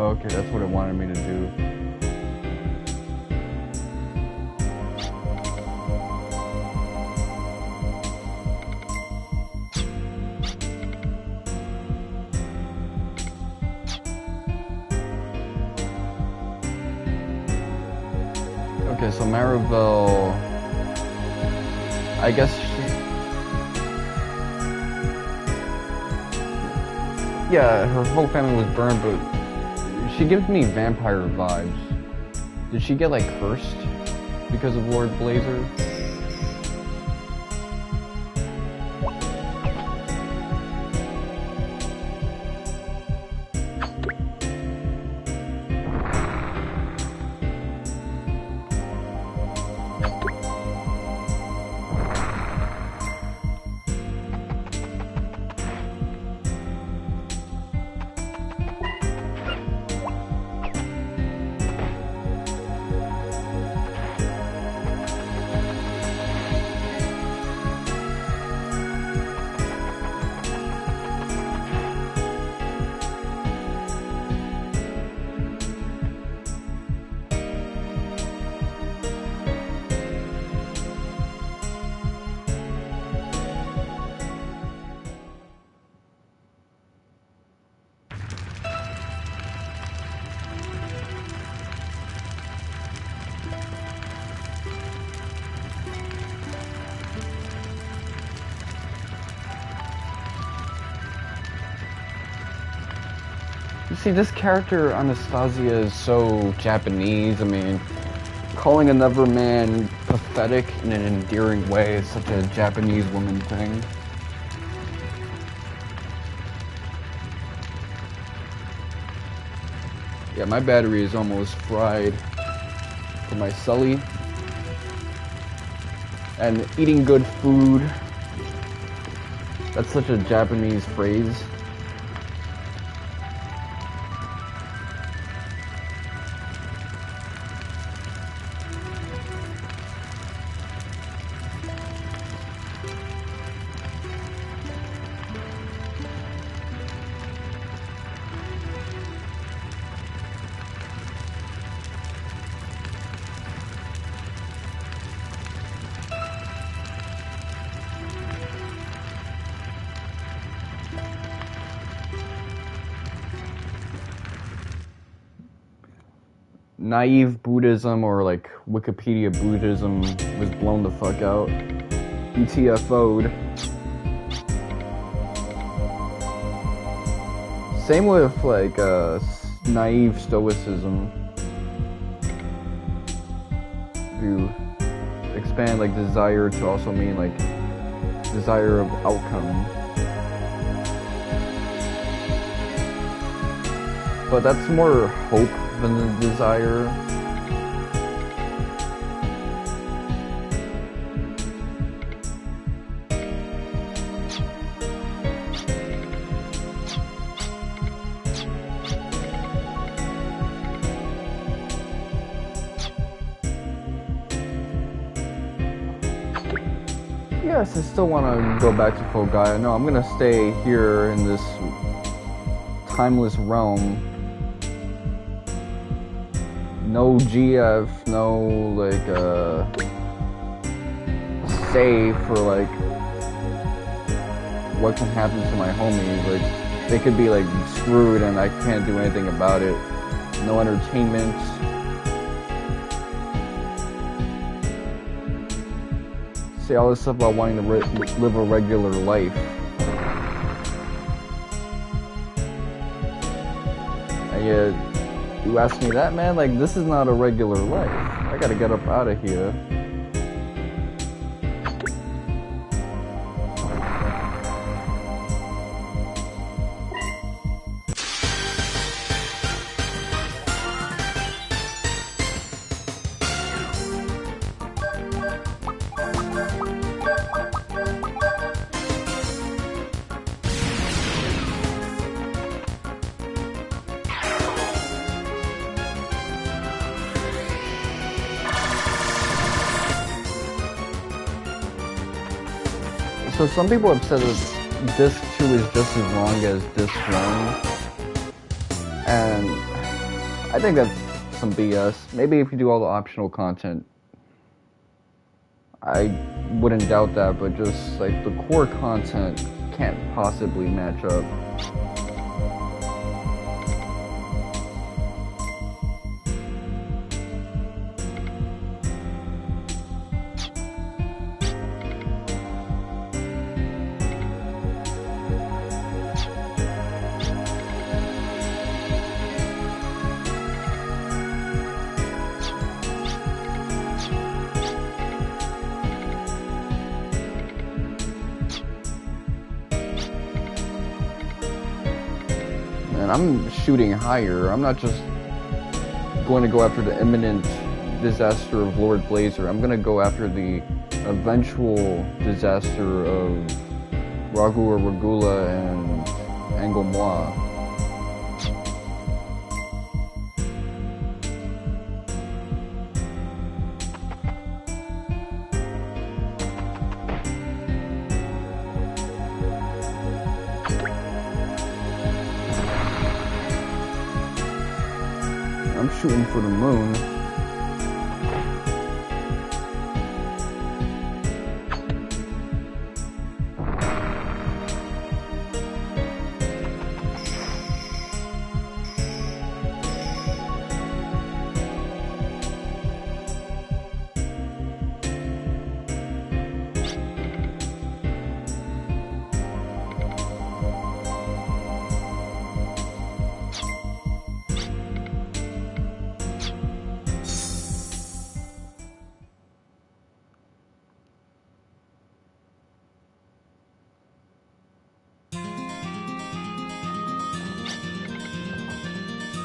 Okay, that's what it wanted me to do. Okay, so Maribel, I guess yeah, her whole family was burned, but she gives me vampire vibes. Did she get like cursed because of Lord Blazer? You see, this character, Anastasia, is so Japanese. I mean, calling another man pathetic in an endearing way is such a Japanese woman thing. Yeah, my battery is almost fried for my Sully. And eating good food, that's such a Japanese phrase. Naive Buddhism, or like Wikipedia Buddhism, was blown the fuck out. UTFO'd. Same with like naive Stoicism. If you expand like desire to also mean like desire of outcome. But that's more hope than the desire. Yes, I still want to go back to Filgaia. No, I'm gonna stay here in this timeless realm. No GF, no like say for like what can happen to my homies. Like they could be like screwed and I can't do anything about it. No entertainment. Say all this stuff about wanting to live a regular life. And yet you ask me that, man? Like, this is not a regular life. I gotta get up out of here. So some people have said that disc 2 is just as long as disc 1, and I think that's some BS. Maybe if you do all the optional content, I wouldn't doubt that, but just like the core content can't possibly match up. And I'm shooting higher. I'm not just going to go after the imminent disaster of Lord Blazer. I'm going to go after the eventual disaster of Ragu or Regula and Anglemois. I'm shooting for the moon.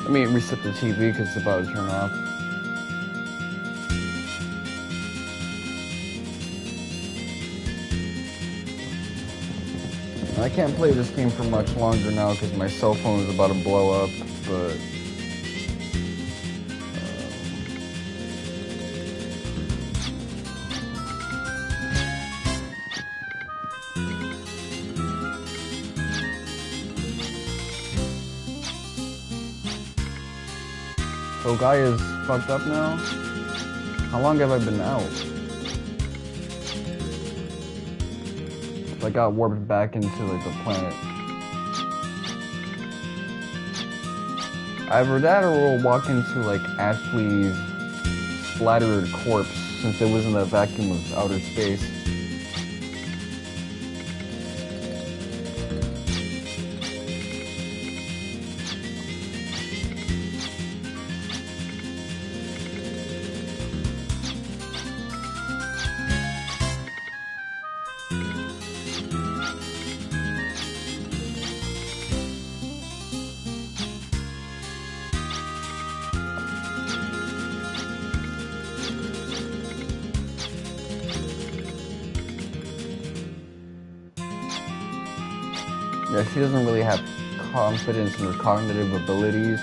Let me reset the TV because it's about to turn off. I can't play this game for much longer now because my cell phone is about to blow up, but Filgaia is fucked up now? How long have I been out? I got warped back into like the planet. Either that or we'll walk into like Ashley's splattered corpse since it was in the vacuum of outer space. Yeah, she doesn't really have confidence in her cognitive abilities.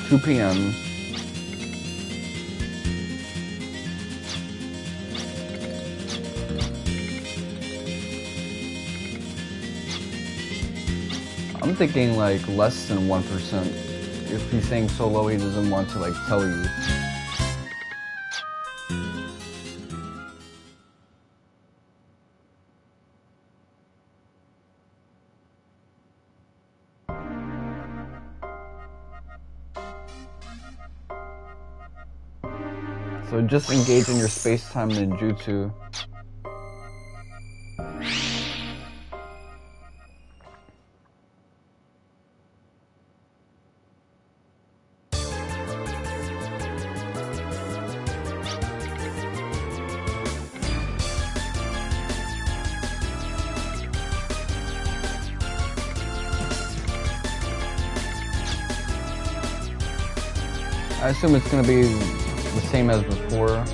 2 p.m. I'm thinking like less than 1%. If he's saying so low, he doesn't want to like tell you. So just engage in your space-time ninjutsu. I assume it's gonna be the same as before.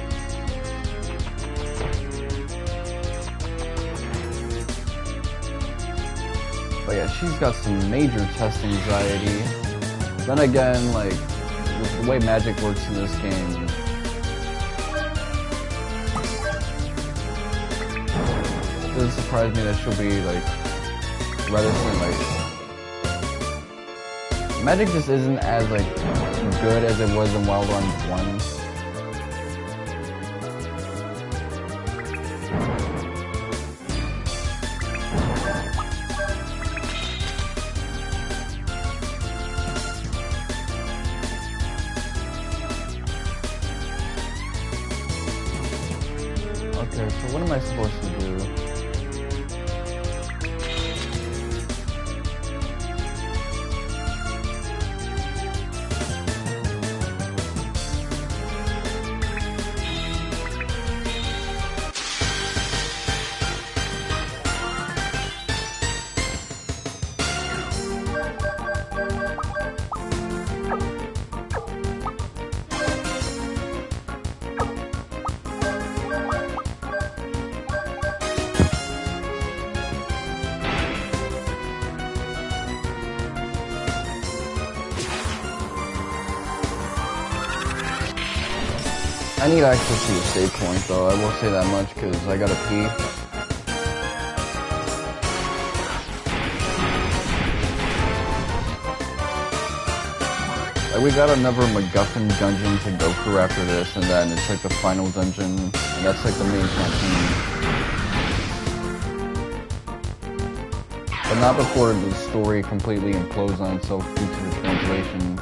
But yeah, she's got some major test anxiety. Then again, like, with the way magic works in this game, it doesn't surprise me that she'll be like reticent, like Magic just isn't as like good as it was in Wild Arms 1. Okay, so what am I supposed to do? I need access to the save point though, I will say that much, because I gotta pee. Like, we got another MacGuffin dungeon to go through after this, and then it's like the final dungeon, and that's like the main campaign. But not before the story completely implodes on itself due to the translation.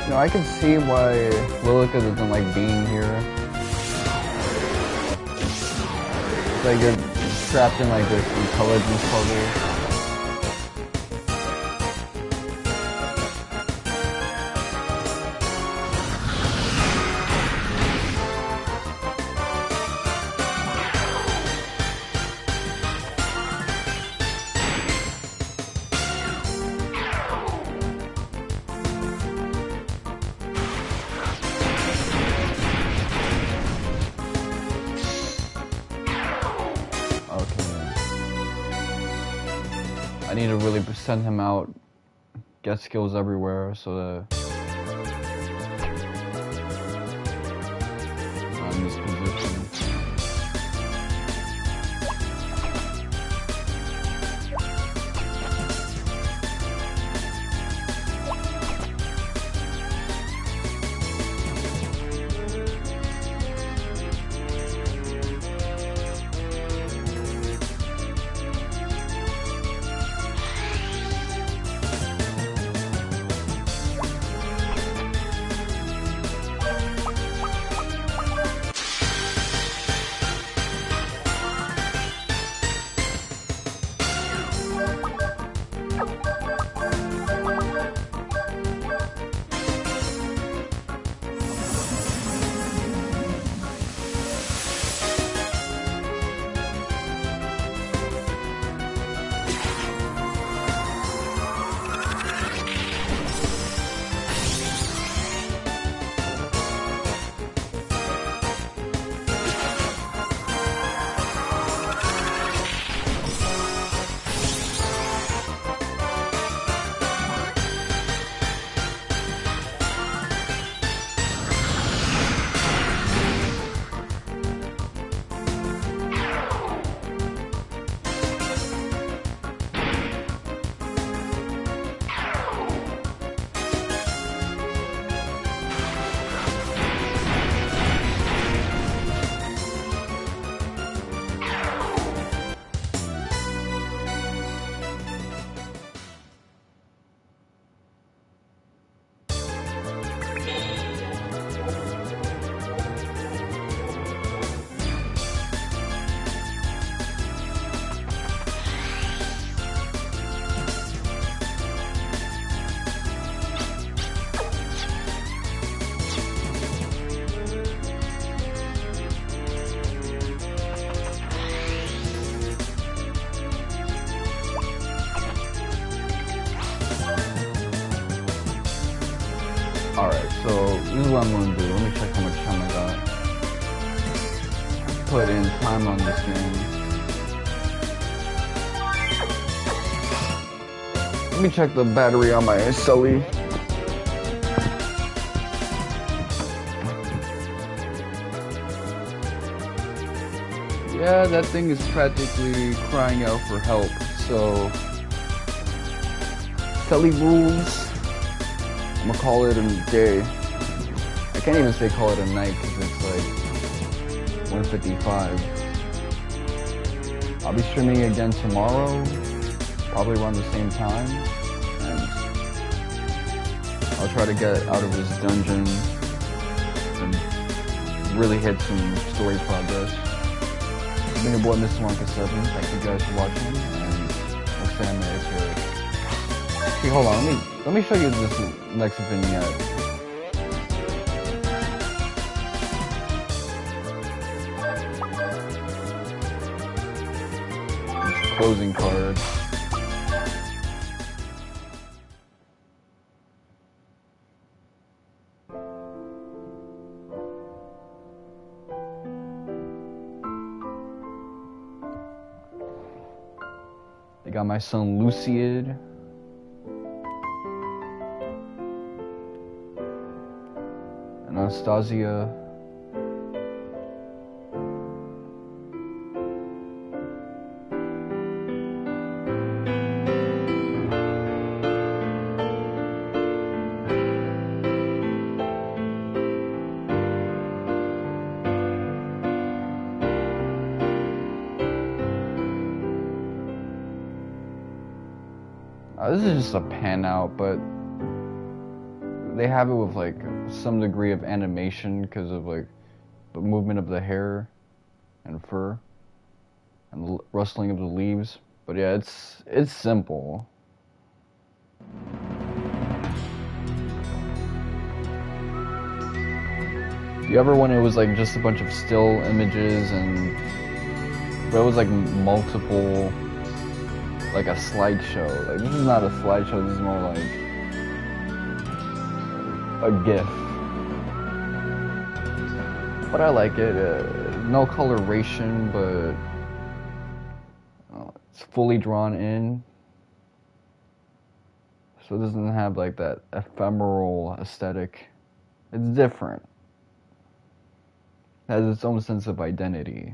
You know, I can see why Lilica doesn't like being here. It's like you're trapped in like this intelligence puzzle. I need to really send him out, get skills everywhere, so that I'm in this position. So this is what I'm gonna do. Let me check how much time I got. Put in time on this game. Let me check the battery on my Sully. Yeah, that thing is practically crying out for help. So, Sully rules. I'm gonna call it a day. I can't even say call it a night because it's like 1:55. I'll be streaming again tomorrow, probably around the same time, and I'll try to get out of this dungeon and really hit some story progress. I've been your boy, Mr. Wonka7. Thank you guys for watching, and I'll say I'm good. Okay, hold on. Let me show you this next vignette. Closing card. They got my son Luciad. Anastasia. This is just a pan out, but they have it with like some degree of animation because of like the movement of the hair and fur and the rustling of the leaves. But yeah, it's simple. You ever when it was like just a bunch of still images but it was like multiple, like a slideshow. Like this is not a slideshow, this is more like a GIF. But I like it. No coloration, but it's fully drawn in. So it doesn't have like that ephemeral aesthetic. It's different. It has its own sense of identity.